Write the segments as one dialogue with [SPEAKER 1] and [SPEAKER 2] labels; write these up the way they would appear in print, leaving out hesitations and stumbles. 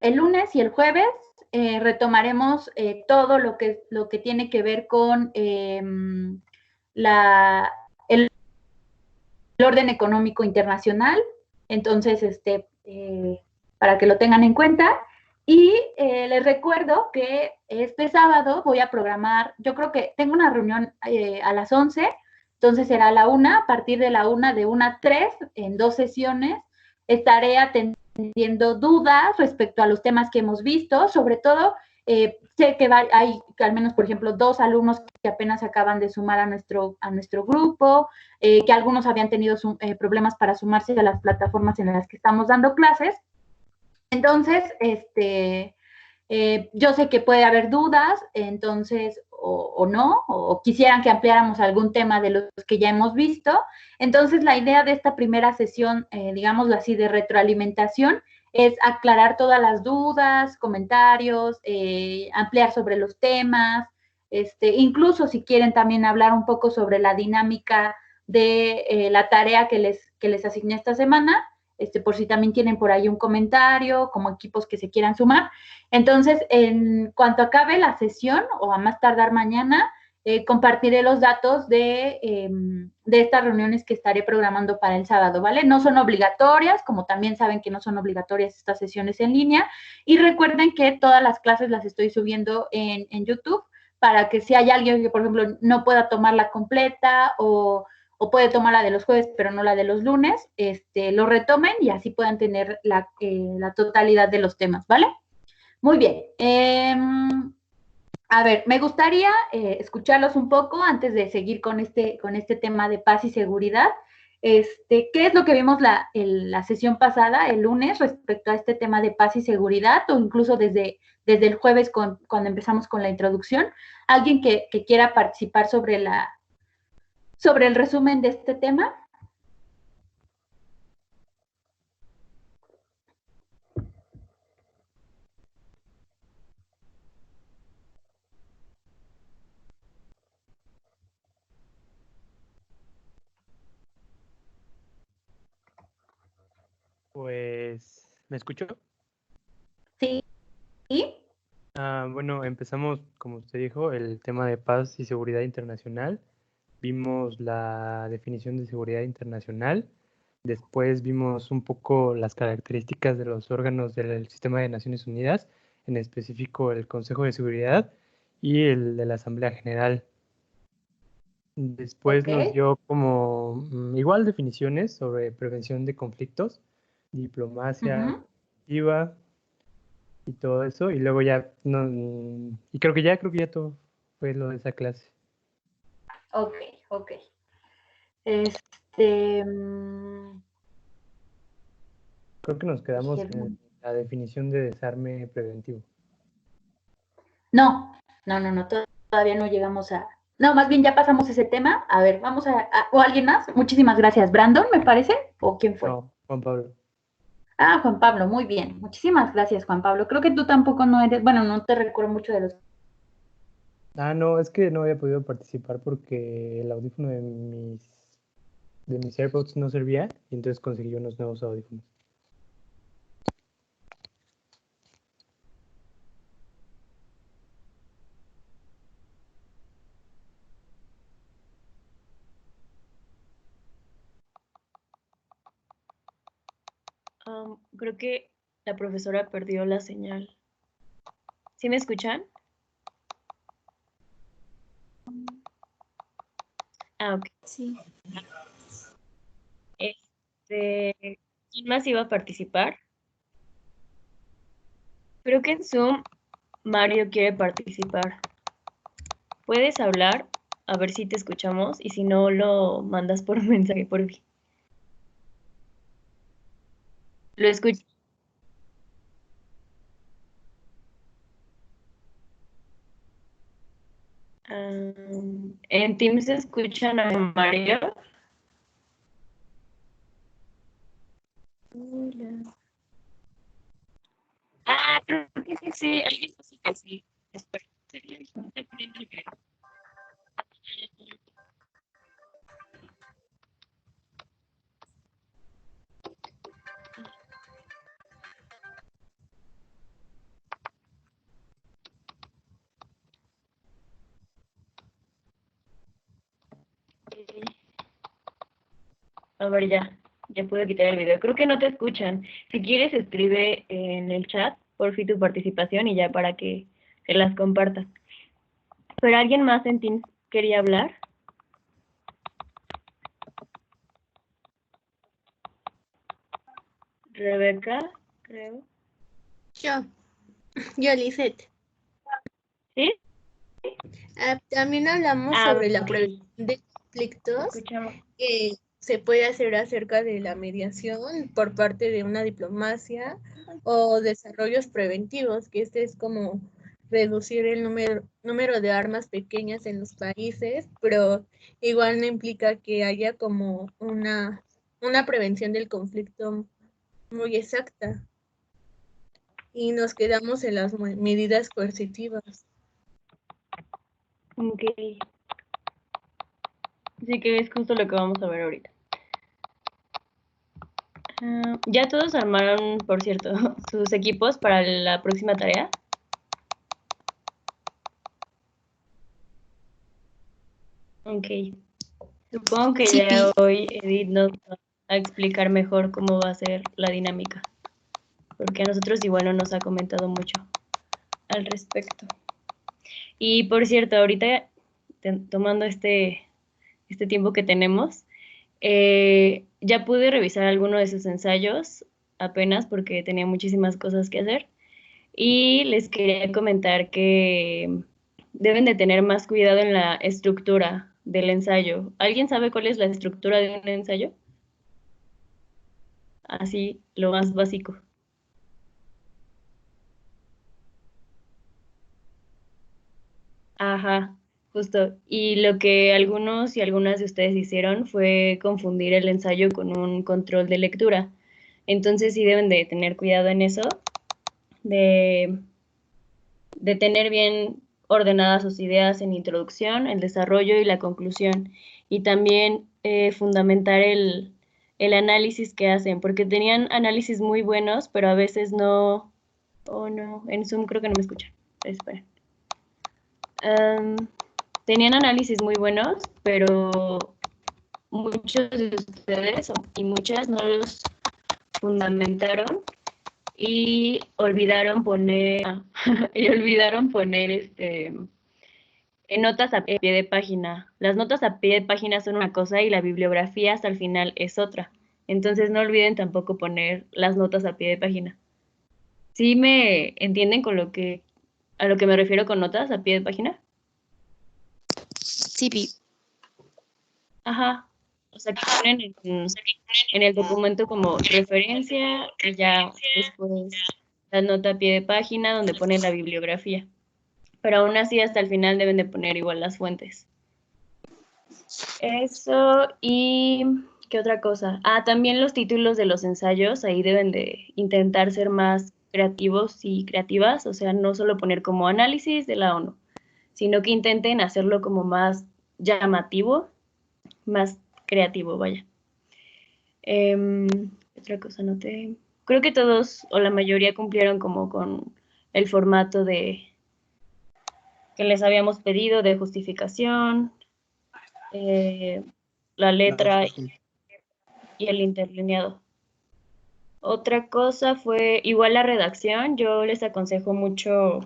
[SPEAKER 1] el lunes y el jueves retomaremos todo lo que tiene que ver con la, el orden económico internacional. Entonces, para que lo tengan en cuenta. Y les recuerdo que este sábado voy a programar, yo creo que tengo una reunión a las 11, entonces será a la 1, a partir de la 1, de 1 a 3, en 2 sesiones. Estaré atendiendo dudas respecto a los temas que hemos visto, sobre todo sé que hay al menos, por ejemplo, 2 alumnos que apenas acaban de sumar a nuestro grupo, que algunos habían tenido problemas para sumarse a las plataformas en las que estamos dando clases. Entonces, yo sé que puede haber dudas, entonces, o no, o quisieran que ampliáramos algún tema de los que ya hemos visto. Entonces, la idea de esta primera sesión, digámoslo así, de retroalimentación, es aclarar todas las dudas, comentarios, ampliar sobre los temas, incluso si quieren también hablar un poco sobre la dinámica de la tarea que les asigné esta semana, por si también tienen por ahí un comentario, como equipos que se quieran sumar. Entonces, en cuanto acabe la sesión, o a más tardar mañana, compartiré los datos de estas reuniones que estaré programando para el sábado, ¿vale? No son obligatorias, como también saben que no son obligatorias estas sesiones en línea. Y recuerden que todas las clases las estoy subiendo en YouTube, para que si hay alguien que, por ejemplo, no pueda tomarla completa o puede tomar la de los jueves, pero no la de los lunes, lo retomen y así puedan tener la totalidad de los temas, ¿vale? Muy bien. A ver, me gustaría escucharlos un poco antes de seguir con este tema de paz y seguridad. ¿Qué es lo que vimos la sesión pasada, el lunes, respecto a este tema de paz y seguridad, o incluso desde el jueves cuando empezamos con la introducción? ¿Alguien que quiera participar sobre el resumen de este tema?
[SPEAKER 2] Pues, ¿me escuchó?
[SPEAKER 1] Sí.
[SPEAKER 2] Bueno, empezamos, como usted dijo, el tema de paz y seguridad internacional. Vimos la definición de seguridad internacional. Después vimos un poco las características de los órganos del sistema de Naciones Unidas, en específico el Consejo de Seguridad y el de la Asamblea General. Después nos
[SPEAKER 1] Ok.
[SPEAKER 2] dio como igual definiciones sobre prevención de conflictos, diplomacia
[SPEAKER 1] Ujú.
[SPEAKER 2] activa y todo eso. Y luego ya, no, y creo que ya todo fue lo de esa clase.
[SPEAKER 1] Ok, ok. Este. mm,
[SPEAKER 2] Creo que nos quedamos
[SPEAKER 1] dije,
[SPEAKER 2] en la definición de desarme preventivo.
[SPEAKER 1] No, no, no, no, todavía no llegamos a. No, más bien ya pasamos ese tema. A ver, vamos ¿o alguien más? Muchísimas gracias. ¿Brandon, me parece? ¿O quién fue?
[SPEAKER 2] No, Juan Pablo.
[SPEAKER 1] Ah, Juan Pablo, muy bien. Muchísimas gracias, Juan Pablo. Creo que tú tampoco no eres. Bueno, no te recuerdo mucho de los.
[SPEAKER 2] No, es que no había podido participar porque el audífono de mis AirPods no servía y entonces conseguí unos nuevos audífonos.
[SPEAKER 3] Creo que la profesora perdió la señal. ¿Sí me escuchan? Ok.
[SPEAKER 4] Sí.
[SPEAKER 3] ¿Quién más iba a participar? Creo que en Zoom Mario quiere participar. ¿Puedes hablar? A ver si te escuchamos y si no lo mandas por mensaje por mí. Lo escucho. ¿En Teams escuchan a Mario? Hola. Creo que sí, sí. Alguien dice que sí. Espera. A ver, ya pude quitar el video. Creo que no te escuchan. Si quieres, escribe en el chat, por fin, tu participación y ya para que se las compartas. ¿Pero alguien más en Teams quería hablar? Rebeca, creo.
[SPEAKER 4] Yo, Lisette.
[SPEAKER 3] ¿Sí?
[SPEAKER 4] También hablamos sobre la prevención de conflictos
[SPEAKER 3] Escuchamos.
[SPEAKER 4] que se puede hacer acerca de la mediación por parte de una diplomacia o desarrollos preventivos, que este es como reducir el número de armas pequeñas en los países, pero igual no implica que haya como una prevención del conflicto muy exacta. Y nos quedamos en las medidas coercitivas.
[SPEAKER 3] Ok. Así que es justo lo que vamos a ver ahorita. ¿Ya todos armaron, por cierto, sus equipos para la próxima tarea? Ok. Supongo que
[SPEAKER 4] Sí.
[SPEAKER 3] ya hoy Edith nos va a explicar mejor cómo va a ser la dinámica, porque a nosotros igual no nos ha comentado mucho al respecto. Y por cierto, ahorita tomando este tiempo que tenemos, ya pude revisar alguno de sus ensayos apenas porque tenía muchísimas cosas que hacer y les quería comentar que deben de tener más cuidado en la estructura del ensayo. ¿Alguien sabe cuál es la estructura de un ensayo? Así, lo más básico. Ajá, justo. Y lo que algunos y algunas de ustedes hicieron fue confundir el ensayo con un control de lectura. Entonces sí deben de tener cuidado en eso, de, de tener bien ordenadas sus ideas en introducción, el desarrollo y la conclusión. Y también fundamentar el análisis que hacen, porque tenían análisis muy buenos, pero a veces no... Oh, no, en Zoom creo que no me escuchan. Esperen. Tenían análisis muy buenos, pero muchos de ustedes y muchas no los fundamentaron y olvidaron poner en notas a pie de página. Las notas a pie de página son una cosa y la bibliografía hasta el final es otra. Entonces no olviden tampoco poner las notas a pie de página. ¿Sí me entienden a lo que me refiero con notas a pie de página?
[SPEAKER 4] Sí, Pi.
[SPEAKER 3] Ajá. O sea, que ponen en el documento como referencia y ya después la nota a pie de página donde ponen la bibliografía. Pero aún así hasta el final deben de poner igual las fuentes. Eso y ¿qué otra cosa? También los títulos de los ensayos, ahí deben de intentar ser más creativos y creativas, o sea, no solo poner como análisis de la ONU, sino que intenten hacerlo como más llamativo, más creativo, vaya. Otra cosa noté. Creo que todos o la mayoría cumplieron como con el formato de que les habíamos pedido de justificación, la letra y el interlineado. Otra cosa fue igual la redacción. Yo les aconsejo mucho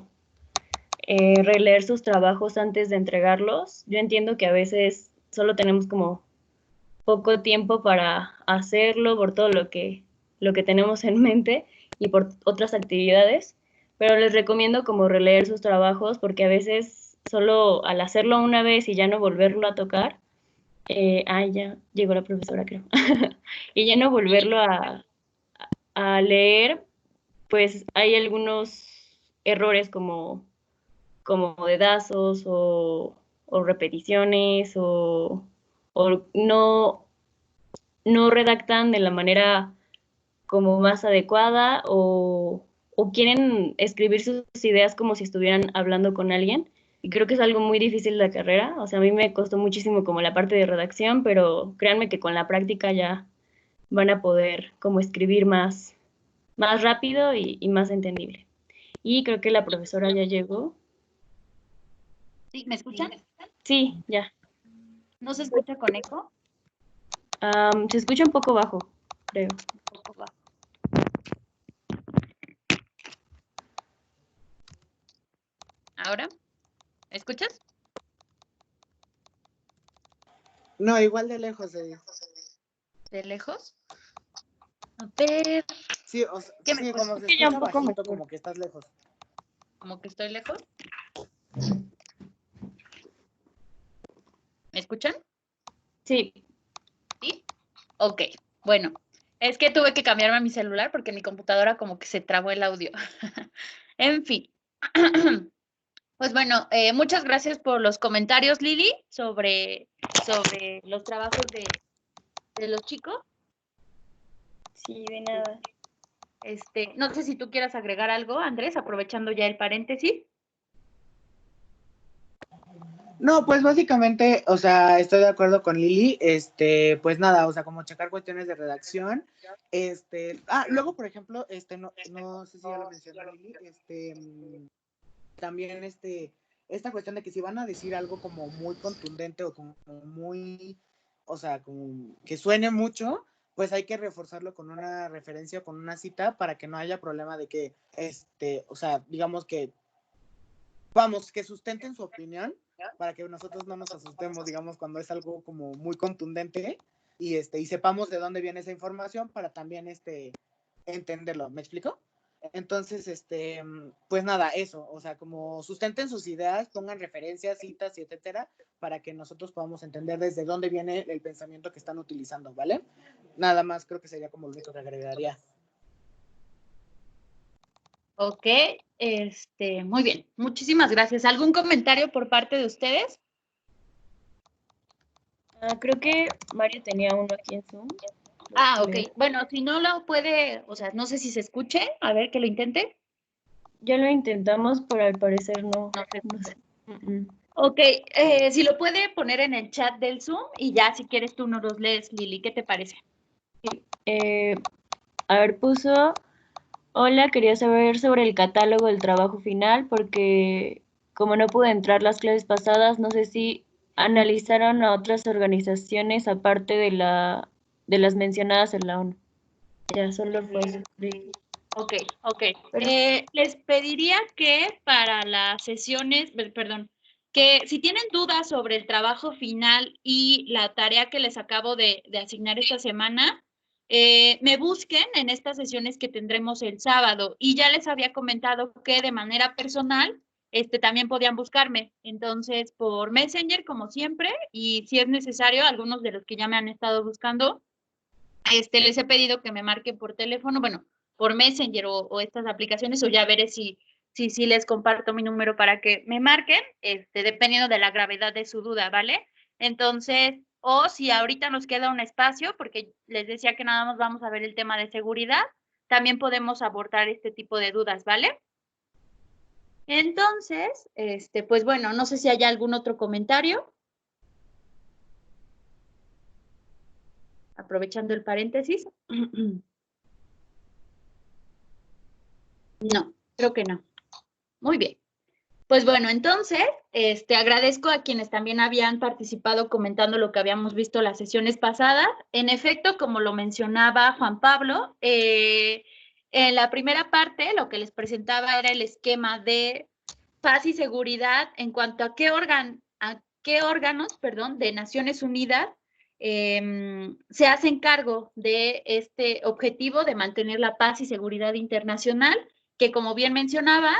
[SPEAKER 3] releer sus trabajos antes de entregarlos. Yo entiendo que a veces solo tenemos como poco tiempo para hacerlo por todo lo que tenemos en mente y por otras actividades, pero les recomiendo como releer sus trabajos porque a veces solo al hacerlo una vez y ya no volverlo a tocar, ya llegó la profesora creo, y ya no volverlo a leer, pues hay algunos errores como dedazos o repeticiones o no redactan de la manera como más adecuada o quieren escribir sus ideas como si estuvieran hablando con alguien. Y creo que es algo muy difícil de la carrera. O sea, a mí me costó muchísimo como la parte de redacción, pero créanme que con la práctica ya van a poder como escribir más rápido y más entendible. Y creo que la profesora ya llegó.
[SPEAKER 5] ¿Sí? ¿Me escuchan?
[SPEAKER 3] Sí, ya.
[SPEAKER 5] ¿No se escucha con eco?
[SPEAKER 3] Se escucha un poco bajo, creo.
[SPEAKER 1] Un poco bajo. ¿Ahora? ¿Me escuchas?
[SPEAKER 5] No, igual de lejos.
[SPEAKER 1] ¿De lejos? A ver,
[SPEAKER 5] Sí,
[SPEAKER 1] ¿qué me
[SPEAKER 5] sí, como se
[SPEAKER 3] escucha ya un
[SPEAKER 5] escucha
[SPEAKER 3] poco
[SPEAKER 5] bajito,
[SPEAKER 3] mejor.
[SPEAKER 5] como que estás lejos.
[SPEAKER 1] como que estoy lejos? ¿Me escuchan?
[SPEAKER 3] Sí.
[SPEAKER 1] ¿Sí? Ok, bueno, es que tuve que cambiarme a mi celular porque mi computadora como que se trabó el audio. En fin. Pues bueno, muchas gracias por los comentarios, Lili, sobre los trabajos de los chicos.
[SPEAKER 3] Sí, de nada.
[SPEAKER 1] No sé si tú quieras agregar algo, Andrés, aprovechando ya el paréntesis.
[SPEAKER 5] No, pues básicamente, o sea, estoy de acuerdo con Lili, pues nada, o sea, como checar cuestiones de redacción, luego, por ejemplo, no sé si ya lo mencionó Lili, también, esta cuestión de que si van a decir algo como muy contundente o como muy, o sea, como que suene mucho, pues hay que reforzarlo con una referencia o con una cita para que no haya problema de que, o sea, digamos que, vamos, que sustenten su opinión para que nosotros no nos asustemos, digamos, cuando es algo como muy contundente y sepamos de dónde viene esa información para también entenderlo. ¿Me explico? Entonces, pues nada, eso, o sea, como sustenten sus ideas, pongan referencias, citas y etcétera, para que nosotros podamos entender desde dónde viene el pensamiento que están utilizando, ¿vale? Nada más creo que sería como lo único que agregaría.
[SPEAKER 1] Ok, muy bien, muchísimas gracias. ¿Algún comentario por parte de ustedes?
[SPEAKER 3] Creo que Mario tenía uno aquí en Zoom.
[SPEAKER 1] Ok. Bueno, si no lo puede, o sea, no sé si se escuche, a ver que lo intente.
[SPEAKER 3] Ya lo intentamos, pero al parecer no.
[SPEAKER 1] No sé.
[SPEAKER 3] No sé.
[SPEAKER 1] Ok, si lo puede poner en el chat del Zoom y ya si quieres tú nos los lees, Lili, ¿qué te parece?
[SPEAKER 3] A ver, puso, hola, quería saber sobre el catálogo del trabajo final porque como no pude entrar las clases pasadas, no sé si analizaron a otras organizaciones aparte de las mencionadas en la ONU. Ya, solo fue eso.
[SPEAKER 1] Ok. Les pediría que para las sesiones, perdón, que si tienen dudas sobre el trabajo final y la tarea que les acabo de asignar esta semana, me busquen en estas sesiones que tendremos el sábado. Y ya les había comentado que de manera personal, también podían buscarme. Entonces, por Messenger, como siempre, y si es necesario, algunos de los que ya me han estado buscando, les he pedido que me marquen por teléfono, bueno, por Messenger o estas aplicaciones, o ya veré si les comparto mi número para que me marquen, dependiendo de la gravedad de su duda, ¿vale? Entonces, o si ahorita nos queda un espacio, porque les decía que nada más vamos a ver el tema de seguridad, también podemos abordar este tipo de dudas, ¿vale? Entonces, pues bueno, no sé si hay algún otro comentario. Aprovechando el paréntesis. No, creo que no. Muy bien. Pues bueno, entonces, agradezco a quienes también habían participado comentando lo que habíamos visto las sesiones pasadas. En efecto, como lo mencionaba Juan Pablo, en la primera parte lo que les presentaba era el esquema de paz y seguridad en cuanto a qué órganos, de Naciones Unidas se hacen cargo de este objetivo de mantener la paz y seguridad internacional, que como bien mencionaba,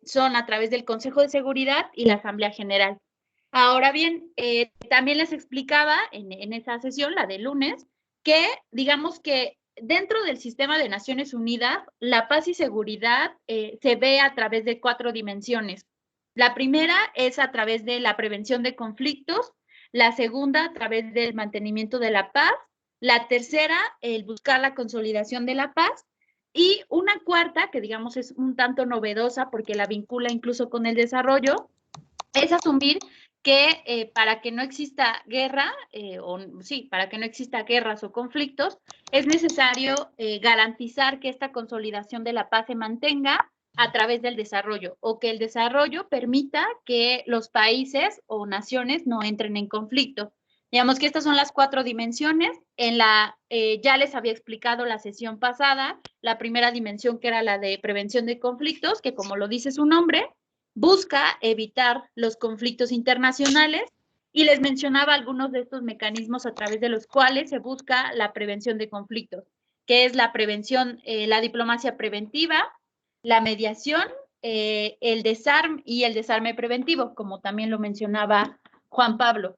[SPEAKER 1] son a través del Consejo de Seguridad y la Asamblea General. Ahora bien, también les explicaba en esa sesión, la de lunes, que digamos que dentro del sistema de Naciones Unidas, la paz y seguridad se ve a través de 4 dimensiones. La primera es a través de la prevención de conflictos, la segunda a través del mantenimiento de la paz, la tercera, el buscar la consolidación de la paz, y una cuarta, que digamos es un tanto novedosa porque la vincula incluso con el desarrollo, es asumir que para que no exista guerra, para que no exista guerras o conflictos, es necesario garantizar que esta consolidación de la paz se mantenga a través del desarrollo o que el desarrollo permita que los países o naciones no entren en conflicto. Digamos que estas son las 4 dimensiones. Ya les había explicado la sesión pasada, la primera dimensión, que era la de prevención de conflictos, que como lo dice su nombre, busca evitar los conflictos internacionales, y les mencionaba algunos de estos mecanismos a través de los cuales se busca la prevención de conflictos, que es la prevención, la diplomacia preventiva, la mediación, el desarme y el desarme preventivo, como también lo mencionaba Juan Pablo.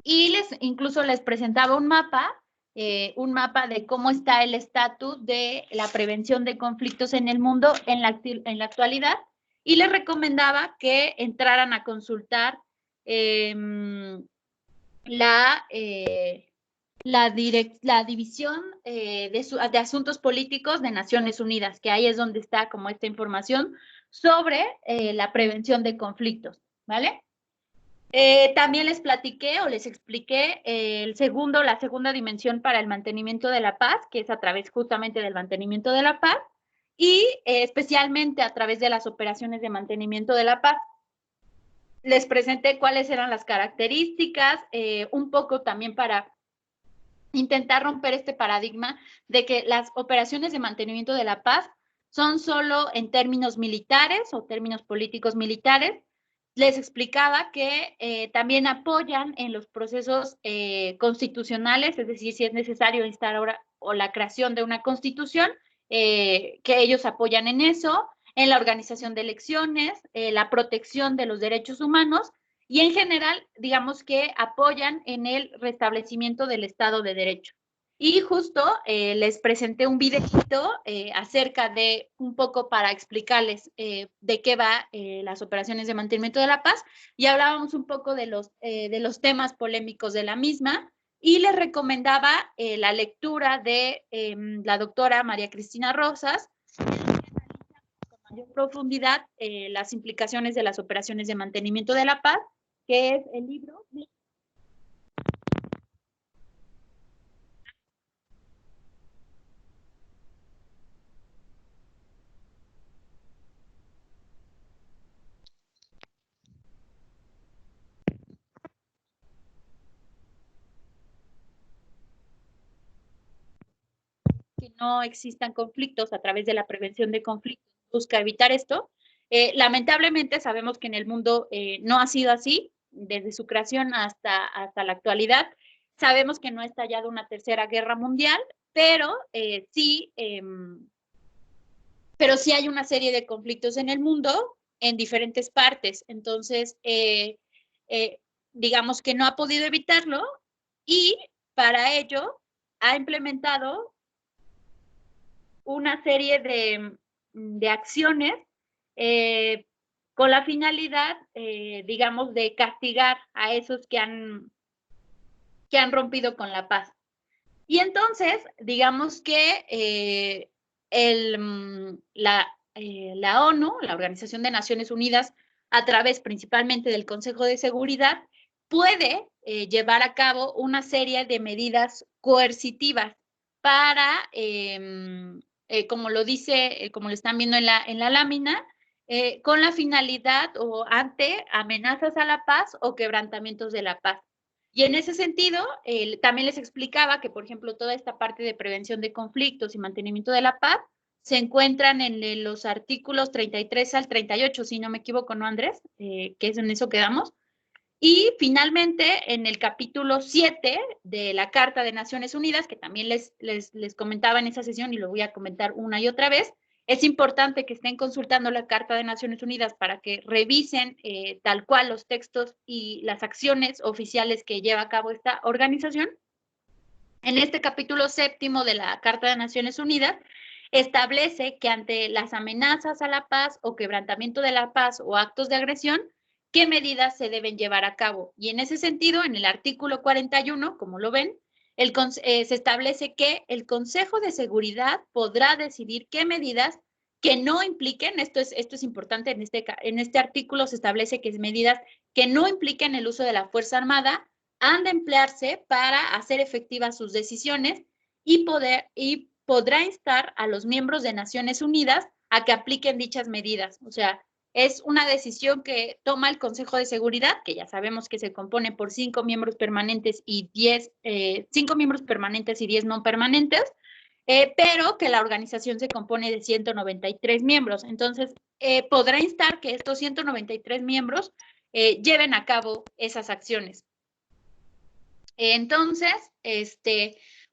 [SPEAKER 1] Y incluso les presentaba un mapa de cómo está el estatus de la prevención de conflictos en el mundo en la actualidad, y les recomendaba que entraran a consultar la división de asuntos políticos de Naciones Unidas, que ahí es donde está como esta información sobre la prevención de conflictos, ¿vale? También les platiqué o les expliqué la segunda dimensión para el mantenimiento de la paz, que es a través justamente del mantenimiento de la paz, y especialmente a través de las operaciones de mantenimiento de la paz. Les presenté cuáles eran las características, un poco también para intentar romper este paradigma de que las operaciones de mantenimiento de la paz son solo en términos militares o términos políticos militares. Les explicaba que también apoyan en los procesos constitucionales, es decir, si es necesario instaurar o la creación de una constitución, que ellos apoyan en eso, en la organización de elecciones, la protección de los derechos humanos, y en general, digamos que apoyan en el restablecimiento del Estado de Derecho. Y justo les presenté un videito acerca de, un poco para explicarles de qué va las operaciones de mantenimiento de la paz, y hablábamos un poco de los temas polémicos de la misma, y les recomendaba la lectura de la doctora María Cristina Rosas, con mayor profundidad las implicaciones de las operaciones de mantenimiento de la paz, que es el libro que no existan conflictos a través de la prevención de conflictos, busca evitar esto. Lamentablemente sabemos que en el mundo no ha sido así, desde su creación hasta la actualidad. Sabemos que no ha estallado una tercera guerra mundial, pero sí hay una serie de conflictos en el mundo en diferentes partes. Entonces, digamos que no ha podido evitarlo, y para ello ha implementado una serie de acciones con la finalidad, digamos, de castigar a esos que han rompido con la paz. Y entonces, digamos que la ONU, la Organización de Naciones Unidas, a través principalmente del Consejo de Seguridad, puede llevar a cabo una serie de medidas coercitivas para, como lo dice, como lo están viendo en la lámina, con la finalidad o ante amenazas a la paz o quebrantamientos de la paz. Y en ese sentido, también les explicaba que, por ejemplo, toda esta parte de prevención de conflictos y mantenimiento de la paz se encuentran en los artículos 33 al 38, si no me equivoco, ¿no, Andrés? Que es en eso quedamos. Y finalmente, en el capítulo 7 de la Carta de Naciones Unidas, que también les comentaba en esa sesión y lo voy a comentar una y otra vez, es importante que estén consultando la Carta de Naciones Unidas para que revisen tal cual los textos y las acciones oficiales que lleva a cabo esta organización. En este capítulo 7 de la Carta de Naciones Unidas, establece que ante las amenazas a la paz o quebrantamiento de la paz o actos de agresión, qué medidas se deben llevar a cabo. Y en ese sentido, en el artículo 41, como lo ven, se establece que el Consejo de Seguridad podrá decidir qué medidas que no impliquen, esto es importante, en este artículo se establece que medidas que no impliquen el uso de la Fuerza Armada han de emplearse para hacer efectivas sus decisiones, y podrá instar a los miembros de Naciones Unidas a que apliquen dichas medidas. O sea, Es una decisión que toma el Consejo de Seguridad, que ya sabemos que se compone por 5 miembros permanentes y 10, 5 miembros permanentes y 10 no permanentes, pero que la organización se compone de 193 miembros. Entonces, podrá instar que estos 193 miembros lleven a cabo esas acciones. Entonces,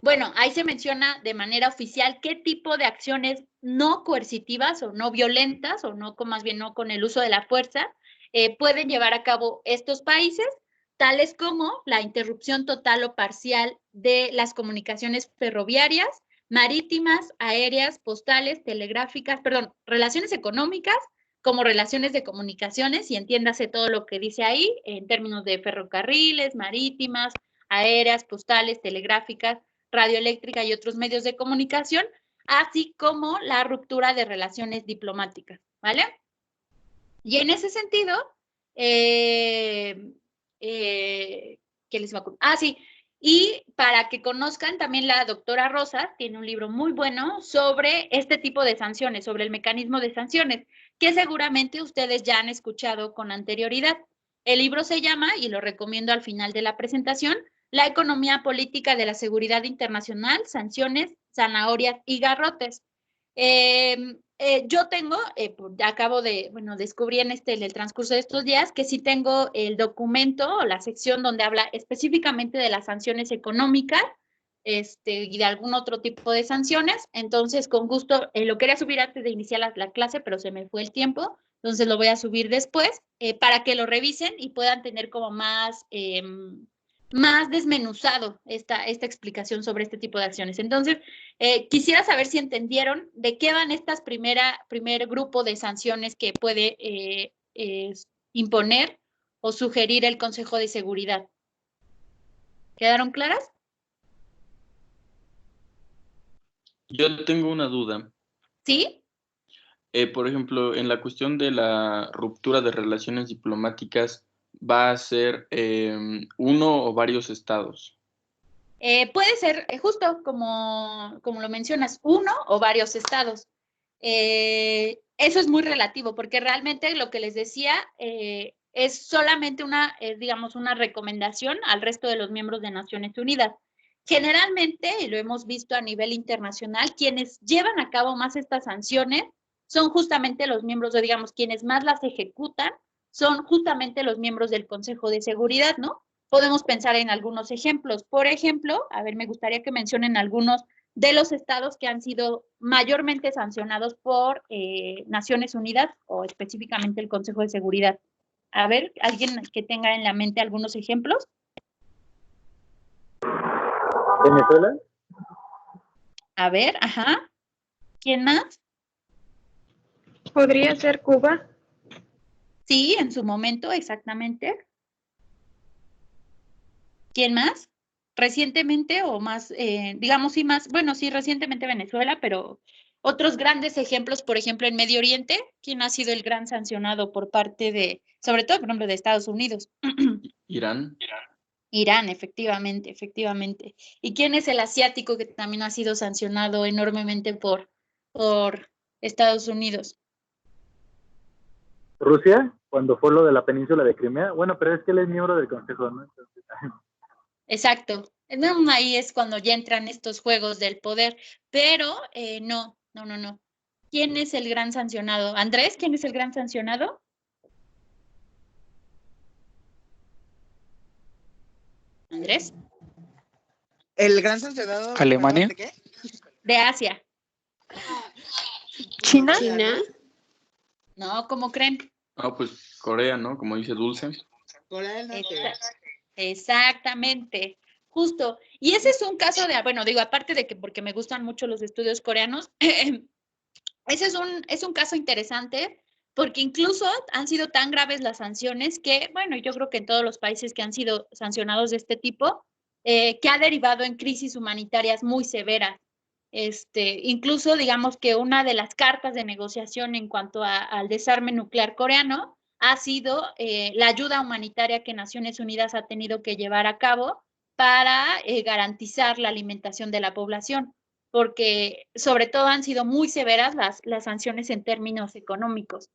[SPEAKER 1] bueno, ahí se menciona de manera oficial qué tipo de acciones no coercitivas o no violentas, o no, más bien no con el uso de la fuerza, pueden llevar a cabo estos países, tales como la interrupción total o parcial de las comunicaciones ferroviarias, marítimas, aéreas, postales, telegráficas, perdón, relaciones económicas, como relaciones de comunicaciones, y entiéndase todo lo que dice ahí, en términos de ferrocarriles, marítimas, aéreas, postales, telegráficas, radioeléctrica y otros medios de comunicación, así como la ruptura de relaciones diplomáticas, ¿vale? Y en ese sentido, ¿qué les va a ocurrir? Ah, sí, y para que conozcan, también la doctora Rosa tiene un libro muy bueno sobre este tipo de sanciones, sobre el mecanismo de sanciones, que seguramente ustedes ya han escuchado con anterioridad. El libro se llama, y lo recomiendo al final de la presentación, La economía política de la seguridad internacional, sanciones, zanahorias y garrotes. Yo tengo, acabo de, bueno, descubrí en el transcurso de estos días que sí tengo el documento o la sección donde habla específicamente de las sanciones económicas, y de algún otro tipo de sanciones. Entonces, con gusto, lo quería subir antes de iniciar la clase, pero se me fue el tiempo, entonces lo voy a subir después, para que lo revisen y puedan tener como más desmenuzado esta explicación sobre este tipo de acciones. Entonces, quisiera saber si entendieron de qué van estas primer grupo de sanciones que puede imponer o sugerir el Consejo de Seguridad. ¿Quedaron claras?
[SPEAKER 6] Yo tengo una duda.
[SPEAKER 1] ¿Sí?
[SPEAKER 6] Por ejemplo, en la cuestión de la ruptura de relaciones diplomáticas, ¿va a ser uno o varios estados?
[SPEAKER 1] Puede ser justo como lo mencionas, uno o varios estados. Eso es muy relativo, porque realmente lo que les decía es solamente digamos, una recomendación al resto de los miembros de Naciones Unidas. Generalmente, y lo hemos visto a nivel internacional, quienes llevan a cabo más estas sanciones son justamente los miembros, o digamos, quienes más las ejecutan son justamente los miembros del Consejo de Seguridad, ¿no? Podemos pensar en algunos ejemplos. Por ejemplo, a ver, me gustaría que mencionen algunos de los estados que han sido mayormente sancionados por Naciones Unidas o específicamente el Consejo de Seguridad. A ver, ¿alguien que tenga en la mente algunos ejemplos?
[SPEAKER 7] ¿Venezuela?
[SPEAKER 1] A ver, ajá. ¿Quién más?
[SPEAKER 8] ¿Podría ser Cuba?
[SPEAKER 1] Sí, en su momento, exactamente. ¿Quién más? Recientemente o más, digamos, sí, más, bueno, sí, recientemente Venezuela, pero otros grandes ejemplos, por ejemplo, en Medio Oriente, ¿quién ha sido el gran sancionado por parte de, sobre todo, por ejemplo, de Estados Unidos?
[SPEAKER 6] ¿Irán?
[SPEAKER 1] Irán, efectivamente, efectivamente. ¿Y quién es el asiático que también ha sido sancionado enormemente por Estados Unidos?
[SPEAKER 7] ¿Rusia? Cuando fue lo de la península de Crimea. Bueno, pero es que él es miembro del Consejo, ¿no? Entonces,
[SPEAKER 1] Exacto. Ahí es cuando ya entran estos juegos del poder, pero no. ¿Quién es el gran sancionado? Andrés, ¿quién es el gran sancionado? Andrés.
[SPEAKER 5] El gran sancionado.
[SPEAKER 9] Alemania.
[SPEAKER 5] ¿De qué?
[SPEAKER 1] De Asia.
[SPEAKER 8] ¿China?
[SPEAKER 4] China.
[SPEAKER 1] No, ¿cómo creen?
[SPEAKER 6] Ah, pues Corea, ¿no? Como dice Dulce.
[SPEAKER 5] Corea del Norte.
[SPEAKER 1] Exactamente, justo. Y ese es un caso de, bueno, digo, aparte de que porque me gustan mucho los estudios coreanos, ese es un caso interesante porque incluso han sido tan graves las sanciones que, bueno, yo creo que en todos los países que han sido sancionados de este tipo, que ha derivado en crisis humanitarias muy severas. Incluso digamos que una de las cartas de negociación en cuanto al desarme nuclear coreano ha sido la ayuda humanitaria que Naciones Unidas ha tenido que llevar a cabo para garantizar la alimentación de la población, porque sobre todo han sido muy severas las sanciones en términos económicos.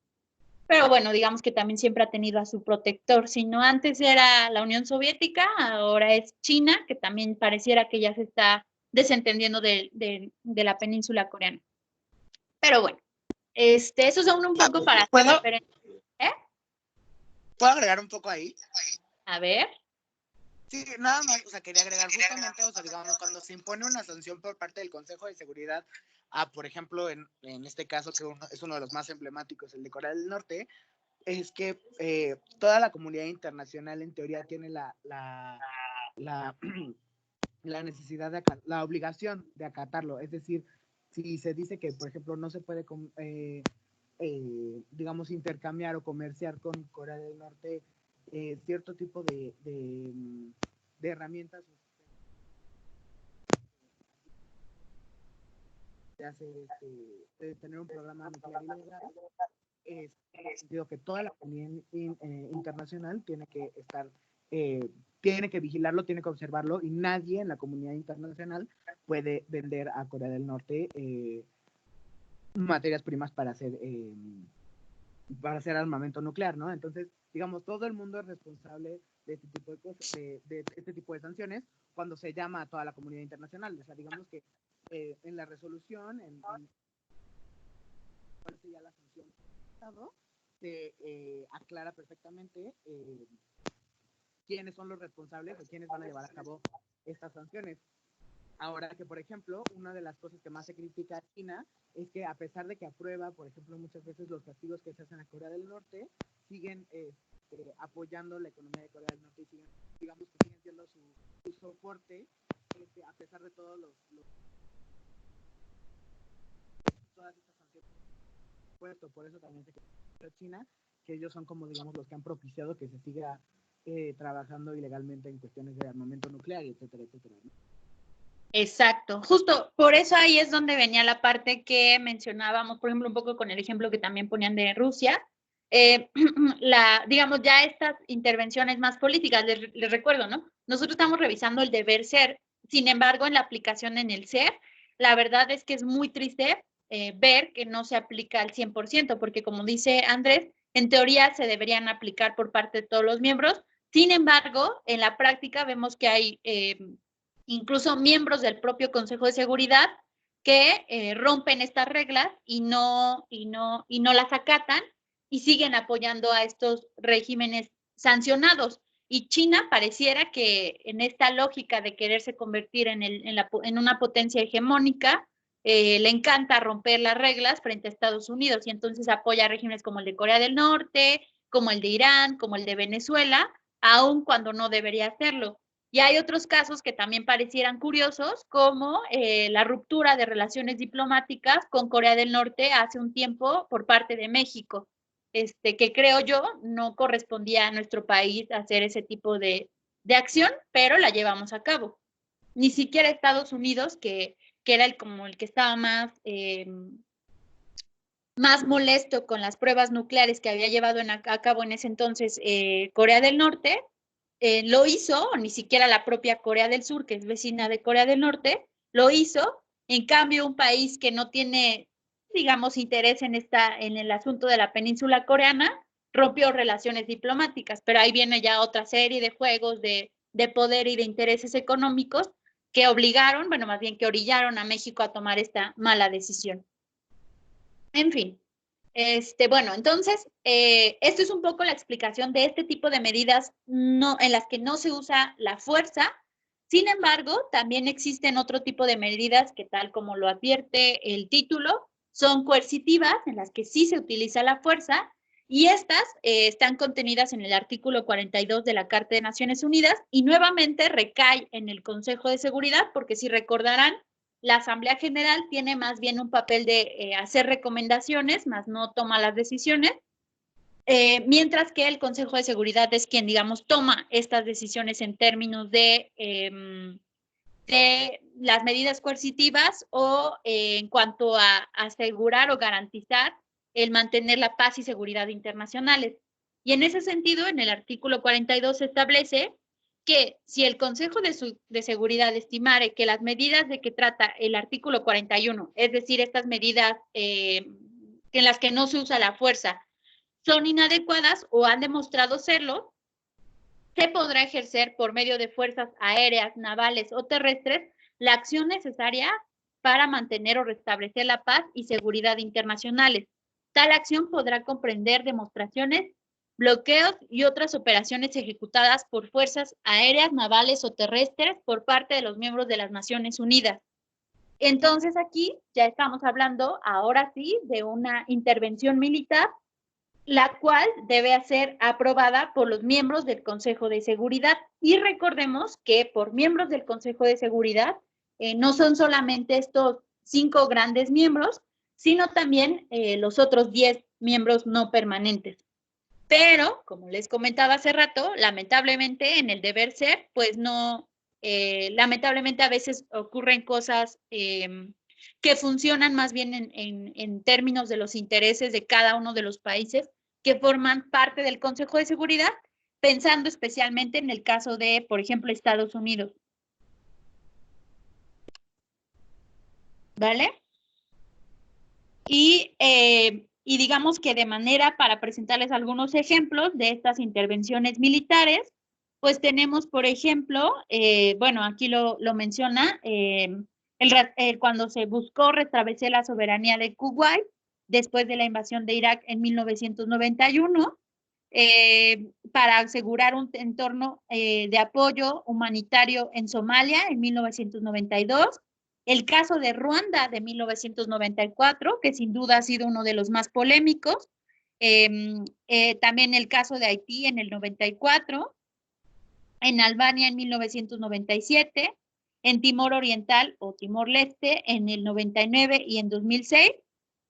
[SPEAKER 1] pero bueno, digamos que también siempre ha tenido a su protector. Si no antes era la Unión Soviética, ahora es China, que también pareciera que ya se está desentendiendo de la península coreana. Pero bueno, eso son un poco para hacer
[SPEAKER 5] ¿Puedo?
[SPEAKER 1] referencia. ¿Eh?
[SPEAKER 5] ¿Puedo agregar un poco ahí?
[SPEAKER 1] A ver.
[SPEAKER 5] Sí, nada más, o sea, quería agregar justamente, o sea, digamos, cuando se impone una sanción por parte del Consejo de Seguridad a, por ejemplo, en este caso, que es uno de los más emblemáticos, el de Corea del Norte, es que toda la comunidad internacional en teoría tiene la necesidad la obligación de acatarlo. Es decir, si se dice que, por ejemplo, no se puede, digamos, intercambiar o comerciar con Corea del Norte cierto tipo de herramientas de hacer de tener un programa nuclear ilegal, en el sentido que toda la comunidad internacional tiene que estar, tiene que vigilarlo, tiene que observarlo, y nadie en la comunidad internacional puede vender a Corea del Norte materias primas para hacer armamento nuclear, ¿no? Entonces, digamos, todo el mundo es responsable de este tipo de cosas, de este tipo de sanciones, cuando se llama a toda la comunidad internacional. O sea, digamos que en la resolución, ya la sanción se aclara perfectamente quiénes son los responsables o quiénes van a llevar a cabo estas sanciones. Ahora que, por ejemplo, una de las cosas que más se critica a China es que, a pesar de que aprueba, por ejemplo, muchas veces los castigos que se hacen a Corea del Norte, siguen apoyando la economía de Corea del Norte y siguen, digamos que siguen siendo su soporte, a pesar de todas estas sanciones. Por eso también se critica a China, que ellos son como, digamos, los que han propiciado que se siga trabajando ilegalmente en cuestiones de armamento nuclear, etcétera, etcétera, ¿no?
[SPEAKER 1] Exacto, justo por eso ahí es donde venía la parte que mencionábamos, por ejemplo, un poco con el ejemplo que también ponían de Rusia, digamos, ya estas intervenciones más políticas, les recuerdo, ¿no? Nosotros estamos revisando el deber ser, sin embargo, en la aplicación en el ser, la verdad es que es muy triste ver que no se aplica al 100%, porque como dice Andrés, en teoría se deberían aplicar por parte de todos los miembros, sin embargo, en la práctica vemos que hay incluso miembros del propio Consejo de Seguridad que rompen estas reglas y no las acatan y siguen apoyando a estos regímenes sancionados. Y China pareciera que en esta lógica de quererse convertir en una potencia hegemónica, le encanta romper las reglas frente a Estados Unidos y entonces apoya a regímenes como el de Corea del Norte, como el de Irán, como el de Venezuela, aun cuando no debería hacerlo. Y hay otros casos que también parecieran curiosos, como la ruptura de relaciones diplomáticas con Corea del Norte hace un tiempo por parte de México, que creo yo no correspondía a nuestro país hacer ese tipo de acción, pero la llevamos a cabo. Ni siquiera Estados Unidos, que era como el que estaba más molesto con las pruebas nucleares que había llevado a cabo en ese entonces Corea del Norte, lo hizo, ni siquiera la propia Corea del Sur, que es vecina de Corea del Norte, lo hizo. En cambio, un país que no tiene, digamos, interés en el asunto de la península coreana, rompió relaciones diplomáticas, pero ahí viene ya otra serie de juegos de poder y de intereses económicos que obligaron, bueno, más bien que orillaron a México a tomar esta mala decisión. En fin, bueno, entonces, esto es un poco la explicación de este tipo de medidas en las que no se usa la fuerza. Sin embargo, también existen otro tipo de medidas que, tal como lo advierte el título, son coercitivas, en las que sí se utiliza la fuerza, y estas están contenidas en el artículo 42 de la Carta de Naciones Unidas, y nuevamente recae en el Consejo de Seguridad, porque si recordarán, la Asamblea General tiene más bien un papel de hacer recomendaciones, más no toma las decisiones, mientras que el Consejo de Seguridad es quien, digamos, toma estas decisiones en términos de las medidas coercitivas o en cuanto a asegurar o garantizar el mantener la paz y seguridad internacionales. Y en ese sentido, en el artículo 42 se establece que si el Consejo de Seguridad estimare que las medidas de que trata el artículo 41, es decir, estas medidas en las que no se usa la fuerza, son inadecuadas o han demostrado serlo, se podrá ejercer por medio de fuerzas aéreas, navales o terrestres la acción necesaria para mantener o restablecer la paz y seguridad internacionales. Tal acción podrá comprender demostraciones, bloqueos y otras operaciones ejecutadas por fuerzas aéreas, navales o terrestres por parte de los miembros de las Naciones Unidas. Entonces aquí ya estamos hablando, ahora sí, de una intervención militar, la cual debe ser aprobada por los miembros del Consejo de Seguridad. Y recordemos que por miembros del Consejo de Seguridad no son solamente estos 5 grandes miembros, sino también los otros 10 miembros no permanentes. Pero, como les comentaba hace rato, lamentablemente en el deber ser, pues no, lamentablemente a veces ocurren cosas que funcionan más bien en términos de los intereses de cada uno de los países que forman parte del Consejo de Seguridad, pensando especialmente en el caso de, por ejemplo, Estados Unidos. ¿Vale? Y digamos que de manera para presentarles algunos ejemplos de estas intervenciones militares, pues tenemos, por ejemplo, bueno, aquí lo menciona, cuando se buscó restablecer la soberanía de Kuwait después de la invasión de Irak en 1991, para asegurar un entorno de apoyo humanitario en Somalia en 1992, el caso de Ruanda de 1994, que sin duda ha sido uno de los más polémicos, también el caso de Haití en el 94, en Albania en 1997, en Timor Oriental o Timor Leste en el 99 y en 2006,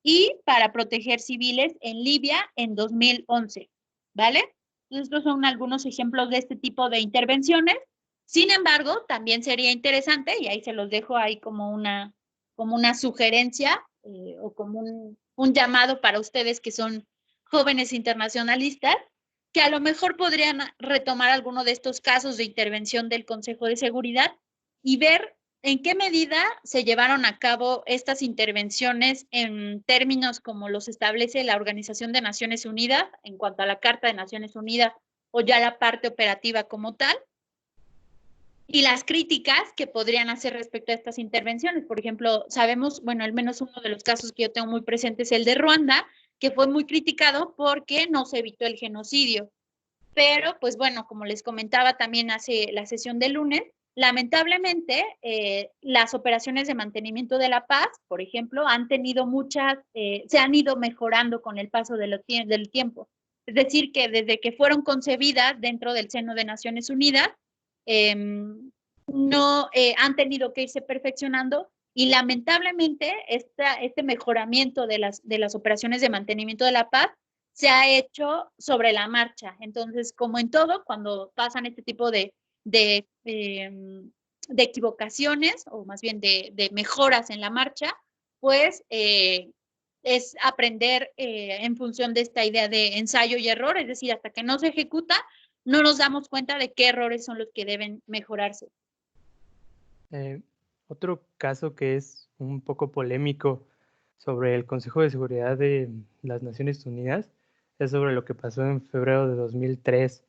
[SPEAKER 1] y para proteger civiles en Libia en 2011, ¿vale? Estos son algunos ejemplos de este tipo de intervenciones. Sin embargo, también sería interesante, y ahí se los dejo ahí como una sugerencia o como un llamado para ustedes que son jóvenes internacionalistas, que a lo mejor podrían retomar alguno de estos casos de intervención del Consejo de Seguridad y ver en qué medida se llevaron a cabo estas intervenciones en términos como los establece la Organización de Naciones Unidas en cuanto a la Carta de Naciones Unidas o ya la parte operativa como tal, y las críticas que podrían hacer respecto a estas intervenciones. Por ejemplo, sabemos, bueno, al menos uno de los casos que yo tengo muy presente es el de Ruanda, que fue muy criticado porque no se evitó el genocidio. Pero, pues bueno, como les comentaba también hace la sesión del lunes, lamentablemente las operaciones de mantenimiento de la paz, por ejemplo, han tenido se han ido mejorando con el paso del tiempo. Es decir, que desde que fueron concebidas dentro del seno de Naciones Unidas, no han tenido que irse perfeccionando, y lamentablemente este mejoramiento de las operaciones de mantenimiento de la paz se ha hecho sobre la marcha. Entonces, como en todo, cuando pasan este tipo de equivocaciones, o más bien de mejoras en la marcha, pues es aprender en función de esta idea de ensayo y error, es decir, hasta que no se ejecuta, no nos damos cuenta de qué errores son los que deben mejorarse.
[SPEAKER 2] Otro caso que es un poco polémico sobre el Consejo de Seguridad de las Naciones Unidas es sobre lo que pasó en febrero de 2003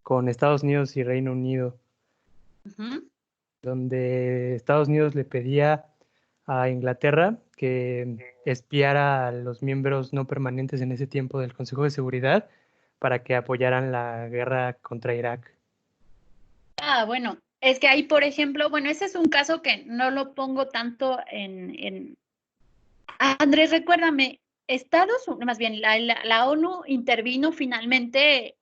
[SPEAKER 2] con Estados Unidos y Reino Unido, donde Estados Unidos le pedía a Inglaterra que espiara a los miembros no permanentes en ese tiempo del Consejo de Seguridad para que apoyaran la guerra contra Irak.
[SPEAKER 1] Bueno, es que ahí, por ejemplo, bueno, ese es un caso que no lo pongo tanto en... Andrés, recuérdame, más bien, la ONU intervino finalmente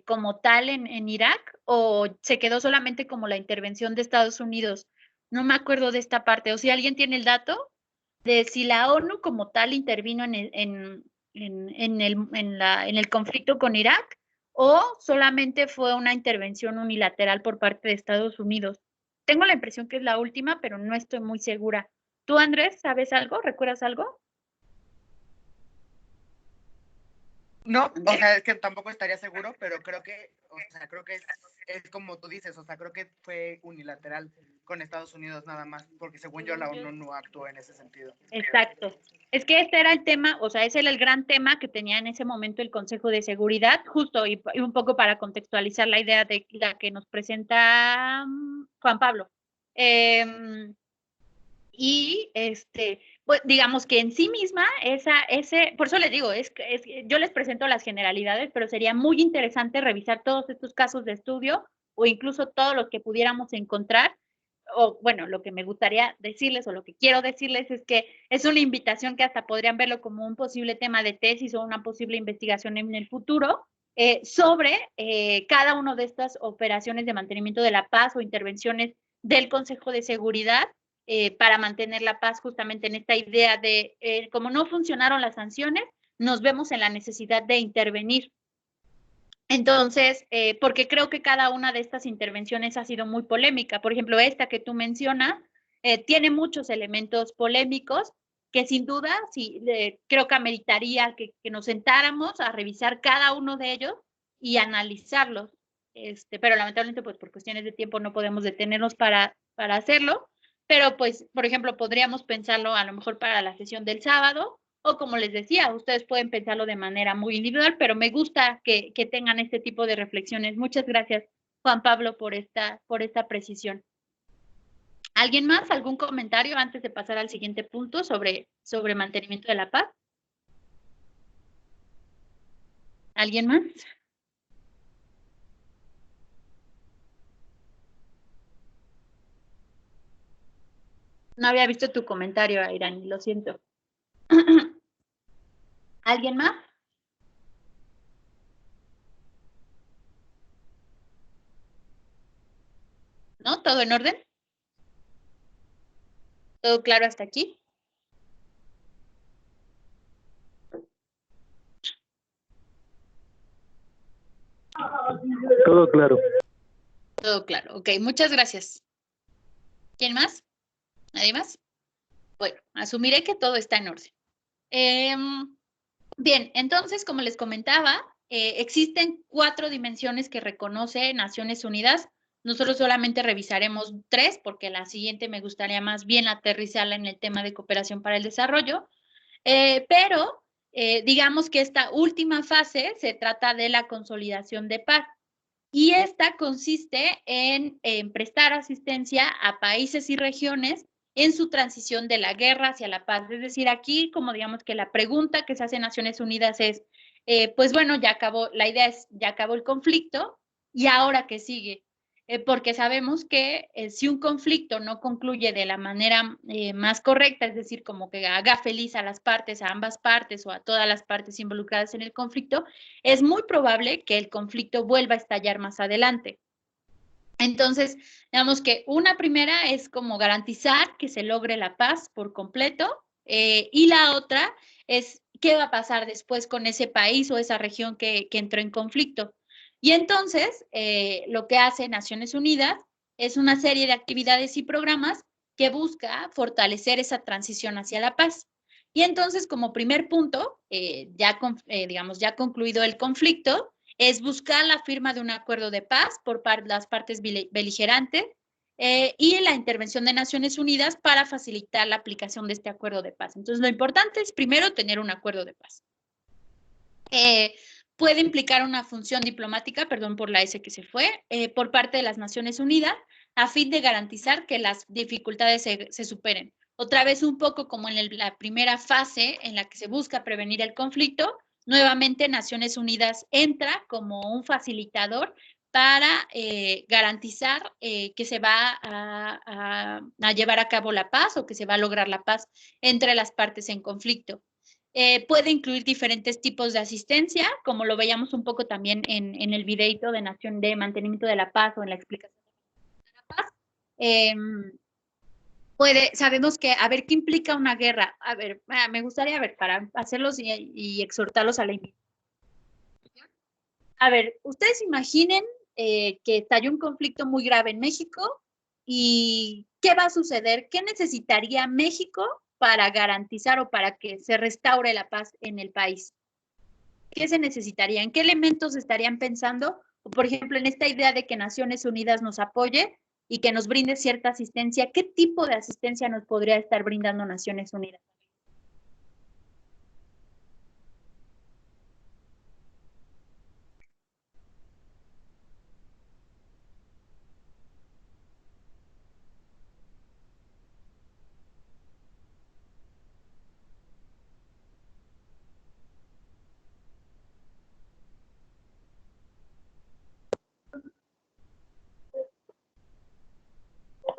[SPEAKER 1] como tal en Irak, o se quedó solamente como la intervención de Estados Unidos? No me acuerdo de esta parte, o si alguien tiene el dato de si la ONU como tal intervino en el conflicto con Irak, o solamente fue una intervención unilateral por parte de Estados Unidos. Tengo la impresión que es la última, pero no estoy muy segura. ¿Tú, Andrés, sabes algo? ¿Recuerdas algo?
[SPEAKER 5] No, o sea, es que tampoco estaría seguro, pero creo que, o sea, creo que es como tú dices, o sea, creo que fue unilateral con Estados Unidos nada más, porque según yo la ONU no actuó en ese sentido.
[SPEAKER 1] Exacto. Es que este era el tema, o sea, ese era el gran tema que tenía en ese momento el Consejo de Seguridad, justo y un poco para contextualizar la idea de la que nos presenta Juan Pablo. Y pues digamos que en sí misma, por eso les digo, yo les presento las generalidades, pero sería muy interesante revisar todos estos casos de estudio o incluso todos los que pudiéramos encontrar. O bueno, lo que me gustaría decirles o lo que quiero decirles es que es una invitación que hasta podrían verlo como un posible tema de tesis o una posible investigación en el futuro sobre cada una de estas operaciones de mantenimiento de la paz o intervenciones del Consejo de Seguridad para mantener la paz, justamente en esta idea de como no funcionaron las sanciones, nos vemos en la necesidad de intervenir. Entonces, porque creo que cada una de estas intervenciones ha sido muy polémica. Por ejemplo, esta que tú mencionas tiene muchos elementos polémicos que sin duda sí, creo que ameritaría que nos sentáramos a revisar cada uno de ellos y analizarlos. Pero lamentablemente, pues por cuestiones de tiempo no podemos detenernos para hacerlo. Pero, pues, por ejemplo, podríamos pensarlo a lo mejor para la sesión del sábado o como les decía, ustedes pueden pensarlo de manera muy individual, pero me gusta que tengan este tipo de reflexiones. Muchas gracias, Juan Pablo, por esta precisión. ¿Alguien más? ¿Algún comentario antes de pasar al siguiente punto sobre mantenimiento de la paz? ¿Alguien más? No había visto tu comentario, Airani, lo siento. ¿Alguien más? ¿No? ¿Todo en orden? ¿Todo claro hasta aquí?
[SPEAKER 7] Todo claro.
[SPEAKER 1] Todo claro. Ok, muchas gracias. ¿Quién más? ¿Nadie más? Bueno, asumiré que todo está en orden. Bien, entonces, como les comentaba, existen 4 dimensiones que reconoce Naciones Unidas. Nosotros solamente revisaremos 3 porque la siguiente me gustaría más bien aterrizarla en el tema de cooperación para el desarrollo. Pero digamos que esta última fase se trata de la consolidación de paz. Y esta consiste en prestar asistencia a países y regiones en su transición de la guerra hacia la paz. Es decir, aquí, como digamos que la pregunta que se hace en Naciones Unidas es, pues bueno, ya acabó, la idea es, ya acabó el conflicto, ¿y ahora qué sigue? Porque sabemos que si un conflicto no concluye de la manera más correcta, es decir, como que haga feliz a las partes, a ambas partes o a todas las partes involucradas en el conflicto, es muy probable que el conflicto vuelva a estallar más adelante. Entonces, digamos que una primera es como garantizar que se logre la paz por completo y la otra es qué va a pasar después con ese país o esa región que entró en conflicto. Y entonces, lo que hace Naciones Unidas es una serie de actividades y programas que busca fortalecer esa transición hacia la paz. Y entonces, como primer punto, digamos, ya concluido el conflicto, es buscar la firma de un acuerdo de paz por las partes beligerantes y la intervención de Naciones Unidas para facilitar la aplicación de este acuerdo de paz. Entonces, lo importante es primero tener un acuerdo de paz. Puede implicar una función diplomática, perdón por la S que se fue, por parte de las Naciones Unidas a fin de garantizar que las dificultades se superen. Otra vez un poco como en la primera fase en la que se busca prevenir el conflicto, nuevamente Naciones Unidas entra como un facilitador para garantizar que se va a llevar a cabo la paz o que se va a lograr la paz entre las partes en conflicto. Puede incluir diferentes tipos de asistencia, como lo veíamos un poco también en el videito de mantenimiento de la paz o en la explicación de la paz. Sabemos que, a ver, ¿qué implica una guerra? A ver, me gustaría, a ver, para hacerlos y exhortarlos a la invitación. A ver, ustedes imaginen que estalló un conflicto muy grave en México y ¿qué va a suceder? ¿Qué necesitaría México para garantizar o para que se restaure la paz en el país?
[SPEAKER 8] ¿Qué se necesitaría? ¿En qué elementos estarían pensando? O, por ejemplo, en esta idea de que Naciones Unidas nos apoye y que nos brinde cierta asistencia, ¿qué tipo de asistencia nos podría estar brindando Naciones Unidas?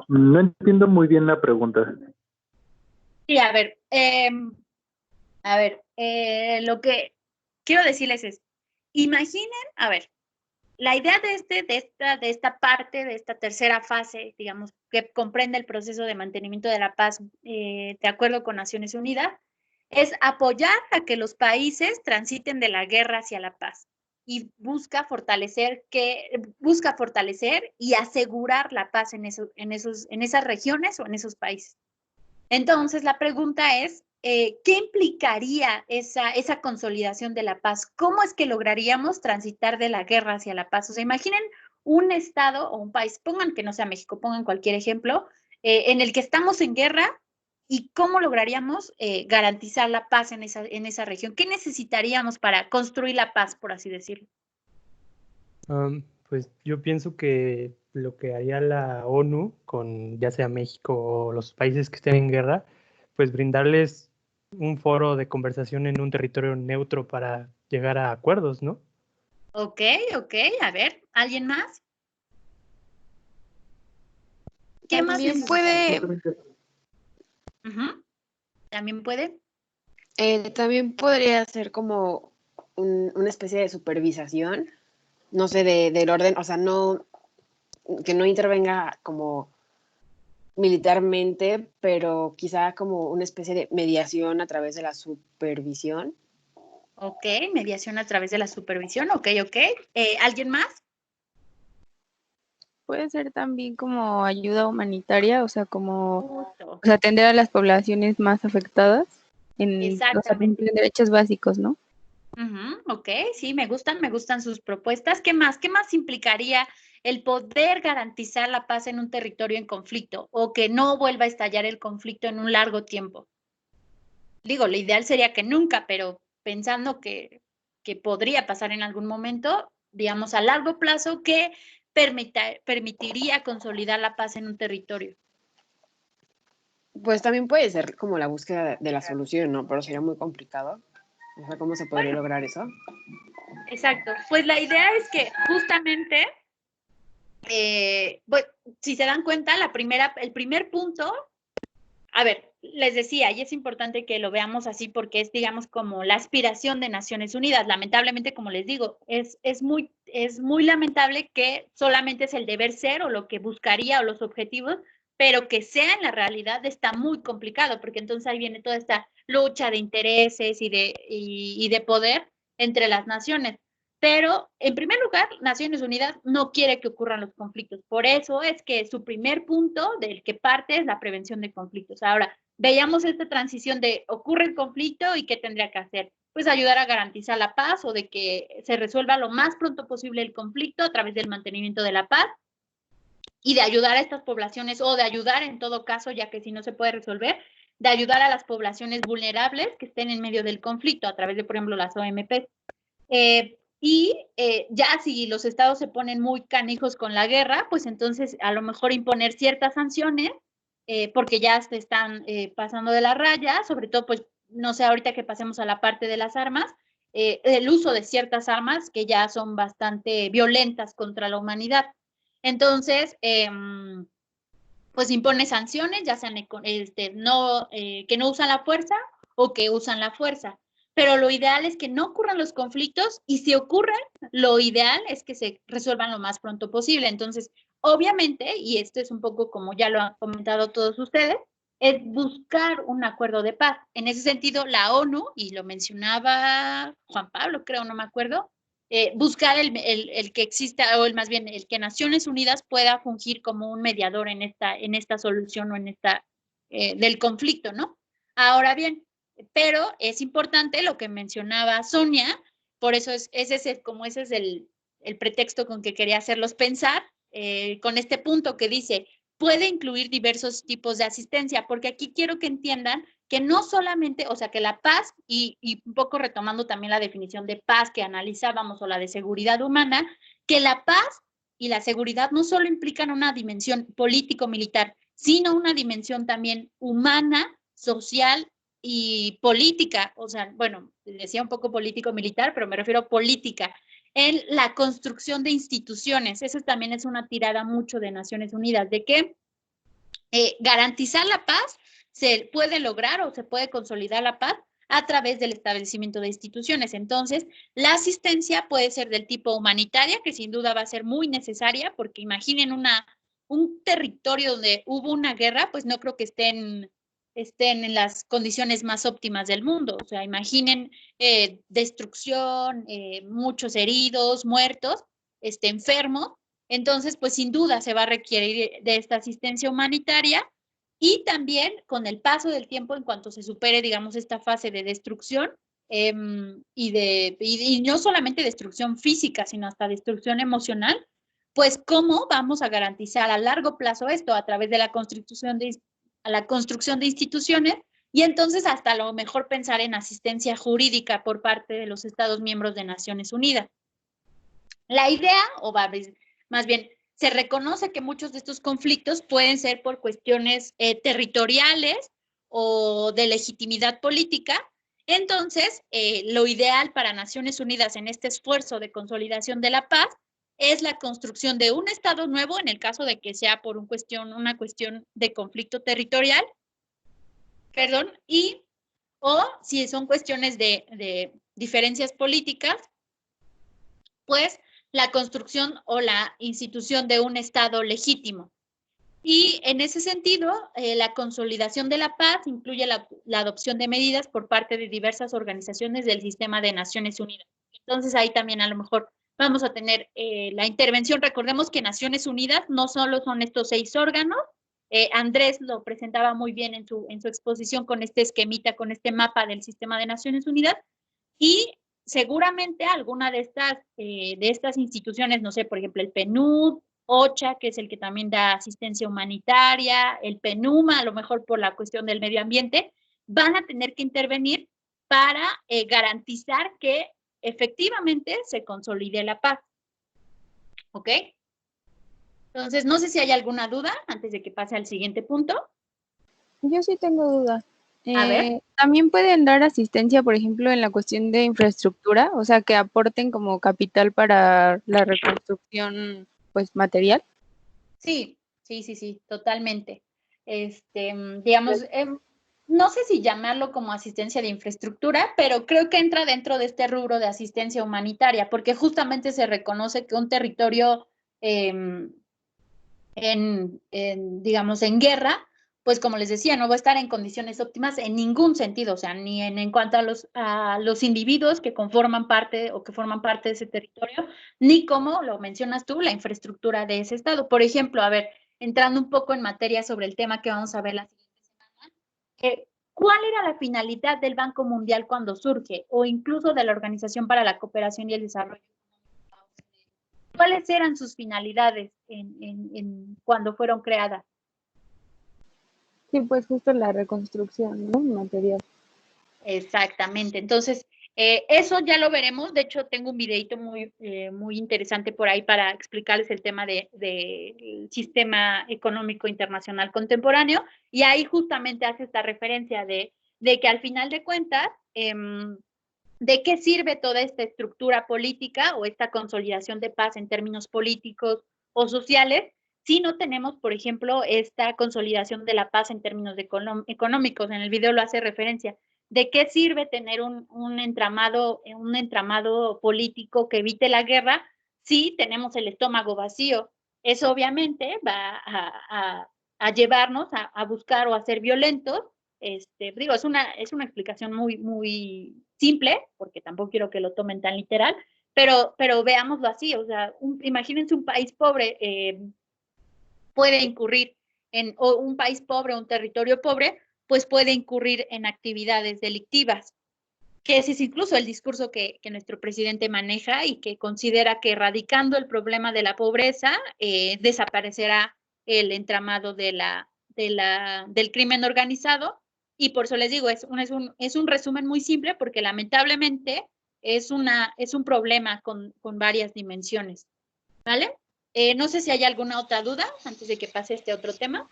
[SPEAKER 7] No entiendo muy bien la pregunta.
[SPEAKER 8] Sí, lo que quiero decirles es, imaginen, a ver, la idea de esta parte, de esta tercera fase, digamos, que comprende el proceso de mantenimiento de la paz de acuerdo con Naciones Unidas, es apoyar a que los países transiten de la guerra hacia la paz y busca fortalecer y asegurar la paz en esas regiones o en esos países. Entonces, la pregunta es, ¿qué implicaría esa consolidación de la paz? ¿Cómo es que lograríamos transitar de la guerra hacia la paz? O sea, imaginen un estado o un país, pongan que no sea México, pongan cualquier ejemplo, en el que estamos en guerra y cómo lograríamos garantizar la paz en esa región. ¿Qué necesitaríamos para construir la paz, por así decirlo?
[SPEAKER 2] Pues yo pienso que lo que haría la ONU con ya sea México o los países que estén en guerra, pues brindarles un foro de conversación en un territorio neutro para llegar a acuerdos, ¿no?
[SPEAKER 8] Ok, a ver, ¿alguien más? ¿Qué más
[SPEAKER 9] También
[SPEAKER 8] necesitaría?
[SPEAKER 9] puede,
[SPEAKER 8] También puede.
[SPEAKER 9] también podría ser como una especie de supervisación, no sé, del orden, o sea, no, que no intervenga como militarmente, pero quizá como una especie de mediación a través de la supervisión.
[SPEAKER 8] Ok, mediación a través de la supervisión, ok. ¿Alguien más?
[SPEAKER 10] Puede ser también como ayuda humanitaria, o sea, como
[SPEAKER 8] Justo.
[SPEAKER 10] atender a las poblaciones más afectadas
[SPEAKER 8] Exactamente.
[SPEAKER 10] en derechos básicos, ¿no?
[SPEAKER 8] Ok, sí, me gustan sus propuestas. ¿Qué más? ¿Qué más implicaría el poder garantizar la paz en un territorio en conflicto o que no vuelva a estallar el conflicto en un largo tiempo? Digo, lo ideal sería que nunca, pero pensando que podría pasar en algún momento, digamos, a largo plazo, ¿qué permitiría consolidar la paz en un territorio?
[SPEAKER 9] Pues también puede ser como la búsqueda de la solución, ¿no? Pero sería muy complicado. O sea, ¿cómo se podría lograr eso?
[SPEAKER 8] Exacto. Pues la idea es que justamente, bueno, si se dan cuenta, el primer punto, a ver, les decía, y es importante que lo veamos así porque es, digamos, como la aspiración de Naciones Unidas. Lamentablemente, como les digo, es muy lamentable que solamente es el deber ser o lo que buscaría o los objetivos, pero que sea en la realidad está muy complicado, porque entonces ahí viene toda esta lucha de intereses y de poder entre las naciones. Pero, en primer lugar, Naciones Unidas no quiere que ocurran los conflictos. Por eso es que su primer punto del que parte es la prevención de conflictos. Ahora, veíamos esta transición de ocurre el conflicto y qué tendría que hacer. Pues ayudar a garantizar la paz o de que se resuelva lo más pronto posible el conflicto a través del mantenimiento de la paz y de ayudar a estas poblaciones o de ayudar en todo caso, ya que si no se puede resolver, de ayudar a las poblaciones vulnerables que estén en medio del conflicto a través de, por ejemplo, las OMP. Ya si los estados se ponen muy canijos con la guerra, pues entonces a lo mejor imponer ciertas sanciones, porque ya se están pasando de la raya, sobre todo, pues, no sé, ahorita que pasemos a la parte de las armas, el uso de ciertas armas que ya son bastante violentas contra la humanidad. Entonces, pues impone sanciones, ya sean que no usan la fuerza o que usan la fuerza. Pero lo ideal es que no ocurran los conflictos y si ocurren, lo ideal es que se resuelvan lo más pronto posible. Entonces, obviamente, y esto es un poco como ya lo han comentado todos ustedes, es buscar un acuerdo de paz. En ese sentido, la ONU, y lo mencionaba Juan Pablo, creo, no me acuerdo, buscar el que exista, o más bien el que Naciones Unidas pueda fungir como un mediador en esta solución o en del conflicto, ¿no? Ahora bien, pero es importante lo que mencionaba Sonia, por eso ese es el pretexto con que quería hacerlos pensar, con este punto que dice, puede incluir diversos tipos de asistencia, porque aquí quiero que entiendan que no solamente, o sea, que la paz, y un poco retomando también la definición de paz que analizábamos, o la de seguridad humana, que la paz y la seguridad no solo implican una dimensión político-militar, sino una dimensión también humana, social y política, o sea, bueno, decía un poco político-militar, pero me refiero a política, en la construcción de instituciones. Eso también es una tirada mucho de Naciones Unidas, de que garantizar la paz se puede lograr o se puede consolidar la paz a través del establecimiento de instituciones. Entonces, la asistencia puede ser del tipo humanitaria, que sin duda va a ser muy necesaria, porque imaginen un territorio donde hubo una guerra, pues no creo que estén en las condiciones más óptimas del mundo. O sea, imaginen destrucción, muchos heridos, muertos, enfermos. Entonces, pues sin duda se va a requerir de esta asistencia humanitaria, y también con el paso del tiempo, en cuanto se supere, digamos, esta fase de destrucción, y no solamente destrucción física, sino hasta destrucción emocional, pues cómo vamos a garantizar a largo plazo esto a través de la construcción de instituciones, y entonces hasta a lo mejor pensar en asistencia jurídica por parte de los Estados miembros de Naciones Unidas. La idea, más bien, se reconoce que muchos de estos conflictos pueden ser por cuestiones territoriales o de legitimidad política. Entonces, lo ideal para Naciones Unidas en este esfuerzo de consolidación de la paz es la construcción de un Estado nuevo, en el caso de que sea por una cuestión de conflicto territorial, o si son cuestiones de diferencias políticas, pues la construcción o la institución de un Estado legítimo. Y en ese sentido, la consolidación de la paz incluye la adopción de medidas por parte de diversas organizaciones del sistema de Naciones Unidas. Entonces ahí también a lo mejor vamos a tener la intervención. Recordemos que Naciones Unidas no solo son estos 6 órganos, Andrés lo presentaba muy bien en su exposición con este esquemita, con este mapa del sistema de Naciones Unidas, y seguramente alguna de estas instituciones, no sé, por ejemplo, el PNUD, OCHA, que es el que también da asistencia humanitaria, el PNUMA, a lo mejor por la cuestión del medio ambiente, van a tener que intervenir para garantizar que efectivamente se consolide la paz. ¿Ok? Entonces, no sé si hay alguna duda antes de que pase al siguiente punto.
[SPEAKER 10] Yo sí tengo dudas.
[SPEAKER 8] A ver.
[SPEAKER 10] También pueden dar asistencia, por ejemplo, en la cuestión de infraestructura, o sea, que aporten como capital para la reconstrucción, pues, material.
[SPEAKER 8] Sí, totalmente. Digamos, no sé si llamarlo como asistencia de infraestructura, pero creo que entra dentro de este rubro de asistencia humanitaria, porque justamente se reconoce que un territorio digamos, en guerra, pues como les decía, no va a estar en condiciones óptimas en ningún sentido, o sea, ni en cuanto a los individuos que conforman parte o que forman parte de ese territorio, ni como lo mencionas tú, la infraestructura de ese estado. Por ejemplo, a ver, entrando un poco en materia sobre el tema que vamos a ver la siguiente semana, ¿cuál era la finalidad del Banco Mundial cuando surge, o incluso de la Organización para la Cooperación y el Desarrollo? ¿Cuáles eran sus finalidades cuando fueron creadas?
[SPEAKER 10] Sí, pues justo la reconstrucción, ¿no? Material.
[SPEAKER 8] Exactamente. Entonces, eso ya lo veremos. De hecho, tengo un videito muy interesante por ahí para explicarles el tema del sistema económico internacional contemporáneo. Y ahí justamente hace esta referencia de que al final de cuentas, ¿de qué sirve toda esta estructura política o esta consolidación de paz en términos políticos o sociales si no tenemos, por ejemplo, esta consolidación de la paz en términos económicos? En el video lo hace referencia. ¿De qué sirve tener un entramado político que evite la guerra si tenemos el estómago vacío? Eso obviamente va a llevarnos a buscar o a ser violentos. Digo, es una explicación muy simple, porque tampoco quiero que lo tomen tan literal, pero veámoslo así. O sea, imagínense un país pobre puede incurrir o un país pobre, un territorio pobre, pues puede incurrir en actividades delictivas. que ese es incluso el discurso que nuestro presidente maneja y que considera que erradicando el problema de la pobreza desaparecerá el entramado del crimen organizado. Y por eso les digo, es un resumen muy simple porque lamentablemente es un problema con varias dimensiones. ¿Vale? No sé si hay alguna otra duda antes de que pase este otro tema.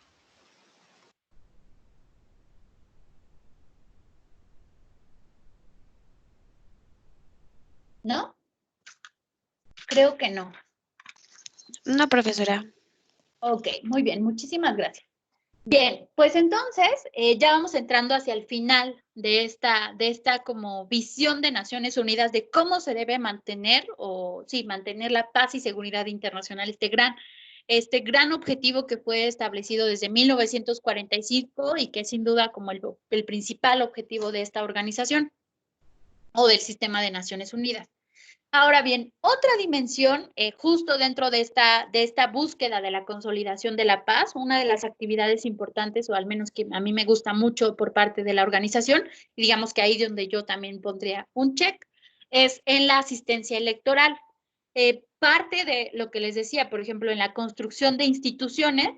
[SPEAKER 8] ¿No? Creo que no.
[SPEAKER 9] No, profesora.
[SPEAKER 8] Ok, muy bien, muchísimas gracias. Bien, pues entonces ya vamos entrando hacia el final de esta como visión de Naciones Unidas de cómo se debe mantener mantener la paz y seguridad internacional, este gran objetivo que fue establecido desde 1945 y que es sin duda como el principal objetivo de esta organización o del sistema de Naciones Unidas. Ahora bien, otra dimensión, justo dentro de esta búsqueda de la consolidación de la paz, una de las actividades importantes, o al menos que a mí me gusta mucho por parte de la organización, y digamos que ahí donde yo también pondría un check, es en la asistencia electoral. Parte de lo que les decía, por ejemplo, en la construcción de instituciones,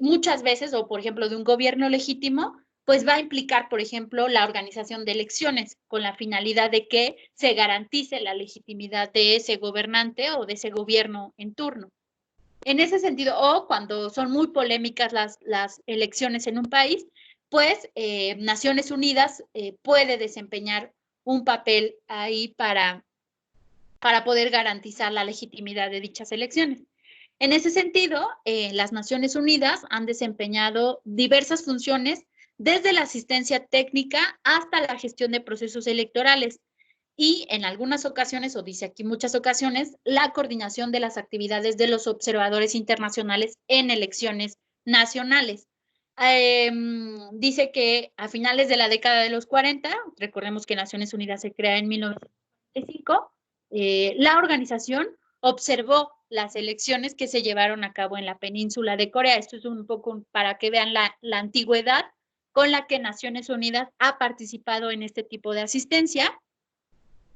[SPEAKER 8] muchas veces, o por ejemplo de un gobierno legítimo, pues va a implicar, por ejemplo, la organización de elecciones con la finalidad de que se garantice la legitimidad de ese gobernante o de ese gobierno en turno. En ese sentido, o cuando son muy polémicas las elecciones en un país, pues Naciones Unidas puede desempeñar un papel ahí para poder garantizar la legitimidad de dichas elecciones. En ese sentido, las Naciones Unidas han desempeñado diversas funciones desde la asistencia técnica hasta la gestión de procesos electorales y en algunas ocasiones, o dice aquí muchas ocasiones, la coordinación de las actividades de los observadores internacionales en elecciones nacionales. Dice que a finales de la década de los 40, recordemos que Naciones Unidas se crea en 1945, la organización observó las elecciones que se llevaron a cabo en la península de Corea. Esto es un poco para que vean la antigüedad con la que Naciones Unidas ha participado en este tipo de asistencia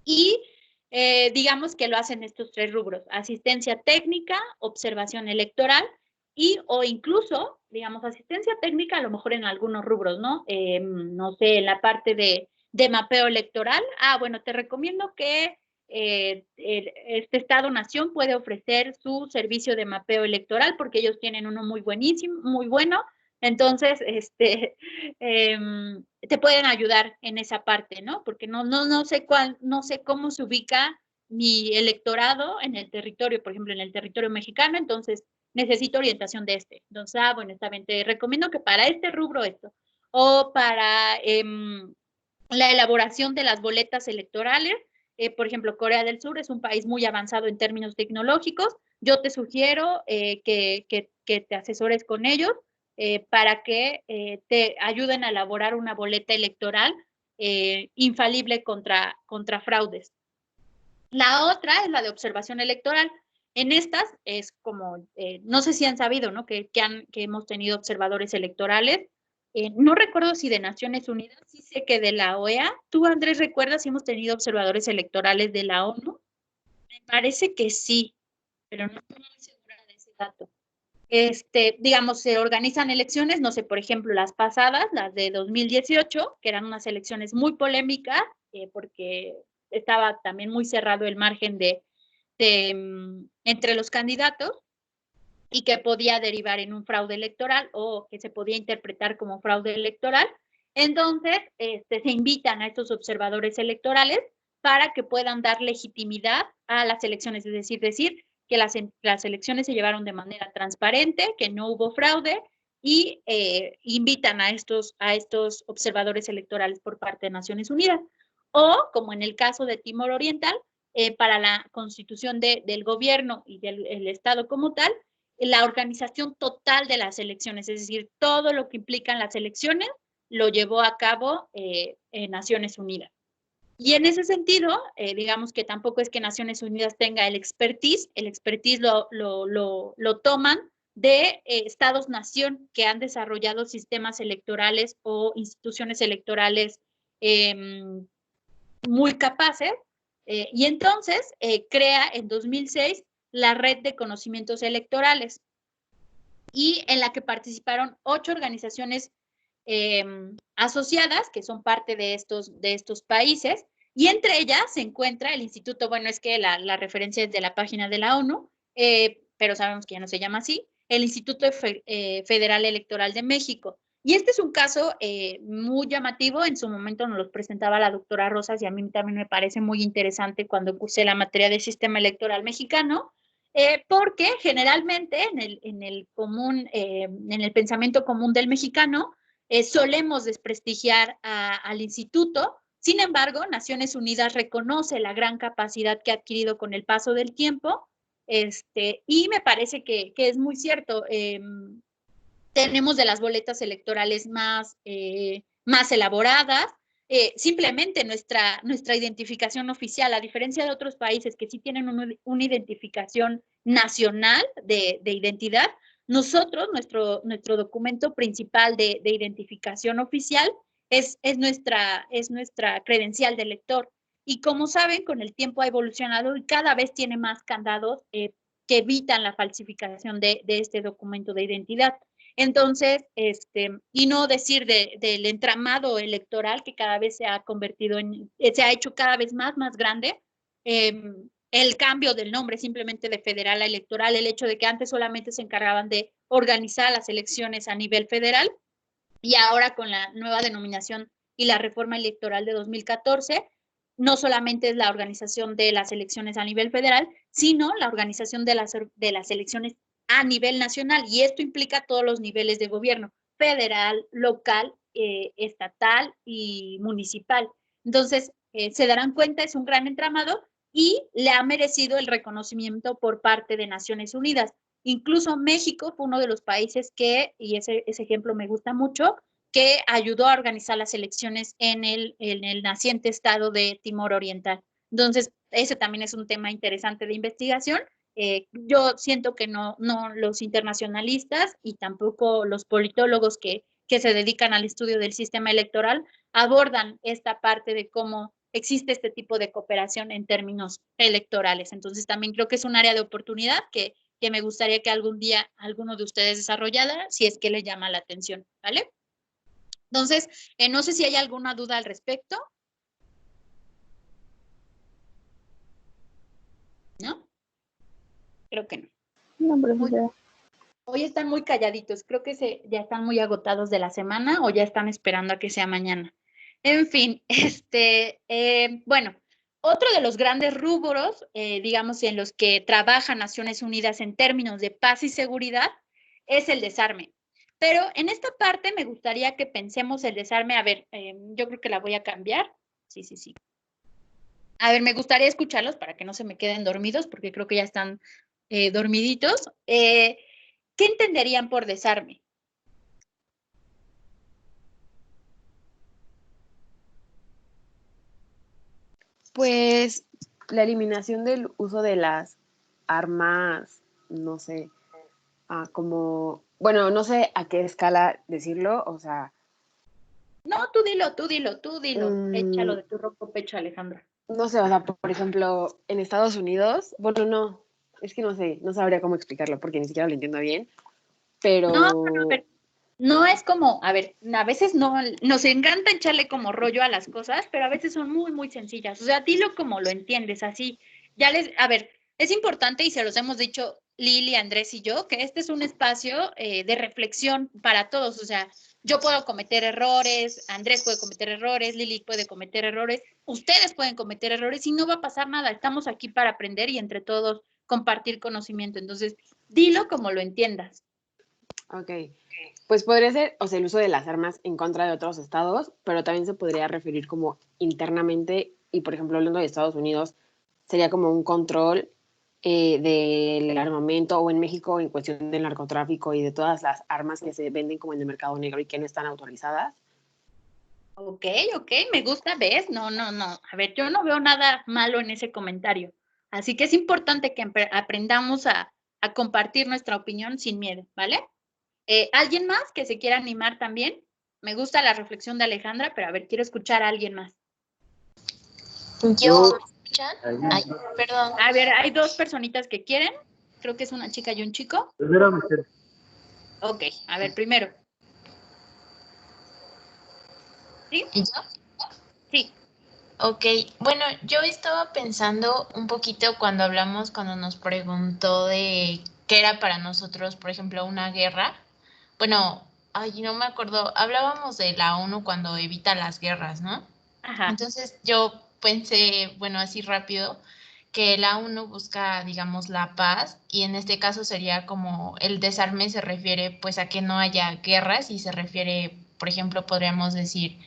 [SPEAKER 8] y digamos que lo hacen estos tres rubros: asistencia técnica, observación electoral y o incluso, digamos, asistencia técnica a lo mejor en algunos rubros, ¿no? No sé, en la parte de mapeo electoral. Bueno, te recomiendo que este Estado-Nación puede ofrecer su servicio de mapeo electoral porque ellos tienen uno muy buenísimo, muy bueno. Entonces, te pueden ayudar en esa parte, ¿no? Porque no sé cómo se ubica mi electorado en el territorio, por ejemplo, en el territorio mexicano, entonces necesito orientación de este. Entonces, bueno, está bien, te recomiendo que para este rubro esto, o para la elaboración de las boletas electorales. Por ejemplo, Corea del Sur es un país muy avanzado en términos tecnológicos. Yo te sugiero que te asesores con ellos para que te ayuden a elaborar una boleta electoral infalible contra fraudes. La otra es la de observación electoral. En estas es como, no sé si han sabido, ¿no? Que hemos tenido observadores electorales. No recuerdo si de Naciones Unidas, sí sé que de la OEA. ¿Tú, Andrés, recuerdas si hemos tenido observadores electorales de la ONU? Me parece que sí, pero no estoy muy segura de ese dato. Digamos, se organizan elecciones, no sé, por ejemplo, las pasadas, las de 2018, que eran unas elecciones muy polémicas, porque estaba también muy cerrado el margen entre los candidatos y que podía derivar en un fraude electoral o que se podía interpretar como fraude electoral. Entonces, se invitan a estos observadores electorales para que puedan dar legitimidad a las elecciones, es decir que las elecciones se llevaron de manera transparente, que no hubo fraude y invitan a estos observadores electorales por parte de Naciones Unidas. O, como en el caso de Timor Oriental, para la constitución del gobierno y del Estado como tal, la organización total de las elecciones, es decir, todo lo que implican las elecciones, lo llevó a cabo Naciones Unidas. Y en ese sentido, digamos que tampoco es que Naciones Unidas tenga el expertise lo toman de estados-nación que han desarrollado sistemas electorales o instituciones electorales muy capaces, y entonces crea en 2006 la Red de Conocimientos Electorales, y en la que participaron 8 organizaciones asociadas, que son parte de estos países, y entre ellas se encuentra el instituto, bueno, es que la referencia es de la página de la ONU, pero sabemos que ya no se llama así, el Instituto Federal Electoral de México. Y este es un caso muy llamativo, en su momento nos lo presentaba la doctora Rosas, y a mí también me parece muy interesante cuando cursé la materia del sistema electoral mexicano, porque generalmente en el pensamiento común del mexicano, solemos desprestigiar al instituto. Sin embargo, Naciones Unidas reconoce la gran capacidad que ha adquirido con el paso del tiempo, y me parece que es muy cierto. Tenemos de las boletas electorales más elaboradas. Simplemente nuestra identificación oficial, a diferencia de otros países que sí tienen una identificación nacional de identidad, nosotros, nuestro documento principal de identificación oficial es nuestra credencial de elector. Y como saben, con el tiempo ha evolucionado y cada vez tiene más candados que evitan la falsificación de este documento de identidad. Entonces, y no decir del entramado electoral que cada vez se ha hecho cada vez más grande, el cambio del nombre simplemente de federal a electoral, el hecho de que antes solamente se encargaban de organizar las elecciones a nivel federal, y ahora con la nueva denominación y la reforma electoral de 2014, no solamente es la organización de las elecciones a nivel federal, sino la organización de las elecciones a nivel nacional, y esto implica todos los niveles de gobierno, federal, local, estatal y municipal. Entonces, se darán cuenta, es un gran entramado y le ha merecido el reconocimiento por parte de Naciones Unidas. Incluso México fue uno de los países que, y ese ejemplo me gusta mucho, que ayudó a organizar las elecciones en el naciente estado de Timor Oriental. Entonces, ese también es un tema interesante de investigación. Yo siento que no los internacionalistas y tampoco los politólogos que se dedican al estudio del sistema electoral abordan esta parte de cómo existe este tipo de cooperación en términos electorales. Entonces, también creo que es un área de oportunidad que me gustaría que algún día alguno de ustedes desarrollara, si es que le llama la atención, ¿vale? Entonces, no sé si hay alguna duda al respecto. ¿No? Creo que no.
[SPEAKER 10] No, profesora.
[SPEAKER 8] Hoy están muy calladitos, creo que ya están muy agotados de la semana o ya están esperando a que sea mañana. En fin, bueno, otro de los grandes rubros, digamos, en los que trabaja Naciones Unidas en términos de paz y seguridad, es el desarme. Pero en esta parte me gustaría que pensemos el desarme. A ver, yo creo que la voy a cambiar. Sí. A ver, me gustaría escucharlos para que no se me queden dormidos, porque creo que ya están dormiditos. ¿Qué entenderían por desarme?
[SPEAKER 9] Pues la eliminación del uso de las armas, no sé, bueno, no sé a qué escala decirlo, o sea...
[SPEAKER 8] No, tú dilo. Échalo de tu rojo pecho, Alejandra.
[SPEAKER 9] No sé, o sea, por ejemplo, en Estados Unidos, bueno, no, es que no sé, no sabría cómo explicarlo porque ni siquiera lo entiendo bien, pero...
[SPEAKER 8] No, a ver, no es como, a ver, a veces no, nos encanta echarle como rollo a las cosas, pero a veces son muy sencillas. O sea, dilo como lo entiendes, así. A ver, es importante y se los hemos dicho Lili, Andrés y yo, que este es un espacio de reflexión para todos. O sea, yo puedo cometer errores, Andrés puede cometer errores, Lili puede cometer errores, ustedes pueden cometer errores y no va a pasar nada. Estamos aquí para aprender y entre todos compartir conocimiento. Entonces, dilo como lo entiendas.
[SPEAKER 9] Ok, pues podría ser, o sea, el uso de las armas en contra de otros estados, pero también se podría referir como internamente, y por ejemplo, hablando de Estados Unidos, sería como un control del armamento, o en México en cuestión del narcotráfico y de todas las armas que se venden como en el mercado negro y que no están autorizadas.
[SPEAKER 8] Ok, me gusta, ¿ves? No. A ver, yo no veo nada malo en ese comentario. Así que es importante que aprendamos a compartir nuestra opinión sin miedo, ¿vale? ¿Alguien más que se quiera animar también? Me gusta la reflexión de Alejandra, pero a ver, quiero escuchar a alguien más.
[SPEAKER 4] Yo, ¿me escuchan? Ay, perdón.
[SPEAKER 8] A ver, hay dos personitas que quieren. Creo que es una chica y un chico.
[SPEAKER 7] Primero, Michelle.
[SPEAKER 8] Ok, a ver, primero. ¿Sí?
[SPEAKER 4] ¿Y yo?
[SPEAKER 8] Sí.
[SPEAKER 4] Ok, bueno, yo estaba pensando un poquito cuando nos preguntó de qué era para nosotros, por ejemplo, una guerra. Bueno, ay, no me acuerdo, hablábamos de la ONU cuando evita las guerras, ¿no?
[SPEAKER 8] Ajá.
[SPEAKER 4] Entonces yo pensé, bueno, así rápido, que la ONU busca, digamos, la paz y en este caso sería como el desarme se refiere pues a que no haya guerras y se refiere, por ejemplo, podríamos decir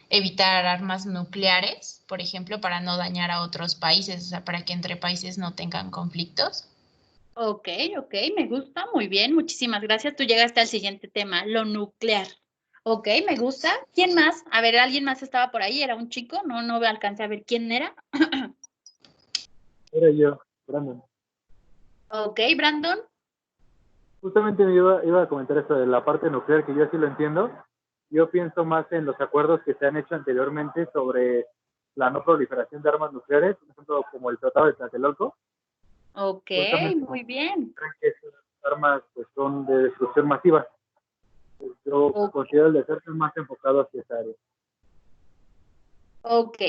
[SPEAKER 4] evitar armas nucleares, por ejemplo, para no dañar a otros países, o sea, para que entre países no tengan conflictos.
[SPEAKER 8] Ok, me gusta, muy bien, muchísimas gracias. Tú llegaste al siguiente tema, lo nuclear. Ok, me gusta. ¿Quién más? A ver, ¿alguien más estaba por ahí? ¿Era un chico? No alcancé a ver quién era.
[SPEAKER 7] Era yo, Brandon.
[SPEAKER 8] Ok, Brandon.
[SPEAKER 7] Justamente me iba a comentar esto de la parte nuclear, que yo así lo entiendo. Yo pienso más en los acuerdos que se han hecho anteriormente sobre la no proliferación de armas nucleares, por ejemplo, como el Tratado de Tlatelolco.
[SPEAKER 8] Ok,
[SPEAKER 7] Justamente
[SPEAKER 8] muy bien.
[SPEAKER 7] creen que esas armas pues, son de destrucción masiva. Yo
[SPEAKER 8] Ok.
[SPEAKER 7] considero el desastre más enfocado hacia esa área.
[SPEAKER 8] Ok.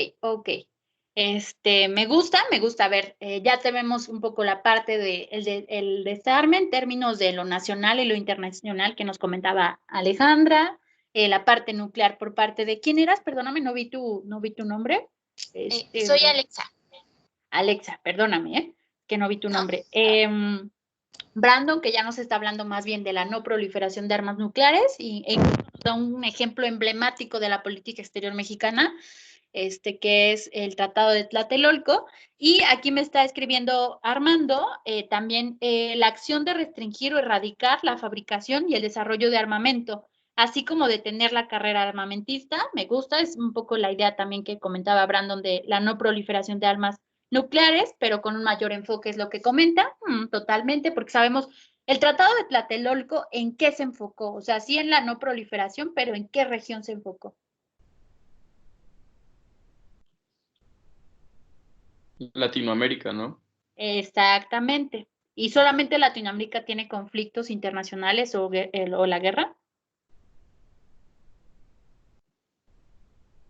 [SPEAKER 8] Me gusta. A ver, ya tenemos un poco la parte el desarme en términos de lo nacional y lo internacional que nos comentaba Alejandra, la parte nuclear por parte de ¿quién eras? Perdóname, no vi tu nombre.
[SPEAKER 4] Soy Alexa.
[SPEAKER 8] Alexa, perdóname, que no vi tu
[SPEAKER 4] ¿No?
[SPEAKER 8] nombre. Brandon, que ya nos está hablando más bien de la no proliferación de armas nucleares y nos da un ejemplo emblemático de la política exterior mexicana, que es el Tratado de Tlatelolco. Y aquí me está escribiendo Armando, también la acción de restringir o erradicar la fabricación y el desarrollo de armamento, así como detener la carrera armamentista. Me gusta, es un poco la idea también que comentaba Brandon de la no proliferación de armas nucleares, pero con un mayor enfoque es lo que comenta, totalmente, porque sabemos el Tratado de Tlatelolco, ¿en qué se enfocó? O sea, sí en la no proliferación, pero ¿en qué región se enfocó?
[SPEAKER 6] Latinoamérica, ¿no?
[SPEAKER 8] Exactamente. ¿Y solamente Latinoamérica tiene conflictos internacionales o la guerra?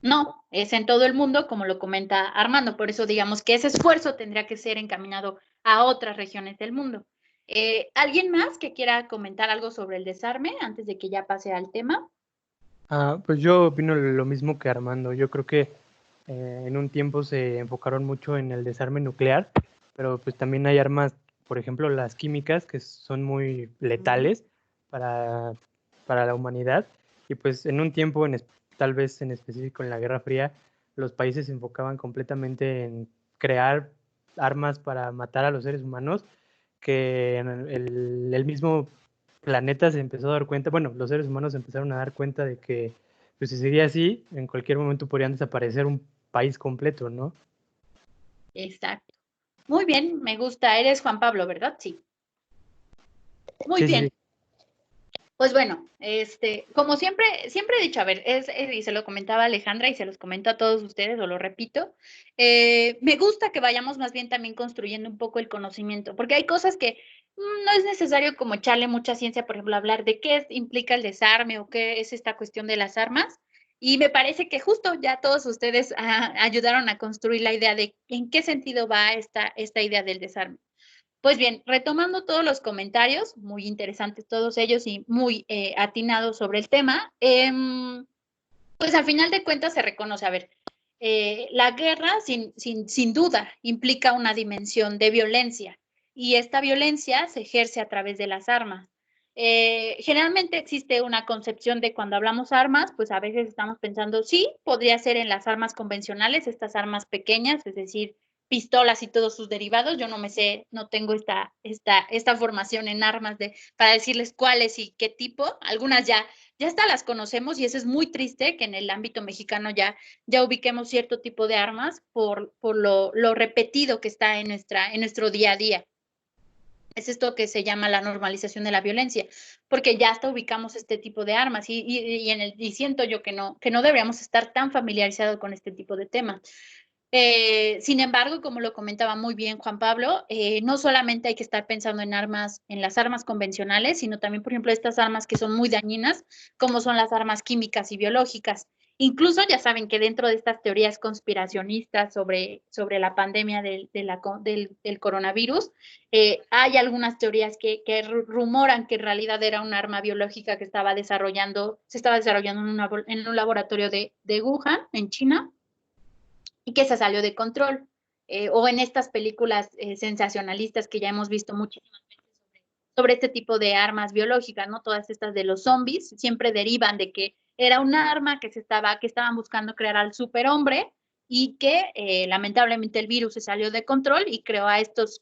[SPEAKER 8] No, es en todo el mundo, como lo comenta Armando. Por eso digamos que ese esfuerzo tendría que ser encaminado a otras regiones del mundo. ¿Alguien más que quiera comentar algo sobre el desarme antes de que ya pase al tema?
[SPEAKER 2] Pues yo opino lo mismo que Armando. Yo creo que en un tiempo se enfocaron mucho en el desarme nuclear, pero pues también hay armas, por ejemplo, las químicas, que son muy letales para, para la humanidad. Y pues en un tiempo, tal vez en específico en la Guerra Fría, los países se enfocaban completamente en crear armas para matar a los seres humanos, que el mismo planeta se empezó a dar cuenta, bueno, los seres humanos se empezaron a dar cuenta de que pues si seguía así, en cualquier momento podrían desaparecer un país completo, ¿no?
[SPEAKER 8] Exacto. Muy bien, me gusta. Eres Juan Pablo, ¿verdad? Sí. Muy
[SPEAKER 2] Sí, sí,
[SPEAKER 8] bien.
[SPEAKER 2] sí.
[SPEAKER 8] Pues bueno, como siempre he dicho, a ver, y se lo comentaba a Alejandra y se los comento a todos ustedes, o lo repito, me gusta que vayamos más bien también construyendo un poco el conocimiento, porque hay cosas que no es necesario como echarle mucha ciencia, por ejemplo, hablar de qué implica el desarme o qué es esta cuestión de las armas, y me parece que justo ya todos ustedes ayudaron a construir la idea de en qué sentido va esta idea del desarme. Pues bien, retomando todos los comentarios, muy interesantes todos ellos y muy atinados sobre el tema, pues al final de cuentas se reconoce, a ver, la guerra sin duda implica una dimensión de violencia y esta violencia se ejerce a través de las armas. Generalmente existe una concepción de cuando hablamos armas, pues a veces estamos pensando, sí, podría ser en las armas convencionales, estas armas pequeñas, es decir, pistolas y todos sus derivados. Yo no me sé, no tengo esta formación en armas para decirles cuáles y qué tipo. Algunas ya hasta las conocemos y eso es muy triste que en el ámbito mexicano ya ubiquemos cierto tipo de armas por lo repetido que está en nuestro día a día. Es esto que se llama la normalización de la violencia, porque ya hasta ubicamos este tipo de armas y siento yo que no deberíamos estar tan familiarizados con este tipo de temas. Sin embargo, como lo comentaba muy bien Juan Pablo, no solamente hay que estar pensando en las armas convencionales, sino también, por ejemplo, estas armas que son muy dañinas, como son las armas químicas y biológicas. Incluso ya saben que dentro de estas teorías conspiracionistas sobre la pandemia del coronavirus, hay algunas teorías que rumoran que en realidad era un arma biológica que se estaba desarrollando en un laboratorio de Wuhan, en China, y que se salió de control. O en estas películas sensacionalistas que ya hemos visto muchísimas veces sobre este tipo de armas biológicas, ¿no? Todas estas de los zombies siempre derivan de que era un arma que estaban buscando crear al superhombre y que lamentablemente el virus se salió de control y creó a estos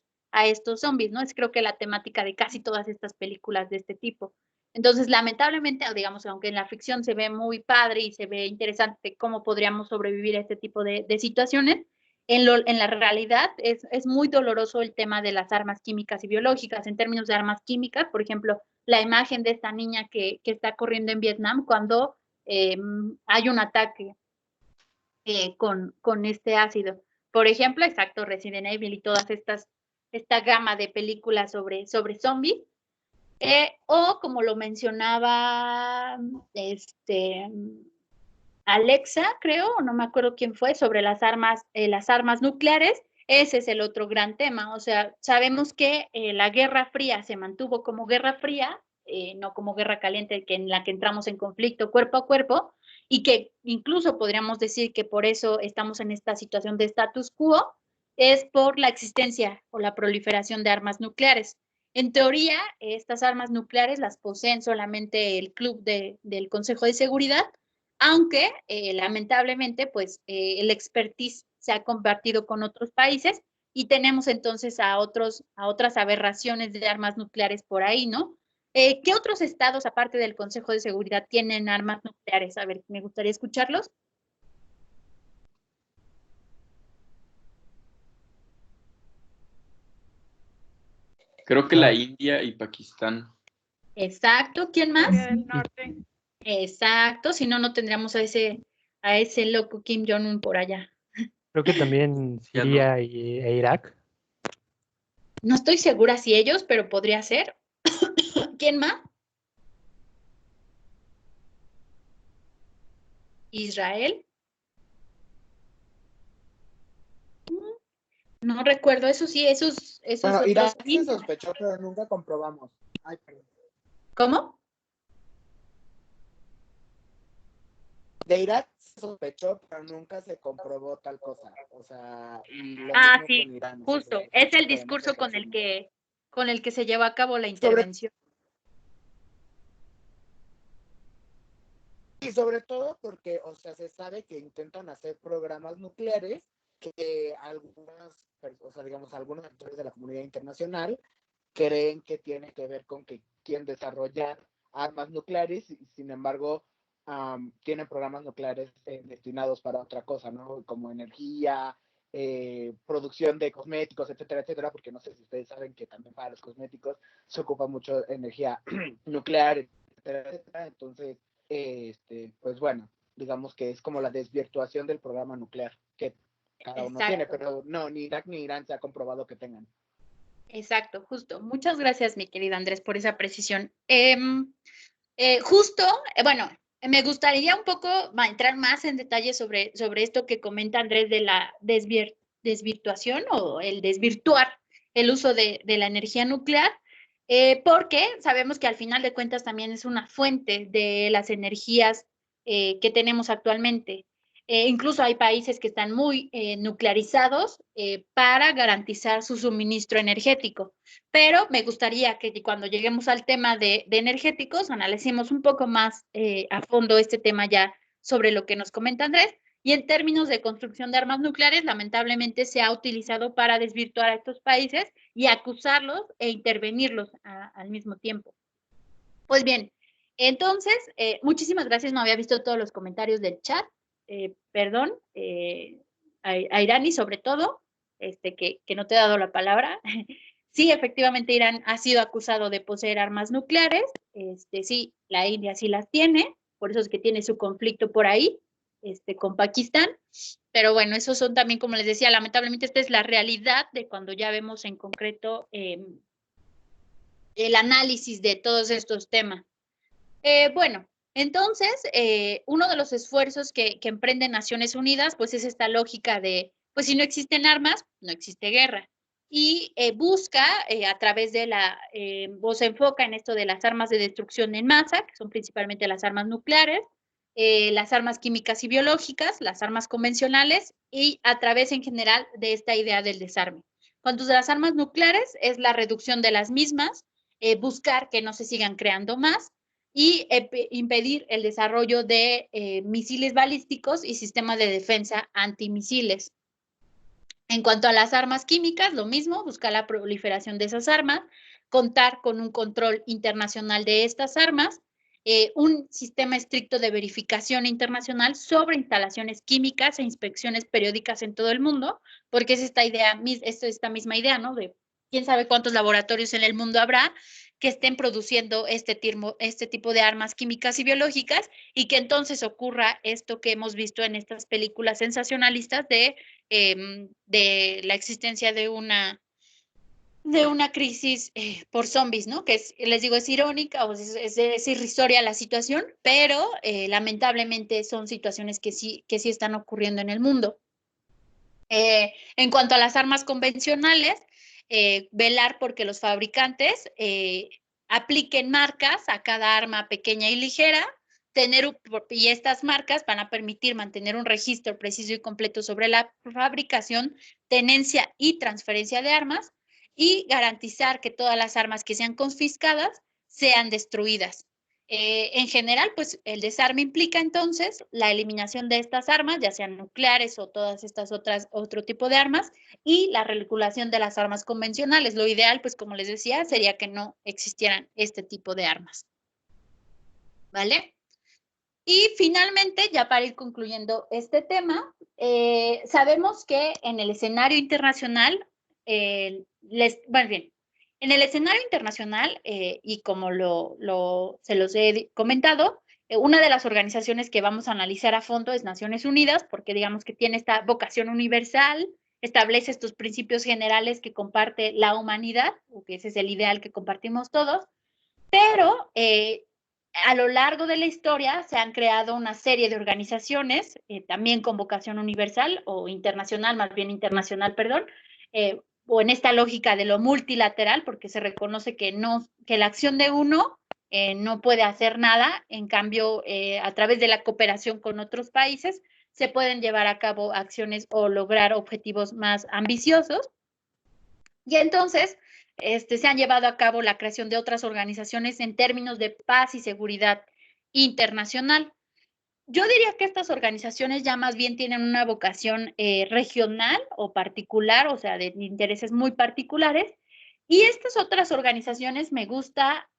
[SPEAKER 8] zombies, ¿no? Es creo que la temática de casi todas estas películas de este tipo. Entonces, lamentablemente, digamos, aunque en la ficción se ve muy padre y se ve interesante cómo podríamos sobrevivir a este tipo de situaciones, en la realidad es muy doloroso el tema de las armas químicas y biológicas. En términos de armas químicas, por ejemplo, la imagen de esta niña que está corriendo en Vietnam cuando hay un ataque con este ácido. Por ejemplo, exacto, Resident Evil y todas esta gama de películas sobre zombies. O como lo mencionaba Alexa, creo, o no me acuerdo quién fue, sobre las armas nucleares. Ese es el otro gran tema. O sea, sabemos que la Guerra Fría se mantuvo como Guerra Fría, no como Guerra Caliente, en la que entramos en conflicto cuerpo a cuerpo, y que incluso podríamos decir que por eso estamos en esta situación de status quo, es por la existencia o la proliferación de armas nucleares. En teoría, estas armas nucleares las poseen solamente el club del Consejo de Seguridad, aunque lamentablemente pues el expertise se ha compartido con otros países y tenemos entonces a otras aberraciones de armas nucleares por ahí, ¿no? ¿Qué otros estados, aparte del Consejo de Seguridad, tienen armas nucleares? A ver, me gustaría escucharlos.
[SPEAKER 6] Creo que la India y Pakistán.
[SPEAKER 8] Exacto, ¿quién más?
[SPEAKER 3] Corea del Norte.
[SPEAKER 8] Exacto, si no, no tendríamos a ese loco Kim Jong-un por allá.
[SPEAKER 2] Creo que también Siria e Irak.
[SPEAKER 8] No estoy segura si ellos, pero podría ser. ¿Quién más? Israel. No recuerdo, eso sí, esos
[SPEAKER 5] Bueno,
[SPEAKER 8] otros.
[SPEAKER 5] Irak se sospechó, pero nunca comprobamos. Ay, perdón.
[SPEAKER 8] ¿Cómo?
[SPEAKER 5] De Irak se sospechó, pero nunca se comprobó tal cosa. O sea, y lo mismo
[SPEAKER 8] Sí,
[SPEAKER 5] con Irán.
[SPEAKER 8] justo.
[SPEAKER 5] O sea,
[SPEAKER 8] Es el
[SPEAKER 5] no
[SPEAKER 8] discurso
[SPEAKER 5] se
[SPEAKER 8] con el
[SPEAKER 5] confirmó.
[SPEAKER 8] que se llevó a cabo la intervención.
[SPEAKER 5] Y sobre todo porque, o sea, se sabe que intentan hacer programas nucleares que algunos actores de la comunidad internacional creen que tiene que ver con que quieren desarrollar armas nucleares y sin embargo tienen programas nucleares destinados para otra cosa, ¿no? Como energía, producción de cosméticos, etcétera, etcétera, porque no sé si ustedes saben que también para los cosméticos se ocupa mucho energía nuclear, etcétera, etcétera. Entonces, pues bueno, digamos que es como la desvirtuación del programa nuclear que cada uno tiene, pero no, ni Irak ni Irán se ha comprobado que tengan.
[SPEAKER 8] Exacto, justo. Muchas gracias, mi querido Andrés, por esa precisión. Bueno, me gustaría un poco entrar más en detalle sobre esto que comenta Andrés de la desvirtuación o el desvirtuar el uso de la energía nuclear, porque sabemos que al final de cuentas también es una fuente de las energías que tenemos actualmente. Incluso hay países que están muy nuclearizados para garantizar su suministro energético. Pero me gustaría que cuando lleguemos al tema de energéticos, analicemos un poco más a fondo este tema ya sobre lo que nos comenta Andrés. Y en términos de construcción de armas nucleares, lamentablemente se ha utilizado para desvirtuar a estos países y acusarlos e intervenirlos al mismo tiempo. Pues bien, entonces, muchísimas gracias. No había visto todos los comentarios del chat. Perdón, a Irani sobre todo, que no te he dado la palabra. Sí, efectivamente Irán ha sido acusado de poseer armas nucleares. Sí, la India sí las tiene, por eso es que tiene su conflicto por ahí. con Pakistán. Pero bueno, esos son también, como les decía, lamentablemente esta es la realidad de cuando ya vemos en concreto el análisis de todos estos temas. Bueno, entonces, uno de los esfuerzos que emprenden Naciones Unidas, pues es esta lógica de, pues si no existen armas, no existe guerra. Y busca a través de o se enfoca en esto de las armas de destrucción en masa, que son principalmente las armas nucleares, las armas químicas y biológicas, las armas convencionales y a través en general de esta idea del desarme. Cuanto a las armas nucleares, es la reducción de las mismas, buscar que no se sigan creando más y impedir el desarrollo de misiles balísticos y sistemas de defensa antimisiles. En cuanto a las armas químicas, lo mismo, buscar la proliferación de esas armas, contar con un control internacional de estas armas, un sistema estricto de verificación internacional sobre instalaciones químicas e inspecciones periódicas en todo el mundo, porque es esta misma idea, ¿no? De quién sabe cuántos laboratorios en el mundo habrá que estén produciendo este tipo de armas químicas y biológicas y que entonces ocurra esto que hemos visto en estas películas sensacionalistas de la existencia de una crisis por zombies, ¿no? Que les digo, es irónica o es irrisoria la situación, pero lamentablemente son situaciones que sí están ocurriendo en el mundo. En cuanto a las armas convencionales, velar porque los fabricantes apliquen marcas a cada arma pequeña y ligera, y estas marcas van a permitir mantener un registro preciso y completo sobre la fabricación, tenencia y transferencia de armas y garantizar que todas las armas que sean confiscadas sean destruidas. En general, pues el desarme implica entonces la eliminación de estas armas, ya sean nucleares o todas estas otro tipo de armas, y la regulación de las armas convencionales. Lo ideal, pues como les decía, sería que no existieran este tipo de armas. ¿Vale? Y finalmente, ya para ir concluyendo este tema, sabemos que en el escenario internacional, en el escenario internacional, y como se los he comentado, una de las organizaciones que vamos a analizar a fondo es Naciones Unidas, porque digamos que tiene esta vocación universal, establece estos principios generales que comparte la humanidad, o que ese es el ideal que compartimos todos, pero a lo largo de la historia se han creado una serie de organizaciones, también con vocación universal o internacional, más bien internacional, perdón, o en esta lógica de lo multilateral, porque se reconoce que la acción de uno no puede hacer nada, en cambio, a través de la cooperación con otros países, se pueden llevar a cabo acciones o lograr objetivos más ambiciosos. Y entonces, se han llevado a cabo la creación de otras organizaciones en términos de paz y seguridad internacional. Yo diría que estas organizaciones ya más bien tienen una vocación regional o particular, o sea, de intereses muy particulares, y estas otras organizaciones me gusta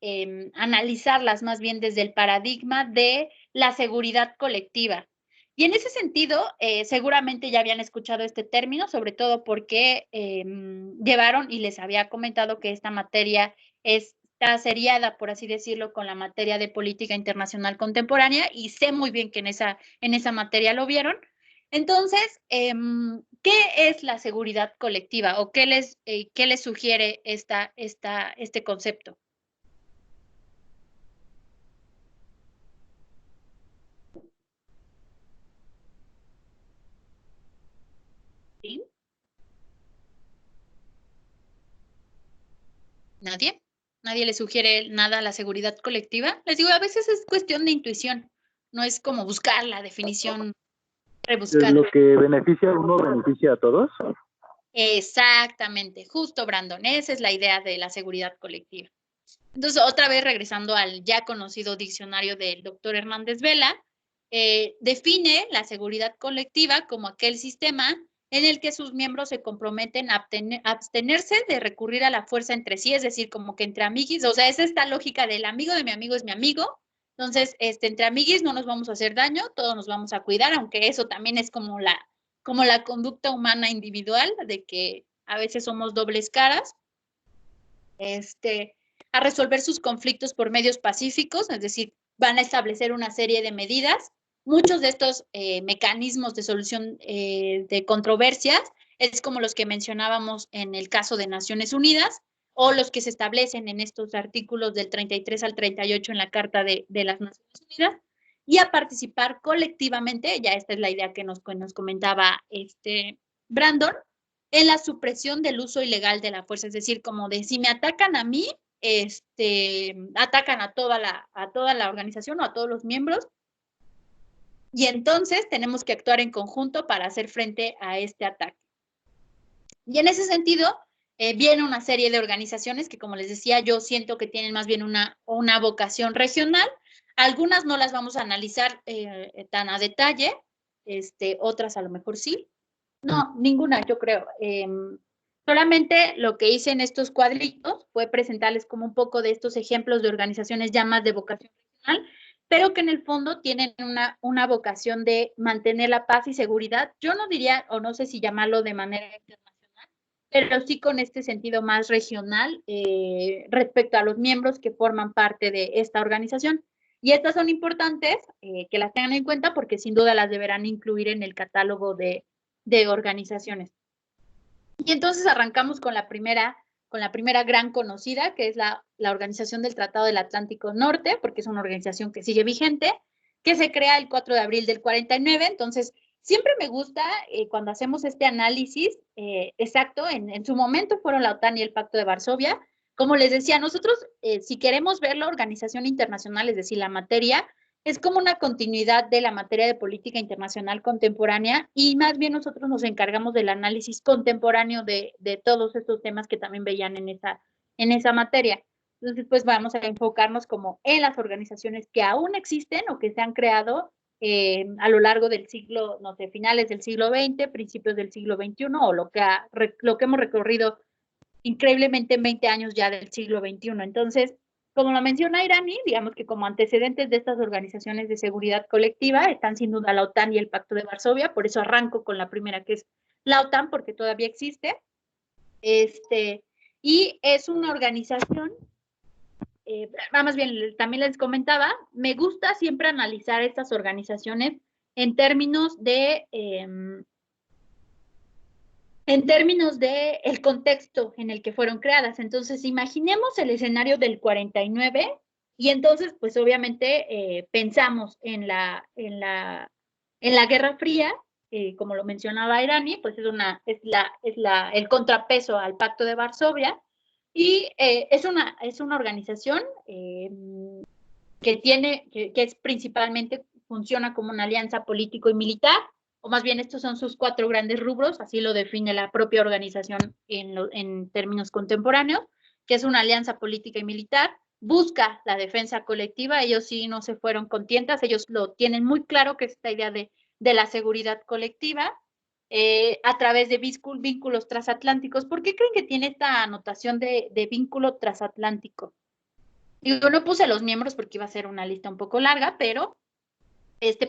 [SPEAKER 8] analizarlas más bien desde el paradigma de la seguridad colectiva. Y en ese sentido, seguramente ya habían escuchado este término, sobre todo porque llevaron, y les había comentado que esta materia está seriada, por así decirlo, con la materia de política internacional contemporánea, y sé muy bien que en esa materia lo vieron. Entonces, ¿qué es la seguridad colectiva o qué les sugiere este concepto? ¿Sí? ¿Nadie? ¿Nadie le sugiere nada a la seguridad colectiva? Les digo, a veces es cuestión de intuición, no es como buscar la definición rebuscada.
[SPEAKER 7] Lo que beneficia a uno beneficia a todos.
[SPEAKER 8] Exactamente, justo, Brandon, esa es la idea de la seguridad colectiva. Entonces, otra vez regresando al ya conocido diccionario del doctor Hernández Vela, define la seguridad colectiva como aquel sistema en el que sus miembros se comprometen a abstenerse de recurrir a la fuerza entre sí, es decir, como que entre amiguis, o sea, es esta lógica del amigo de mi amigo es mi amigo, entonces, entre amiguis no nos vamos a hacer daño, todos nos vamos a cuidar, aunque eso también es como la conducta humana individual, de que a veces somos dobles caras, a resolver sus conflictos por medios pacíficos, es decir, van a establecer una serie de medidas muchos de estos mecanismos de solución de controversias es como los que mencionábamos en el caso de Naciones Unidas o los que se establecen en estos artículos del 33 al 38 en la Carta de las Naciones Unidas, y a participar colectivamente, ya esta es la idea que nos comentaba Brandon, en la supresión del uso ilegal de la fuerza, es decir, como de si me atacan a mí, atacan a toda la organización o a todos los miembros, y entonces tenemos que actuar en conjunto para hacer frente a este ataque. Y en ese sentido, viene una serie de organizaciones que, como les decía, yo siento que tienen más bien una vocación regional. Algunas no las vamos a analizar tan a detalle, otras a lo mejor sí. No, ninguna, yo creo. Solamente lo que hice en estos cuadritos fue presentarles como un poco de estos ejemplos de organizaciones ya más de vocación regional, pero que en el fondo tienen una vocación de mantener la paz y seguridad. Yo no diría, o no sé si llamarlo de manera internacional, pero sí con este sentido más regional respecto a los miembros que forman parte de esta organización. Y estas son importantes que las tengan en cuenta porque sin duda las deberán incluir en el catálogo de organizaciones. Y entonces arrancamos con la primera gran conocida, que es la Organización del Tratado del Atlántico Norte, porque es una organización que sigue vigente, que se crea el 4 de abril del 49. Entonces, siempre me gusta cuando hacemos este análisis exacto, en su momento fueron la OTAN y el Pacto de Varsovia. Como les decía, nosotros, si queremos ver la organización internacional, es decir, la materia, es como una continuidad de la materia de política internacional contemporánea, y más bien nosotros nos encargamos del análisis contemporáneo de todos estos temas que también veían en esa materia. Entonces, pues vamos a enfocarnos como en las organizaciones que aún existen o que se han creado a lo largo del siglo, no sé, finales del siglo XX, principios del siglo XXI, o lo que hemos recorrido increíblemente en 20 años ya del siglo XXI. Entonces, como lo menciona Irani, digamos que como antecedentes de estas organizaciones de seguridad colectiva están sin duda la OTAN y el Pacto de Varsovia. Por eso arranco con la primera, que es la OTAN, porque todavía existe. Y es una organización, más bien, también les comentaba, me gusta siempre analizar estas organizaciones en términos de el contexto en el que fueron creadas. Entonces, imaginemos el escenario del 49 y entonces, pues obviamente pensamos en la Guerra Fría, como lo mencionaba Irani, pues es el contrapeso al Pacto de Varsovia, y es una organización que es principalmente, funciona como una alianza político y militar, o más bien estos son sus 4 grandes rubros, así lo define la propia organización en términos contemporáneos, que es una alianza política y militar, busca la defensa colectiva. Ellos sí no se fueron con tientas, ellos lo tienen muy claro, que es esta idea de la seguridad colectiva, a través de vínculos transatlánticos. ¿Por qué creen que tiene esta anotación de vínculo transatlántico? Yo no puse los miembros porque iba a ser una lista un poco larga, pero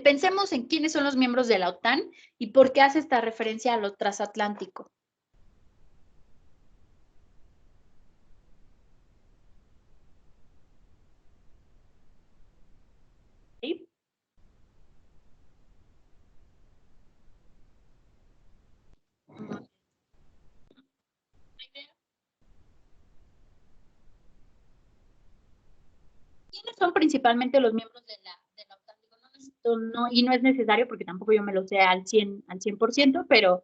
[SPEAKER 8] pensemos en quiénes son los miembros de la OTAN y por qué hace esta referencia a lo transatlántico. ¿Sí? ¿Quiénes son principalmente los miembros de la OTAN? Y no es necesario porque tampoco yo me lo sé al 100%, pero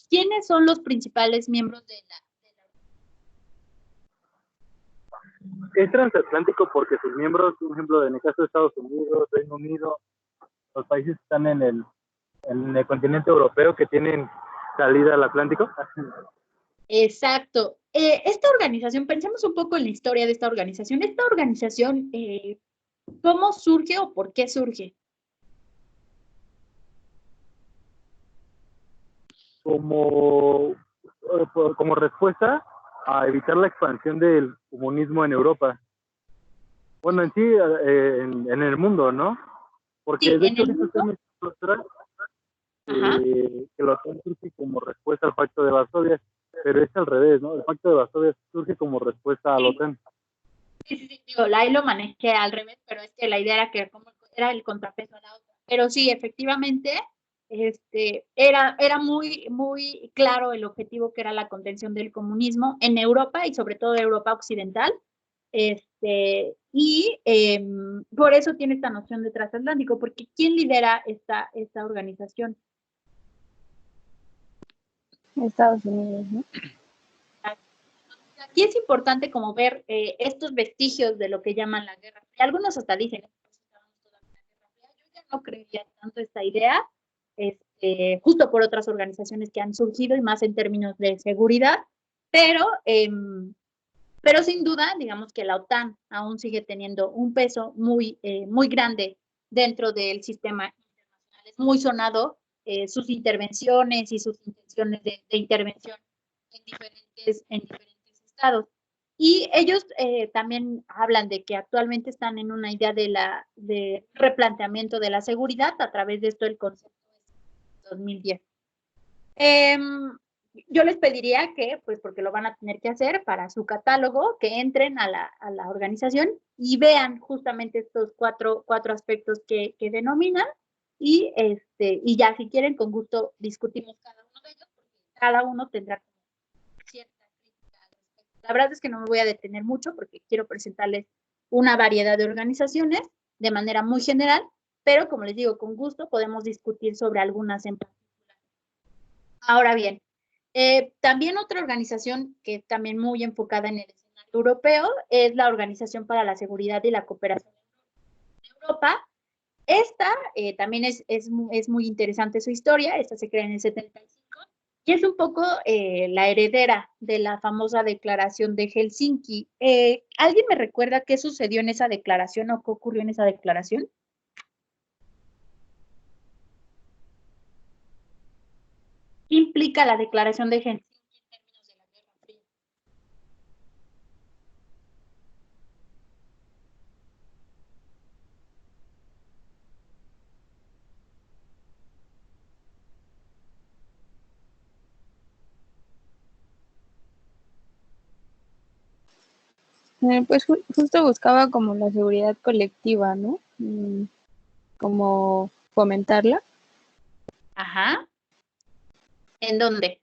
[SPEAKER 8] ¿quiénes son los principales miembros de la
[SPEAKER 7] Es transatlántico porque sus miembros, por ejemplo, en el caso de Estados Unidos, Reino Unido, los países están en el continente europeo que tienen salida al Atlántico.
[SPEAKER 8] Exacto. Esta organización, pensemos un poco en la historia de esta organización. Esta organización, ¿cómo surge o por qué surge?
[SPEAKER 7] Como respuesta a evitar la expansión del comunismo en Europa. Bueno, en sí, en el mundo, ¿no? Porque
[SPEAKER 8] Sí,
[SPEAKER 7] de
[SPEAKER 8] en
[SPEAKER 7] hecho
[SPEAKER 8] el
[SPEAKER 7] ahorita
[SPEAKER 8] mundo.
[SPEAKER 7] que la OTAN surge como respuesta al Pacto de Varsovia, pero es al revés, ¿no? El Pacto de Varsovia surge como respuesta a la OTAN.
[SPEAKER 8] Sí, digo, ahí lo manejé al revés, pero es que la idea era que como era el contrapeso a la otra. Pero sí, efectivamente, era muy claro el objetivo que era la contención del comunismo en Europa y sobre todo Europa occidental. Por eso tiene esta noción de transatlántico, porque ¿quién lidera esta organización?
[SPEAKER 10] Estados Unidos, ¿no?
[SPEAKER 8] Aquí es importante como ver estos vestigios de lo que llaman la Guerra Fría. Algunos hasta dicen, yo ya no creería tanto esta idea, justo por otras organizaciones que han surgido y más en términos de seguridad, pero sin duda, digamos que la OTAN aún sigue teniendo un peso muy grande dentro del sistema internacional. Es muy sonado sus intervenciones y sus intenciones de intervención en diferentes estados. Y ellos también hablan de que actualmente están en una idea de replanteamiento de la seguridad a través de esto del concepto de 2010. Yo les pediría que, pues porque lo van a tener que hacer para su catálogo, que entren a la organización y vean justamente estos cuatro aspectos que denominan y ya si quieren con gusto discutimos cada uno de ellos, porque cada uno tendrá cierta crítica al respecto. La verdad es que no me voy a detener mucho porque quiero presentarles una variedad de organizaciones de manera muy general, pero como les digo, con gusto podemos discutir sobre algunas en particular. Ahora bien, también otra organización que es también muy enfocada en el escenario europeo es la Organización para la Seguridad y la Cooperación en Europa. Esta también es muy interesante su historia. Esta se crea en el 75 y es un poco la heredera de la famosa declaración de Helsinki. ¿Alguien me recuerda qué sucedió en esa declaración o qué ocurrió en esa declaración? ¿Qué implica la declaración de Helsinki en términos de la Guerra Fría?
[SPEAKER 10] Pues justo buscaba como la seguridad colectiva, ¿no? Como fomentarla.
[SPEAKER 8] Ajá. ¿En dónde?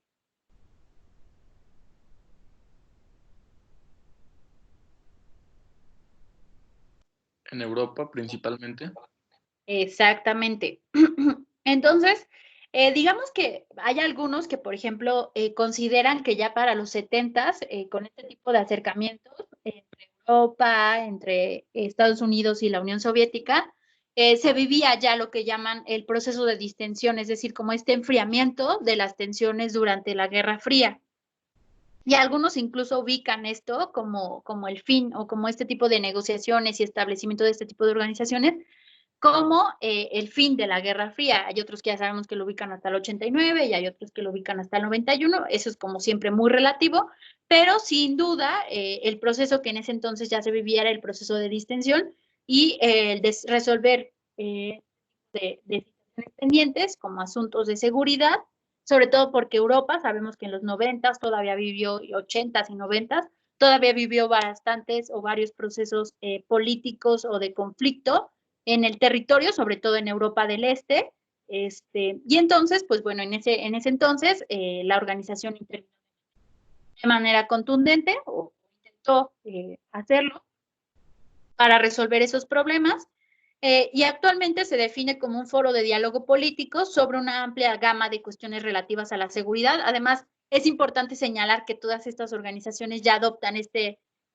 [SPEAKER 6] En Europa principalmente.
[SPEAKER 8] Exactamente. Entonces, digamos que hay algunos que, por ejemplo, consideran que ya para los 70s, con este tipo de acercamientos entre Europa, entre Estados Unidos y la Unión Soviética, se vivía ya lo que llaman el proceso de distensión, es decir, como este enfriamiento de las tensiones durante la Guerra Fría. Y algunos incluso ubican esto como el fin o como este tipo de negociaciones y establecimiento de este tipo de organizaciones como el fin de la Guerra Fría. Hay otros que ya sabemos que lo ubican hasta el 89 y hay otros que lo ubican hasta el 91. Eso es como siempre muy relativo, pero sin duda el proceso que en ese entonces ya se vivía era el proceso de distensión y el de resolver de situaciones pendientes como asuntos de seguridad, sobre todo porque Europa, sabemos que en los 90s todavía vivió, 80s y 90s, todavía vivió bastantes o varios procesos políticos o de conflicto en el territorio, sobre todo en Europa del Este. Y entonces, pues bueno, en ese entonces la organización intervino de manera contundente o intentó hacerlo para resolver esos problemas. Y actualmente se define como un foro de diálogo político sobre una amplia gama de cuestiones relativas a la seguridad. Además, es importante señalar que todas estas organizaciones ya adoptan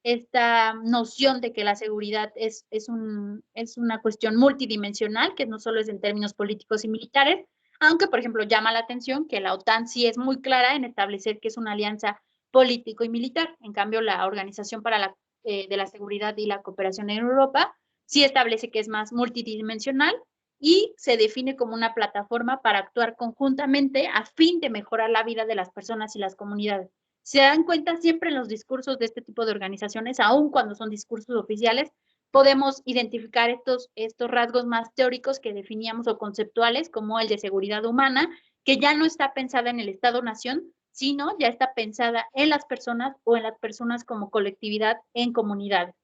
[SPEAKER 8] esta noción de que la seguridad es una cuestión multidimensional, que no solo es en términos políticos y militares, aunque, por ejemplo, llama la atención que la OTAN sí es muy clara en establecer que es una alianza político y militar. En cambio, la Organización para de la Seguridad y la Cooperación en Europa sí establece que es más multidimensional y se define como una plataforma para actuar conjuntamente a fin de mejorar la vida de las personas y las comunidades. Se dan cuenta siempre en los discursos de este tipo de organizaciones, aun cuando son discursos oficiales, podemos identificar estos rasgos más teóricos que definíamos o conceptuales, como el de seguridad humana, que ya no está pensada en el Estado-nación, sino ya está pensada en las personas o en las personas como colectividad en comunidades.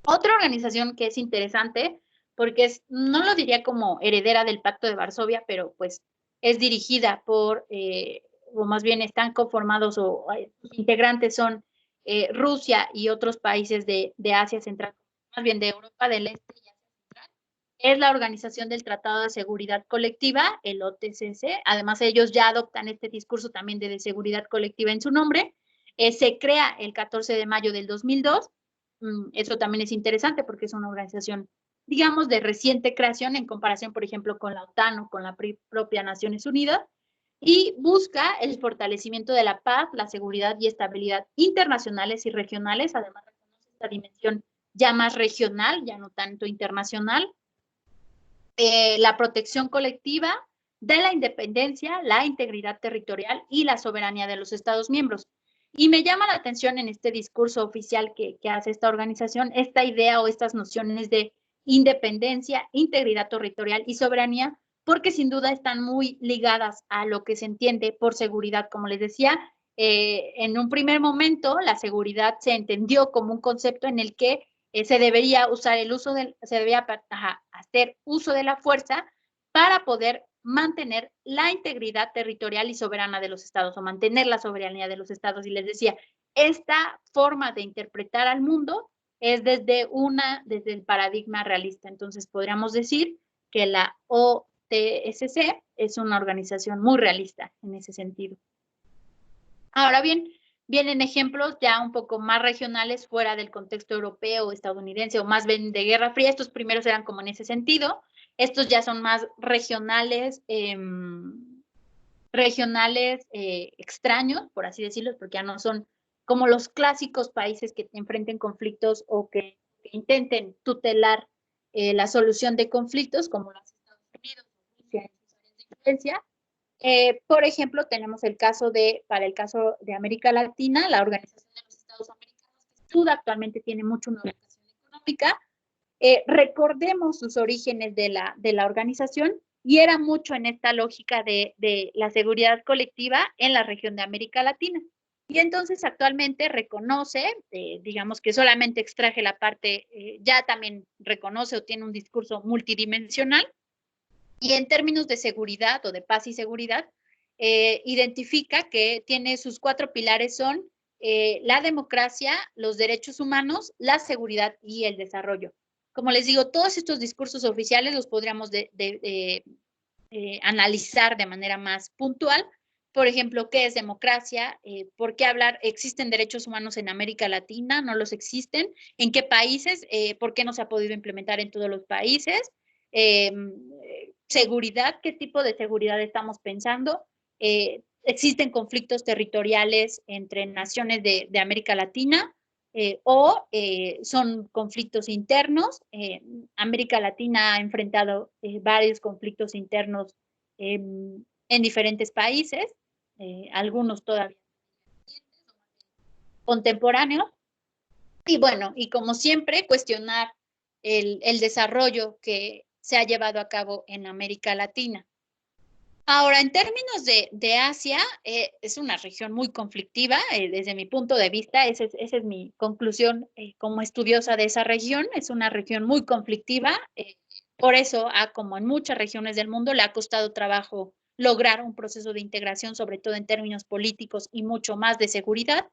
[SPEAKER 8] Otra organización que es interesante, porque no lo diría como heredera del Pacto de Varsovia, pero pues es dirigida por, o más bien están conformados o sus integrantes son Rusia y otros países de Asia Central, más bien de Europa del Este y Asia Central. Es la Organización del Tratado de Seguridad Colectiva, el OTCC. Además, ellos ya adoptan este discurso también de seguridad colectiva en su nombre. Se crea el 14 de mayo del 2002. Eso también es interesante porque es una organización, digamos, de reciente creación en comparación, por ejemplo, con la OTAN o con la propia Naciones Unidas, y busca el fortalecimiento de la paz, la seguridad y estabilidad internacionales y regionales. Además, reconoce esta dimensión ya más regional, ya no tanto internacional. La protección colectiva de la independencia, la integridad territorial y la soberanía de los Estados miembros. Y me llama la atención en este discurso oficial que hace esta organización, esta idea o estas nociones de independencia, integridad territorial y soberanía, porque sin duda están muy ligadas a lo que se entiende por seguridad. Como les decía, en un primer momento la seguridad se entendió como un concepto en el que se debería hacer uso de la fuerza para poder mantener la integridad territorial y soberana de los estados, o mantener la soberanía de los estados. Y les decía, esta forma de interpretar al mundo es desde el paradigma realista. Entonces podríamos decir que la OTSC es una organización muy realista en ese sentido. Ahora bien, vienen ejemplos ya un poco más regionales fuera del contexto europeo o estadounidense, o más bien de Guerra Fría. Estos primeros eran como en ese sentido. Estos ya son más regionales, extraños, por así decirlo, porque ya no son como los clásicos países que enfrenten conflictos o que intenten tutelar la solución de conflictos, como los Estados Unidos, Rusia, en sus áreas de influencia. Por ejemplo, tenemos para el caso de América Latina, la Organización de los Estados Americanos, que estudia actualmente tiene mucho una vocación económica. Recordemos sus orígenes de la organización, y era mucho en esta lógica de la seguridad colectiva en la región de América Latina. Y entonces actualmente reconoce, digamos que solamente extraje la parte, ya también reconoce o tiene un discurso multidimensional. Y en términos de seguridad o de paz y seguridad, identifica que tiene sus 4 pilares: son la democracia, los derechos humanos, la seguridad y el desarrollo. Como les digo, todos estos discursos oficiales los podríamos analizar de manera más puntual. Por ejemplo, ¿qué es democracia? ¿Por qué existen derechos humanos en América Latina? ¿No los existen? ¿En qué países? ¿Por qué no se ha podido implementar en todos los países? Seguridad, ¿qué tipo de seguridad estamos pensando? ¿Existen conflictos territoriales entre naciones de América Latina? ¿O son conflictos internos? América Latina ha enfrentado varios conflictos internos en diferentes países, algunos todavía contemporáneos. Y bueno, y como siempre, cuestionar el desarrollo que se ha llevado a cabo en América Latina. Ahora, en términos de Asia, es una región muy conflictiva, desde mi punto de vista. Esa es mi conclusión como estudiosa de esa región. Es una región muy conflictiva, por eso, como en muchas regiones del mundo, le ha costado trabajo lograr un proceso de integración, sobre todo en términos políticos y mucho más de seguridad.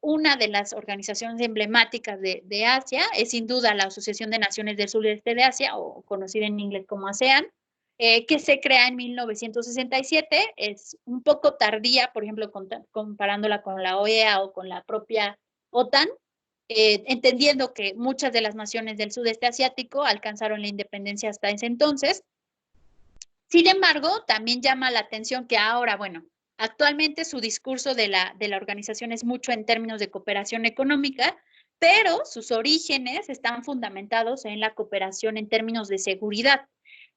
[SPEAKER 8] Una de las organizaciones emblemáticas de Asia es sin duda la Asociación de Naciones del Sudeste de Asia, o conocida en inglés como ASEAN, que se crea en 1967. Es un poco tardía, por ejemplo, comparándola con la OEA o con la propia OTAN, entendiendo que muchas de las naciones del sudeste asiático alcanzaron la independencia hasta ese entonces. Sin embargo, también llama la atención que ahora, bueno, actualmente su discurso de la organización es mucho en términos de cooperación económica, pero sus orígenes están fundamentados en la cooperación en términos de seguridad,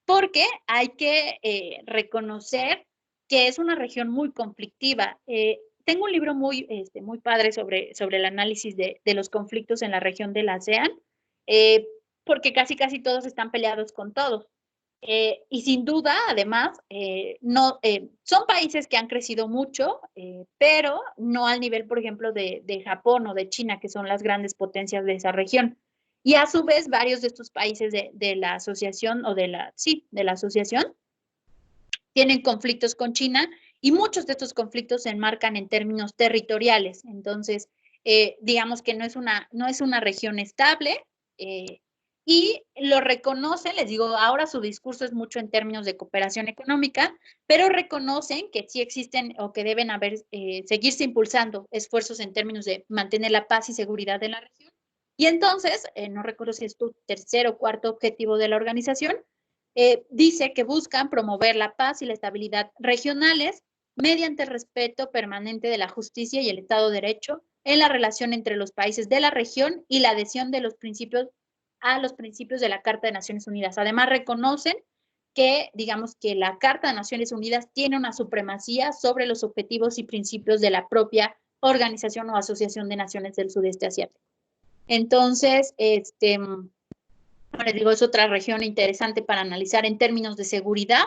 [SPEAKER 8] porque hay que reconocer que es una región muy conflictiva. Tengo un libro muy padre sobre el análisis de los conflictos en la región de la ASEAN, porque casi todos están peleados con todos. Y sin duda, además, son países que han crecido mucho, pero no al nivel, por ejemplo, de Japón o de China, que son las grandes potencias de esa región. Y a su vez, varios de estos países de la asociación, o de la asociación, tienen conflictos con China, y muchos de estos conflictos se enmarcan en términos territoriales. Entonces, digamos que no es una región estable, y lo reconocen, les digo, ahora su discurso es mucho en términos de cooperación económica, pero reconocen que sí existen o que deben seguirse impulsando esfuerzos en términos de mantener la paz y seguridad en la región. Y entonces, no recuerdo si es tu tercer o cuarto objetivo de la organización, dice que buscan promover la paz y la estabilidad regionales mediante el respeto permanente de la justicia y el Estado de Derecho en la relación entre los países de la región y la adhesión de los principios de la Carta de Naciones Unidas. Además, reconocen que, digamos, que la Carta de Naciones Unidas tiene una supremacía sobre los objetivos y principios de la propia Organización o Asociación de Naciones del Sudeste Asiático. Entonces, les digo, es otra región interesante para analizar en términos de seguridad,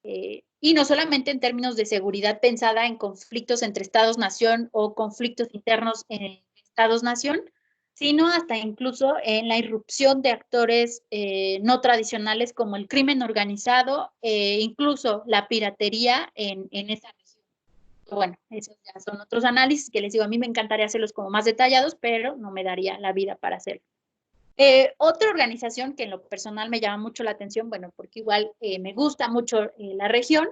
[SPEAKER 8] y no solamente en términos de seguridad pensada en conflictos entre Estados-nación o conflictos internos en Estados-nación, sino hasta incluso en la irrupción de actores no tradicionales como el crimen organizado, incluso la piratería en esa región. Bueno, esos ya son otros análisis que les digo, a mí me encantaría hacerlos como más detallados, pero no me daría la vida para hacerlo. Otra organización que en lo personal me llama mucho la atención, bueno, porque igual me gusta mucho la región,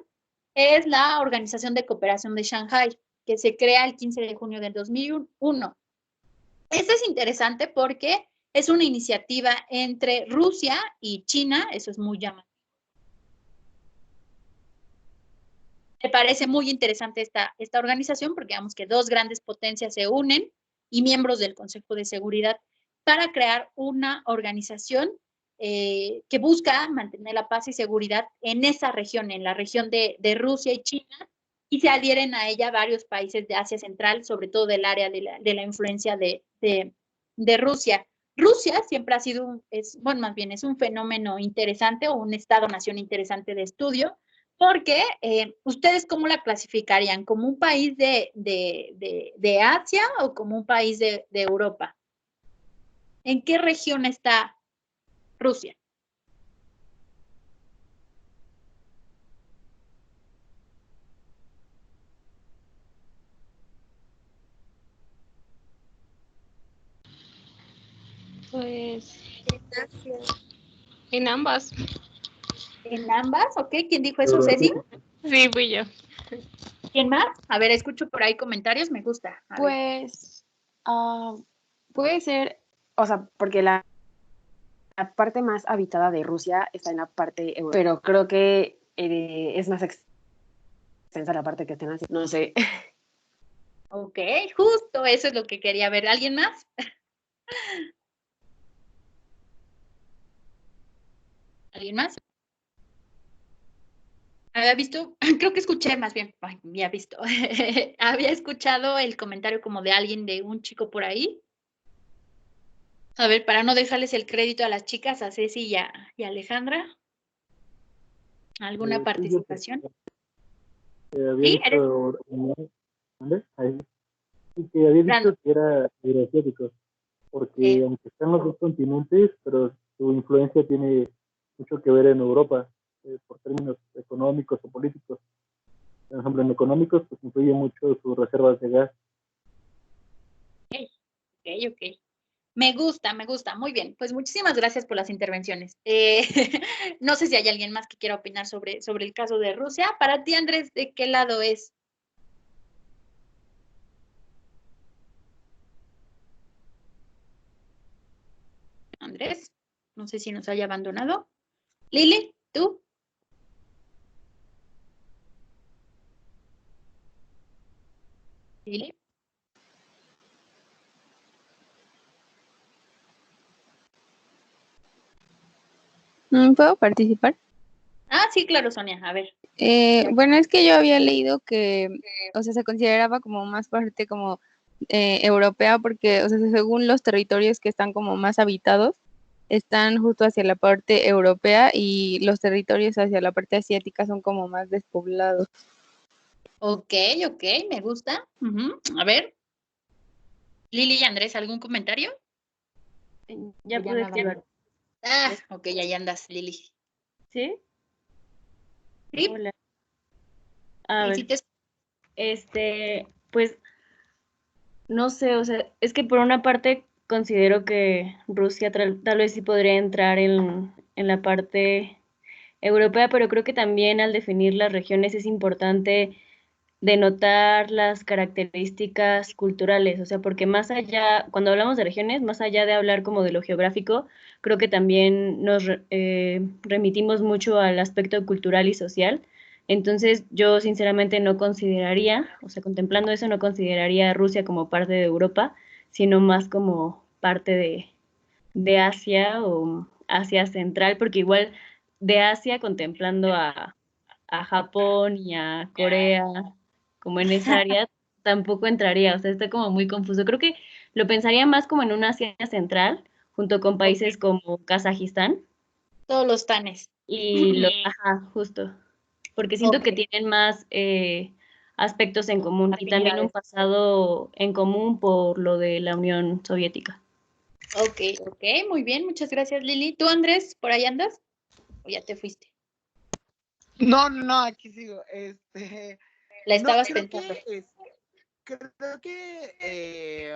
[SPEAKER 8] es la Organización de Cooperación de Shanghái, que se crea el 15 de junio del 2001. Esta es interesante porque es una iniciativa entre Rusia y China, eso es muy llamativo. Me parece muy interesante esta organización porque digamos que dos grandes potencias se unen y miembros del Consejo de Seguridad para crear una organización que busca mantener la paz y seguridad en esa región, en la región de Rusia y China, y se adhieren a ella varios países de Asia Central, sobre todo del área de la influencia de Rusia. Rusia siempre ha sido, bueno, más bien es un fenómeno interesante o un Estado-nación interesante de estudio, porque ¿ustedes cómo la clasificarían? ¿Como un país de Asia o como un país de Europa? ¿En qué región está Rusia?
[SPEAKER 11] Pues en ambas.
[SPEAKER 8] ¿En ambas? ¿Ok? ¿Quién dijo eso, Ceci?
[SPEAKER 11] Sí, fui yo.
[SPEAKER 8] ¿Quién más? A ver, escucho por ahí comentarios, me gusta.
[SPEAKER 9] Pues puede ser, o sea, porque la parte más habitada de Rusia está en la parte europea, pero creo que es más extensa la parte que estén así, no sé.
[SPEAKER 8] Ok, justo eso es lo que quería ver. ¿Alguien más? ¿Alguien más? Había visto, creo que escuché más bien, había visto, había escuchado el comentario como de alguien, de un chico por ahí. A ver, para no dejarles el crédito a las chicas, a Ceci y a Alejandra. ¿Alguna participación?
[SPEAKER 7] Había dicho, que había dicho que era euroasiático, porque aunque están los dos continentes, pero su influencia tiene mucho que ver en Europa, por términos económicos o políticos. Por ejemplo, en económicos, pues influye mucho sus reservas de gas.
[SPEAKER 8] Ok. Me gusta, muy bien. Pues muchísimas gracias por las intervenciones. No sé si hay alguien más que quiera opinar sobre el caso de Rusia. Para ti, Andrés, ¿de qué lado es? Andrés, no sé si nos haya abandonado. Lili, ¿tú? Lili.
[SPEAKER 10] ¿Puedo participar?
[SPEAKER 8] Ah, sí, claro, Sonia, a ver.
[SPEAKER 10] Bueno, es que yo había leído que, o sea, se consideraba como más parte como europea porque, o sea, según los territorios que están como más habitados, están justo hacia la parte europea y los territorios hacia la parte asiática son como más despoblados.
[SPEAKER 8] Ok, me gusta. A ver. Lili y Andrés, ¿algún comentario?
[SPEAKER 3] Ya
[SPEAKER 1] Ya
[SPEAKER 3] pude
[SPEAKER 1] nada
[SPEAKER 3] activar.
[SPEAKER 8] Ok, ahí andas, Lili.
[SPEAKER 3] ¿Sí?
[SPEAKER 8] Sí,
[SPEAKER 3] Hola. A
[SPEAKER 8] y si
[SPEAKER 3] ver,
[SPEAKER 8] te
[SPEAKER 3] pues no sé, o sea, es que por una parte considero que Rusia tal vez sí podría entrar en la parte europea, pero creo que también al definir las regiones es importante denotar las características culturales, o sea, porque más allá, cuando hablamos de regiones, más allá de hablar como de lo geográfico, creo que también remitimos mucho al aspecto cultural y social. Entonces, yo sinceramente no consideraría, o sea, contemplando eso, no consideraría a Rusia como parte de Europa, sino más como parte de Asia o Asia Central, porque igual de Asia contemplando a Japón y a Corea, como en esa área, tampoco entraría, o sea, está como muy confuso. Creo que lo pensaría más como en una Asia Central, junto con países como Kazajistán
[SPEAKER 8] todos los tanes.
[SPEAKER 3] ajá, justo, porque siento
[SPEAKER 8] Ok,
[SPEAKER 3] que tienen más aspectos en común y también un pasado en común por lo de la Unión Soviética.
[SPEAKER 8] ok, muy bien, muchas gracias, Lili. ¿Tú, Andrés, por ahí andas? ¿O ya te fuiste?
[SPEAKER 5] No, aquí sigo.
[SPEAKER 8] La
[SPEAKER 5] No,
[SPEAKER 8] estabas
[SPEAKER 5] creo
[SPEAKER 8] pensando.
[SPEAKER 5] que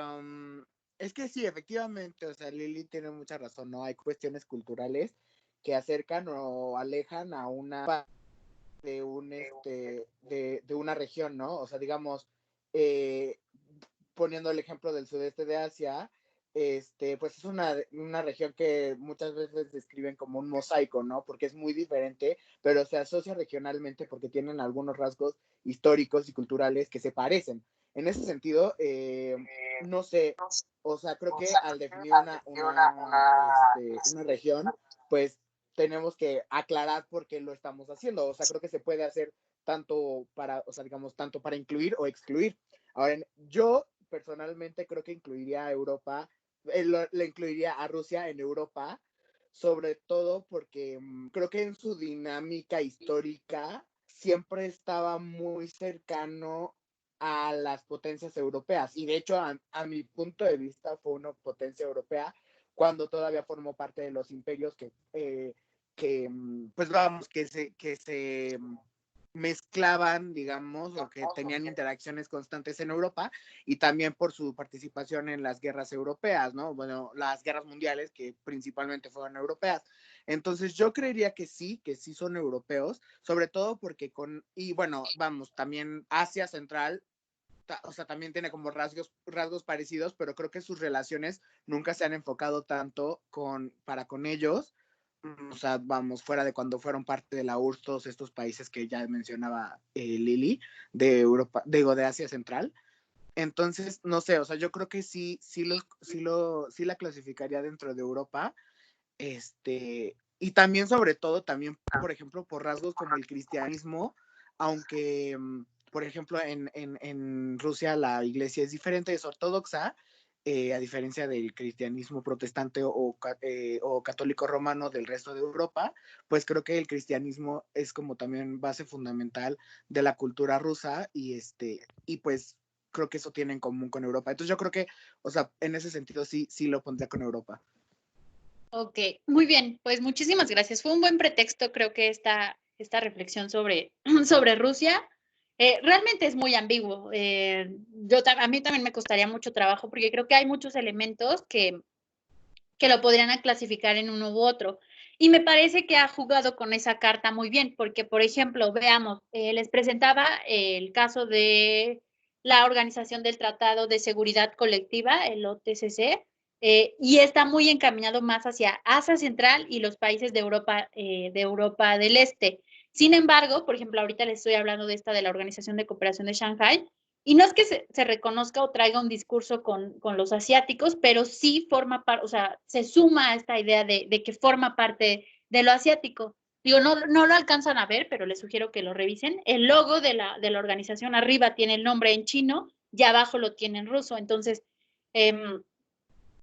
[SPEAKER 5] es que sí, efectivamente, o sea, Lili tiene mucha razón, ¿no? Hay cuestiones culturales que acercan o alejan a una de una región, ¿no? O sea, digamos, eh, poniendo el ejemplo del sudeste de Asia, pues es una región que muchas veces describen como un mosaico, ¿no? Porque es muy diferente, pero se asocia regionalmente porque tienen algunos rasgos históricos y culturales que se parecen. En ese sentido, no sé, o sea, creo que al definir una región, pues tenemos que aclarar por qué lo estamos haciendo. O sea, creo que se puede hacer tanto para, o sea, digamos, tanto para incluir o excluir. Ahora, yo personalmente creo que incluiría a Europa, le incluiría a Rusia en Europa, sobre todo porque creo que en su dinámica histórica siempre estaba muy cercano a las potencias europeas. Y de hecho, a mi punto de vista, fue una potencia europea cuando todavía formó parte de los imperios pues vamos, que se mezclaban, digamos, o que tenían interacciones constantes en Europa, y también por su participación en las guerras europeas, ¿no? Bueno, las guerras mundiales, que principalmente fueron europeas. Entonces yo creería que sí son europeos, sobre todo porque y bueno, vamos, también Asia Central, o sea, también tiene como rasgos parecidos, pero creo que sus relaciones nunca se han enfocado tanto para con ellos. O sea, vamos, fuera de cuando fueron parte de la URSS, todos estos países que ya mencionaba Lili, de Europa, digo, de Asia Central. Entonces, no sé, o sea, yo creo que sí la clasificaría dentro de Europa. Y también, sobre todo, también, por ejemplo, por rasgos como el cristianismo, aunque, por ejemplo, en Rusia la iglesia es diferente, es ortodoxa, a diferencia del cristianismo protestante o católico romano del resto de Europa, pues creo que el cristianismo es como también base fundamental de la cultura rusa y pues creo que eso tiene en común con Europa. Entonces yo creo que, o sea, en ese sentido sí lo pondría con Europa.
[SPEAKER 8] Ok, muy bien, pues muchísimas gracias. Fue un buen pretexto, creo que esta reflexión sobre, sobre Rusia. Realmente es muy ambiguo. A mí también me costaría mucho trabajo porque creo que hay muchos elementos que lo podrían clasificar en uno u otro. Y me parece que ha jugado con esa carta muy bien, porque, por ejemplo, veamos, les presentaba el caso de la Organización del Tratado de Seguridad Colectiva, el OTCC, y está muy encaminado más hacia Asia Central y los países de Europa del Este. Sin embargo, por ejemplo, ahorita les estoy hablando de esta de la Organización de Cooperación de Shanghái, y no es que se reconozca o traiga un discurso con los asiáticos, pero sí forma parte, o sea, se suma a esta idea de que forma parte de lo asiático. Digo, no lo alcanzan a ver, pero les sugiero que lo revisen. El logo de la organización arriba tiene el nombre en chino y abajo lo tiene en ruso. Entonces,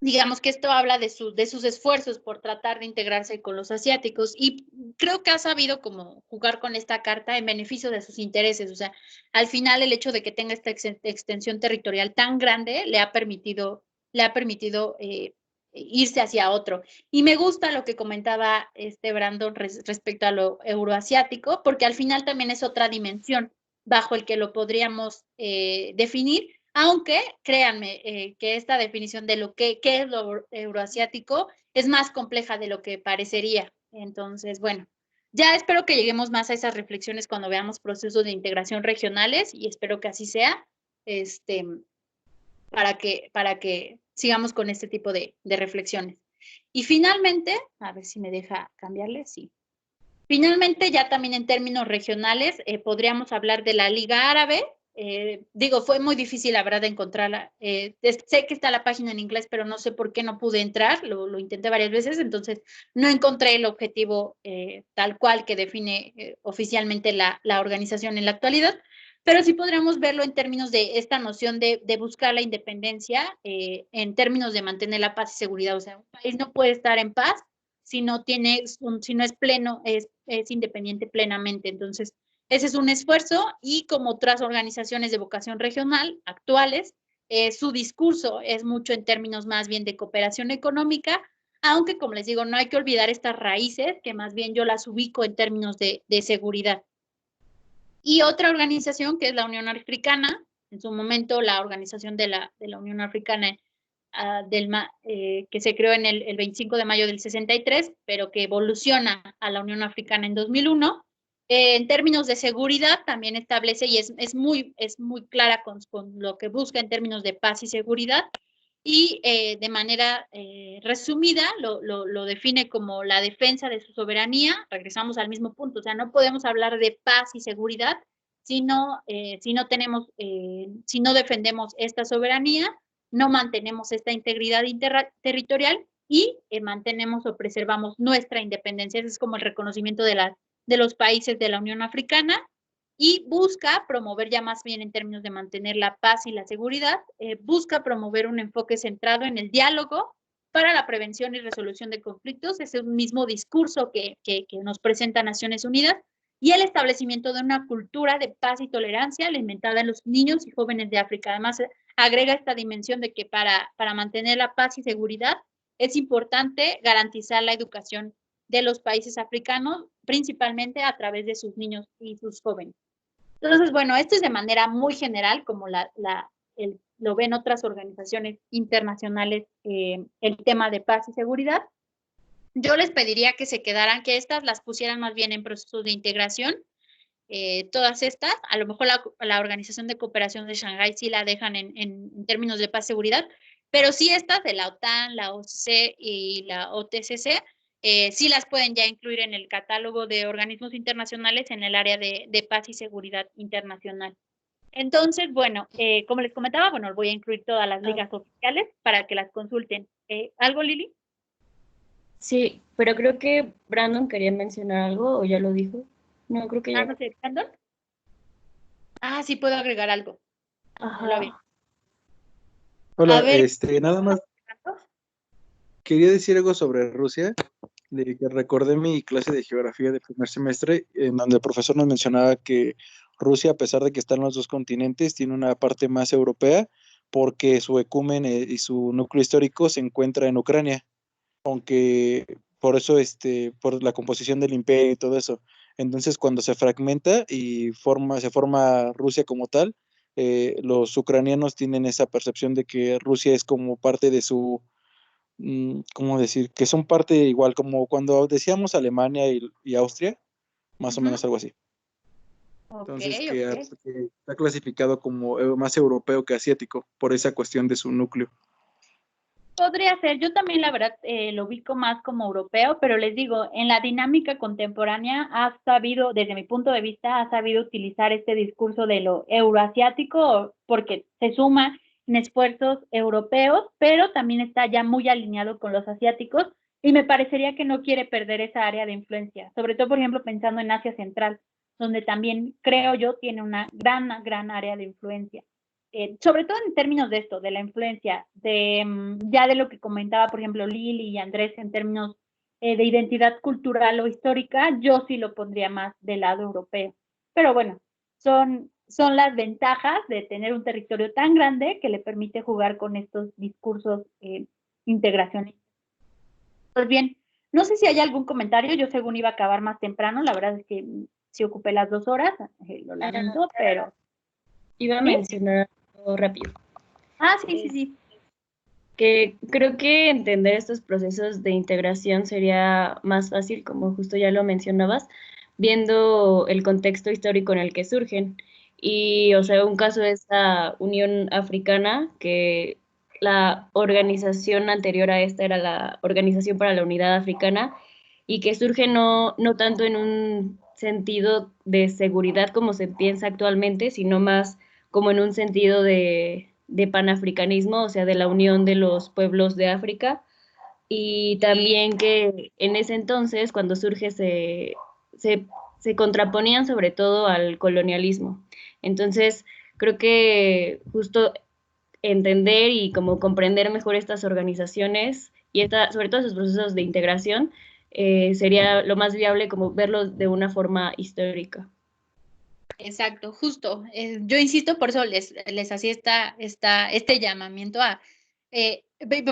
[SPEAKER 8] digamos que esto habla de sus esfuerzos por tratar de integrarse con los asiáticos y creo que ha sabido como jugar con esta carta en beneficio de sus intereses. O sea, al final el hecho de que tenga esta extensión territorial tan grande le ha permitido irse hacia otro. Y me gusta lo que comentaba Brandon respecto a lo euroasiático, porque al final también es otra dimensión bajo el que lo podríamos definir, aunque créanme que esta definición de lo que es lo euroasiático es más compleja de lo que parecería. Entonces, bueno, ya espero que lleguemos más a esas reflexiones cuando veamos procesos de integración regionales y espero que así sea, para que sigamos con este tipo de reflexiones. Y finalmente, a ver si me deja cambiarle, sí. Finalmente, ya también en términos regionales, podríamos hablar de la Liga Árabe. Digo, fue muy difícil, la verdad, de encontrarla. Sé que está la página en inglés, pero no sé por qué no pude entrar. Lo intenté varias veces, entonces no encontré el objetivo tal cual que define oficialmente la organización en la actualidad. Pero sí podríamos verlo en términos de esta noción de buscar la independencia, en términos de mantener la paz y seguridad. O sea, un país no puede estar en paz si no si no es pleno, es independiente plenamente. Entonces, ese es un esfuerzo y como otras organizaciones de vocación regional actuales, su discurso es mucho en términos más bien de cooperación económica, aunque como les digo, no hay que olvidar estas raíces que más bien yo las ubico en términos de seguridad. Y otra organización que es la Unión Africana, en su momento la organización de la Unión Africana que se creó en el 25 de mayo del 63, pero que evoluciona a la Unión Africana en 2001. En términos de seguridad también establece y es muy clara con lo que busca en términos de paz y seguridad, y de manera resumida lo define como la defensa de su soberanía. Regresamos al mismo punto, o sea, no podemos hablar de paz y seguridad si no defendemos esta soberanía, no mantenemos esta integridad territorial y mantenemos o preservamos nuestra independencia. Ese es como el reconocimiento de los países de la Unión Africana, y busca promover, ya más bien en términos de mantener la paz y la seguridad, busca promover un enfoque centrado en el diálogo para la prevención y resolución de conflictos. Es un mismo discurso que nos presenta Naciones Unidas, y el establecimiento de una cultura de paz y tolerancia alimentada en los niños y jóvenes de África. Además, agrega esta dimensión de que para mantener la paz y seguridad es importante garantizar la educación de los países africanos, principalmente a través de sus niños y sus jóvenes. Entonces, bueno, esto es de manera muy general, como lo ven otras organizaciones internacionales, el tema de paz y seguridad. Yo les pediría que se quedaran, que estas las pusieran más bien en procesos de integración. Todas estas, a lo mejor la Organización de Cooperación de Shanghái sí la dejan en términos de paz y seguridad, pero sí estas de la OTAN, la OCC y la OTCC, sí las pueden ya incluir en el catálogo de organismos internacionales en el área de paz y seguridad internacional. Entonces, bueno, como les comentaba, bueno, voy a incluir todas las ligas oficiales para que las consulten. ¿Algo, Lili?
[SPEAKER 3] Sí, pero creo que Brandon quería mencionar algo, o ya lo dijo. No, creo que ya.
[SPEAKER 8] No sé, ¿Brandon? Sí, puedo agregar algo.
[SPEAKER 3] Ajá.
[SPEAKER 8] No lo vi.
[SPEAKER 12] Hola,
[SPEAKER 8] A ver,
[SPEAKER 12] nada más quería decir algo sobre Rusia, de que recordé mi clase de geografía del primer semestre, en donde el profesor nos mencionaba que Rusia, a pesar de que está en los dos continentes, tiene una parte más europea, porque su ecumen y su núcleo histórico se encuentra en Ucrania, aunque por eso, por la composición del imperio y todo eso. Entonces, cuando se fragmenta y se forma Rusia como tal, los ucranianos tienen esa percepción de que Rusia es como parte de su, ¿cómo decir? Que son parte igual como cuando decíamos Alemania y Austria, más o menos algo así. Entonces, que está clasificado como más europeo que asiático, por esa cuestión de su núcleo.
[SPEAKER 8] Podría ser, yo también la verdad lo ubico más como europeo, pero les digo, en la dinámica contemporánea ha sabido, desde mi punto de vista, ha sabido utilizar este discurso de lo euroasiático porque se suma en esfuerzos europeos, pero también está ya muy alineado con los asiáticos, y me parecería que no quiere perder esa área de influencia, sobre todo, por ejemplo, pensando en Asia Central, donde también creo yo tiene una gran área de influencia. Sobre todo en términos de esto, de la influencia, ya de lo que comentaba, por ejemplo, Lili y Andrés, en términos de identidad cultural o histórica, yo sí lo pondría más del lado europeo. Pero bueno, son las ventajas de tener un territorio tan grande que le permite jugar con estos discursos integracionistas. Pues bien, no sé si hay algún comentario, yo según iba a acabar más temprano, la verdad es que sí ocupé las 2 horas, lo lamento, pero...
[SPEAKER 3] Iba a
[SPEAKER 8] ¿Sí?
[SPEAKER 3] mencionar algo rápido.
[SPEAKER 8] Sí.
[SPEAKER 3] Que creo que entender estos procesos de integración sería más fácil, como justo ya lo mencionabas, viendo el contexto histórico en el que surgen. Y, o sea, un caso es la Unión Africana, que la organización anterior a esta era la Organización para la Unidad Africana, y que surge no tanto en un sentido de seguridad como se piensa actualmente, sino más como en un sentido de panafricanismo, o sea, de la unión de los pueblos de África, y también que en ese entonces, cuando surge, se contraponían sobre todo al colonialismo. Entonces, creo que justo entender y como comprender mejor estas organizaciones y sobre todo esos procesos de integración, sería lo más viable como verlos de una forma histórica.
[SPEAKER 8] Exacto, justo. Yo insisto, por eso les hacía este llamamiento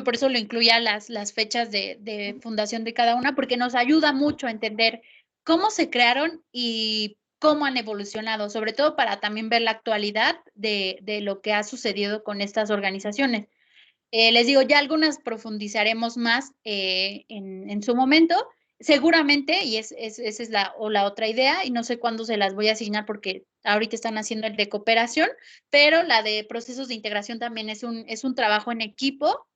[SPEAKER 8] por eso lo incluía las fechas de fundación de cada una, porque nos ayuda mucho a entender cómo se crearon y cómo han evolucionado, sobre todo para también ver la actualidad de lo que ha sucedido con estas organizaciones. Les digo, ya algunas profundizaremos más en su momento, seguramente, y esa es la otra idea, y no sé cuándo se las voy a asignar porque ahorita están haciendo el de cooperación, pero la de procesos de integración también es un trabajo en equipo.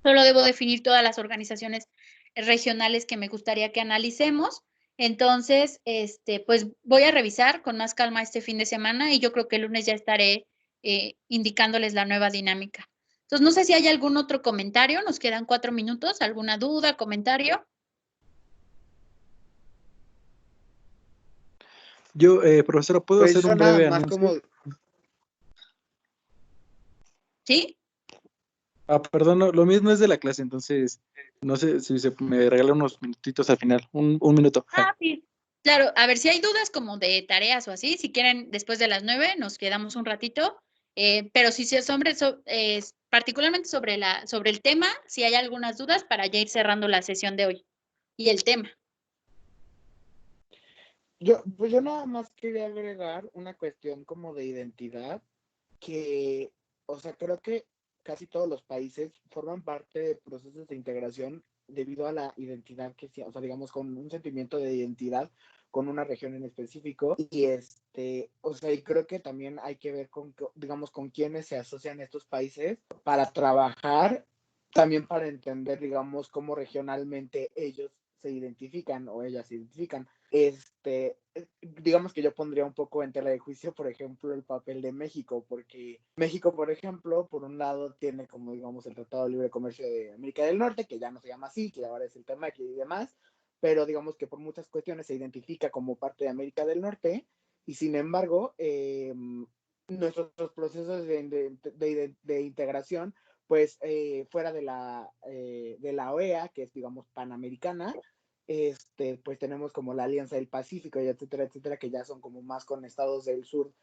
[SPEAKER 8] Solo debo definir todas las organizaciones regionales que me gustaría que analicemos. Entonces, pues voy a revisar con más calma este fin de semana y yo creo que el lunes ya estaré indicándoles la nueva dinámica. Entonces, no sé si hay algún otro comentario, nos quedan 4 minutos, alguna duda, comentario.
[SPEAKER 12] Yo, profesora, ¿puedo
[SPEAKER 5] Pues
[SPEAKER 12] hacer
[SPEAKER 5] yo
[SPEAKER 12] un
[SPEAKER 5] nada
[SPEAKER 12] breve
[SPEAKER 5] más
[SPEAKER 12] anuncio?
[SPEAKER 8] ¿Sí?
[SPEAKER 12] Perdón, lo mismo es de la clase, entonces no sé si me regala unos minutitos al final, un minuto.
[SPEAKER 8] Sí. Claro, a ver si hay dudas como de tareas o así, si quieren después de las 9 nos quedamos un ratito, pero si es particularmente sobre el tema, si hay algunas dudas para ya ir cerrando la sesión de hoy y el tema.
[SPEAKER 5] Pues yo nada más quería agregar una cuestión como de identidad que, o sea, creo que casi todos los países forman parte de procesos de integración debido a la identidad o sea, digamos, con un sentimiento de identidad con una región en específico y o sea, y creo que también hay que ver digamos, con quiénes se asocian estos países para trabajar, también para entender, digamos, cómo regionalmente ellos se identifican o ellas se identifican. Digamos que yo pondría un poco en tela de juicio, por ejemplo, el papel de México, porque México, por ejemplo, por un lado tiene como, digamos, el Tratado de Libre Comercio de América del Norte, que ya no se llama así, que ahora es el TEMEC y demás, pero digamos que por muchas cuestiones se identifica como parte de América del Norte, y sin embargo, nuestros procesos de integración, pues fuera de la OEA, que es, digamos, panamericana, pues tenemos como la Alianza del Pacífico y etcétera, que ya son como más con estados del sur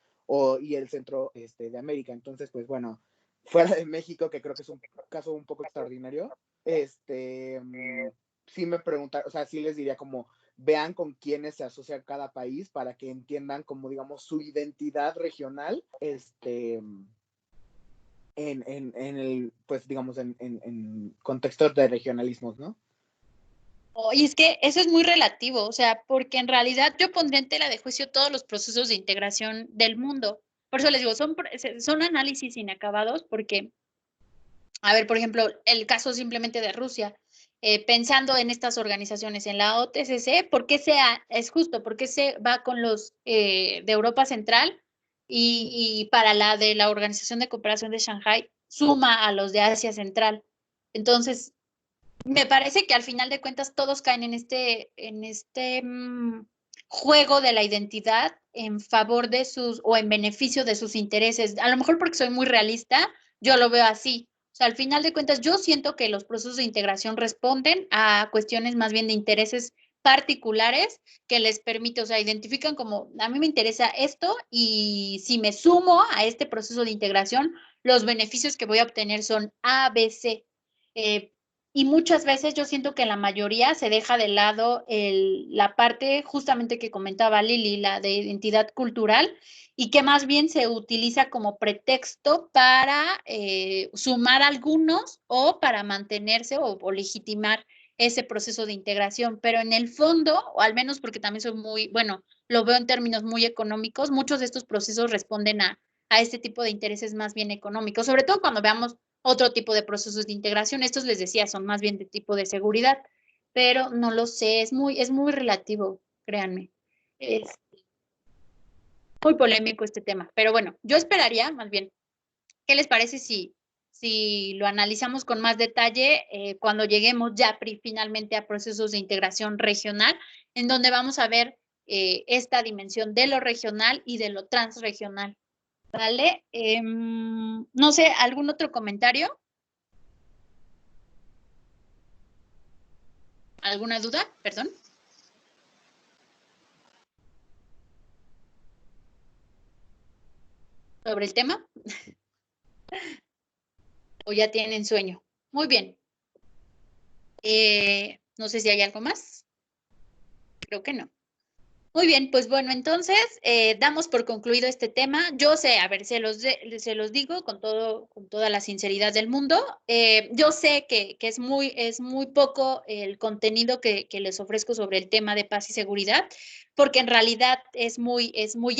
[SPEAKER 5] y el centro de América. Entonces, pues bueno, fuera de México, que creo que es un caso un poco extraordinario, sí me preguntaron, o sea, sí les diría como, vean con quiénes se asocia cada país para que entiendan como, digamos, su identidad regional, en el, pues, digamos, en contextos de regionalismos, ¿no?
[SPEAKER 8] Y es que eso es muy relativo, o sea, porque en realidad yo pondría en tela de juicio todos los procesos de integración del mundo. Por eso les digo, son análisis inacabados porque, a ver, por ejemplo, el caso simplemente de Rusia, pensando en estas organizaciones, en la OTCC, ¿por qué es justo? ¿Por qué se va con los de Europa Central y para la de la Organización de Cooperación de Shanghái suma a los de Asia Central? Entonces, me parece que al final de cuentas todos caen en este juego de la identidad en favor de o en beneficio de sus intereses. A lo mejor porque soy muy realista, yo lo veo así. O sea, al final de cuentas, yo siento que los procesos de integración responden a cuestiones más bien de intereses particulares que les permite, o sea, identifican como, a mí me interesa esto y si me sumo a este proceso de integración, los beneficios que voy a obtener son A, B, C. y muchas veces yo siento que en la mayoría se deja de lado la parte justamente que comentaba Lili, la de identidad cultural, y que más bien se utiliza como pretexto para sumar algunos o para mantenerse o legitimar ese proceso de integración. Pero en el fondo, o al menos porque también soy muy, bueno, lo veo en términos muy económicos, muchos de estos procesos responden a este tipo de intereses más bien económicos, sobre todo cuando veamos otro tipo de procesos de integración. Estos les decía, son más bien de tipo de seguridad, pero no lo sé, es muy relativo, créanme. Es muy polémico este tema, pero bueno, yo esperaría más bien, ¿qué les parece si lo analizamos con más detalle cuando lleguemos ya finalmente a procesos de integración regional, en donde vamos a ver esta dimensión de lo regional y de lo transregional? ¿Vale? No sé, ¿algún otro comentario? ¿Alguna duda? Perdón. ¿Sobre el tema? ¿O ya tienen sueño? Muy bien. No sé si hay algo más. Creo que no. Muy bien, pues bueno, entonces damos por concluido este tema. Yo sé, a ver, se los digo con toda la sinceridad del mundo. Yo sé que es muy poco el contenido que les ofrezco sobre el tema de paz y seguridad, porque en realidad es muy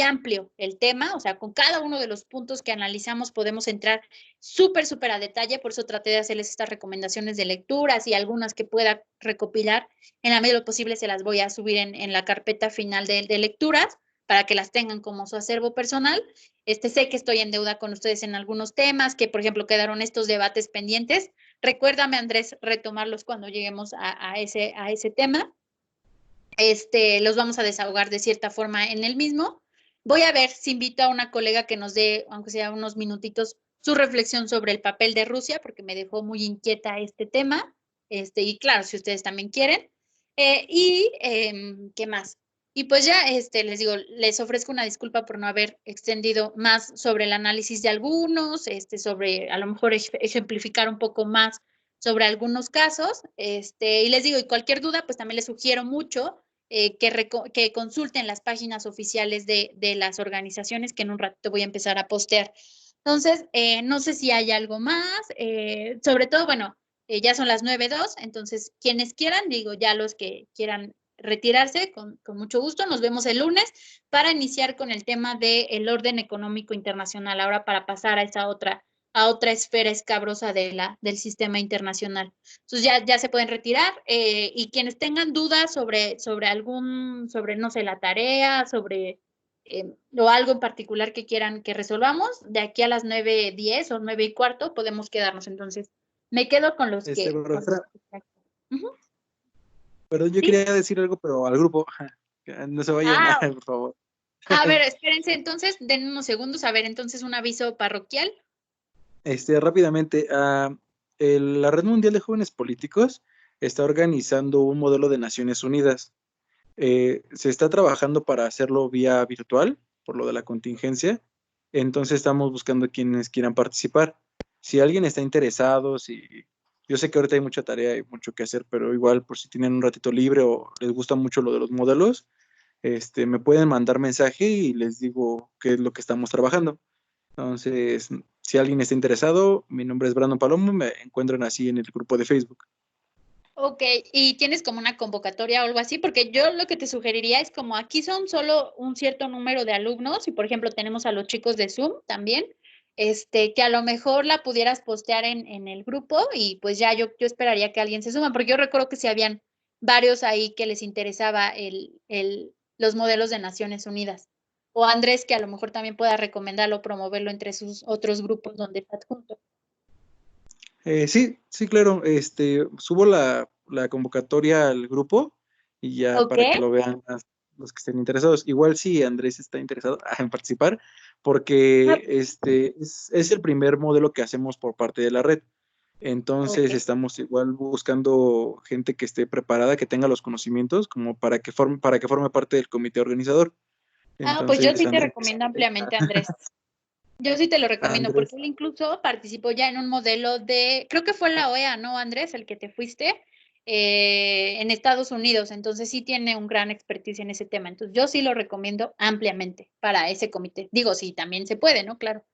[SPEAKER 8] amplio el tema. O sea, con cada uno de los puntos que analizamos podemos entrar súper a detalle. Por eso traté de hacerles estas recomendaciones de lecturas y algunas que pueda recopilar. En la medida de lo posible se las voy a subir en la carpeta final de lecturas para que las tengan como su acervo personal. Sé que estoy en deuda con ustedes en algunos temas, que por ejemplo quedaron estos debates pendientes. Recuérdame, Andrés, retomarlos cuando lleguemos a ese tema. Los vamos a desahogar de cierta forma en el mismo. Voy a ver si invito a una colega que nos dé, aunque sea unos minutitos, su reflexión sobre el papel de Rusia, porque me dejó muy inquieta este tema. Y claro, si ustedes también quieren. ¿Qué más? Y pues ya, les digo, les ofrezco una disculpa por no haber extendido más sobre el análisis de algunos, sobre a lo mejor ejemplificar un poco más sobre algunos casos, y les digo, y cualquier duda, pues también les sugiero mucho que consulten las páginas oficiales de las organizaciones que en un ratito voy a empezar a postear. Entonces, no sé si hay algo más, sobre todo, bueno, ya son las 9:02, entonces quienes quieran, digo, ya los que quieran retirarse, con mucho gusto, nos vemos el lunes para iniciar con el tema del orden económico internacional, ahora para pasar a esa otra esfera escabrosa del sistema internacional. Entonces ya se pueden retirar y quienes tengan dudas sobre no sé, la tarea, sobre o algo en particular que quieran que resolvamos, de aquí a las 9:10 o 9:15 podemos quedarnos. Entonces, me quedo con los que...
[SPEAKER 12] Perdón, yo quería decir algo, pero al grupo, que no se vayan, por favor.
[SPEAKER 8] A ver, espérense, entonces, den unos segundos. A ver, entonces, un aviso parroquial.
[SPEAKER 12] Rápidamente, la Red Mundial de Jóvenes Políticos está organizando un modelo de Naciones Unidas. Se está trabajando para hacerlo vía virtual, por lo de la contingencia. Entonces estamos buscando quienes quieran participar. Si alguien está interesado, yo sé que ahorita hay mucha tarea y mucho que hacer, pero igual por si tienen un ratito libre o les gusta mucho lo de los modelos, me pueden mandar mensaje y les digo qué es lo que estamos trabajando. Entonces, si alguien está interesado, mi nombre es Brandon Palomo, me encuentran así en el grupo de Facebook.
[SPEAKER 8] Ok, ¿y tienes como una convocatoria o algo así? Porque yo lo que te sugeriría es como aquí son solo un cierto número de alumnos y por ejemplo tenemos a los chicos de Zoom también, que a lo mejor la pudieras postear en el grupo y pues ya yo esperaría que alguien se suma, porque yo recuerdo que si habían varios ahí que les interesaba los modelos de Naciones Unidas. O Andrés, que a lo mejor también pueda recomendarlo, promoverlo entre sus otros grupos donde está adjunto.
[SPEAKER 12] Sí, claro. Subo la convocatoria al grupo y ya para que lo vean los que estén interesados. Igual si Andrés está interesado en participar, porque es el primer modelo que hacemos por parte de la red. Entonces estamos igual buscando gente que esté preparada, que tenga los conocimientos, como para que forme parte del comité organizador.
[SPEAKER 8] Pues yo sí te recomiendo ampliamente, Andrés. Yo sí te lo recomiendo,
[SPEAKER 12] Andrés.
[SPEAKER 8] porque él incluso participó ya en un modelo de, creo que fue la OEA, ¿no, Andrés? El que te fuiste en Estados Unidos. Entonces sí tiene un gran expertise en ese tema. Entonces yo sí lo recomiendo ampliamente para ese comité. Digo, sí, también se puede, ¿no? Claro.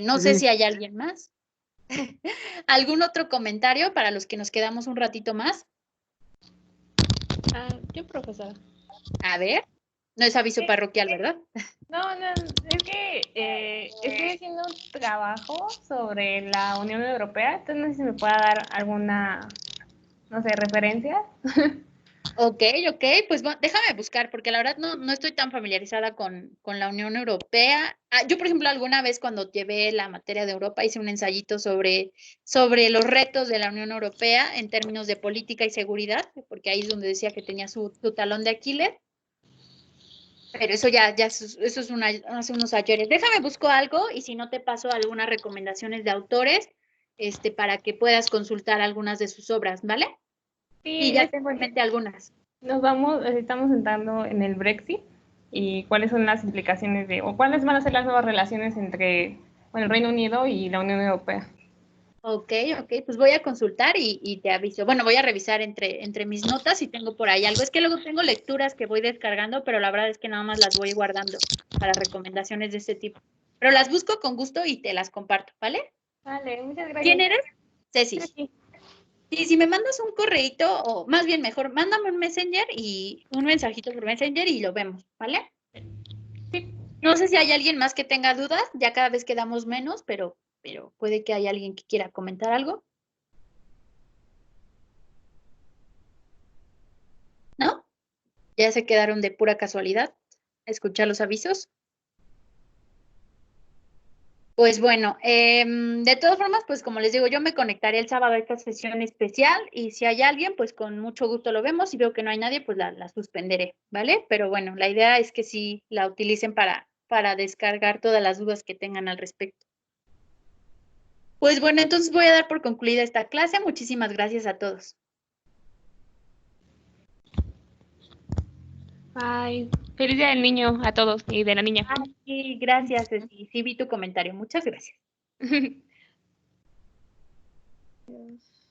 [SPEAKER 8] No sé si hay alguien más. ¿Algún otro comentario para los que nos quedamos un ratito más?
[SPEAKER 11] Yo, profesora.
[SPEAKER 8] A ver, no es aviso parroquial, ¿verdad?
[SPEAKER 11] No, es que estoy haciendo un trabajo sobre la Unión Europea, entonces no sé si me pueda dar alguna, no sé, referencia.
[SPEAKER 8] Ok, pues déjame buscar, porque la verdad no estoy tan familiarizada con la Unión Europea. Yo, por ejemplo, alguna vez cuando llevé la materia de Europa hice un ensayito sobre los retos de la Unión Europea en términos de política y seguridad, porque ahí es donde decía que tenía su talón de Aquiles. Pero eso eso es hace unos ayeres. Déjame busco algo y si no te paso algunas recomendaciones de autores, para que puedas consultar algunas de sus obras, ¿vale?
[SPEAKER 11] Sí,
[SPEAKER 8] Y ya tengo en mente algunas.
[SPEAKER 11] estamos entrando en el Brexit y cuáles son las implicaciones o cuáles van a ser las nuevas relaciones entre, bueno, el Reino Unido y la Unión Europea.
[SPEAKER 8] Ok, pues voy a consultar y te aviso. Bueno, voy a revisar entre mis notas si tengo por ahí algo. Es que luego tengo lecturas que voy descargando, pero la verdad es que nada más las voy guardando para recomendaciones de este tipo. Pero las busco con gusto y te las comparto, ¿vale?
[SPEAKER 11] Vale, muchas gracias.
[SPEAKER 8] ¿Quién eres? Ceci.
[SPEAKER 11] Sí.
[SPEAKER 8] Y si me mandas un correíto, o más bien mejor, mándame un Messenger y un mensajito por Messenger y lo vemos, ¿vale?
[SPEAKER 11] Sí.
[SPEAKER 8] No sé si hay alguien más que tenga dudas, ya cada vez quedamos menos, pero puede que haya alguien que quiera comentar algo. ¿No? Ya se quedaron de pura casualidad a escuchar los avisos. Pues bueno, de todas formas, pues como les digo, yo me conectaré el sábado a esta sesión especial y si hay alguien, pues con mucho gusto lo vemos. Si veo que no hay nadie, pues la suspenderé, ¿vale? Pero bueno, la idea es que sí la utilicen para descargar todas las dudas que tengan al respecto. Pues bueno, entonces voy a dar por concluida esta clase. Muchísimas gracias a todos.
[SPEAKER 11] Bye. Feliz Día del Niño a todos y de la niña.
[SPEAKER 8] Sí, gracias, Ceci. Sí vi tu comentario. Muchas gracias.
[SPEAKER 11] Adiós.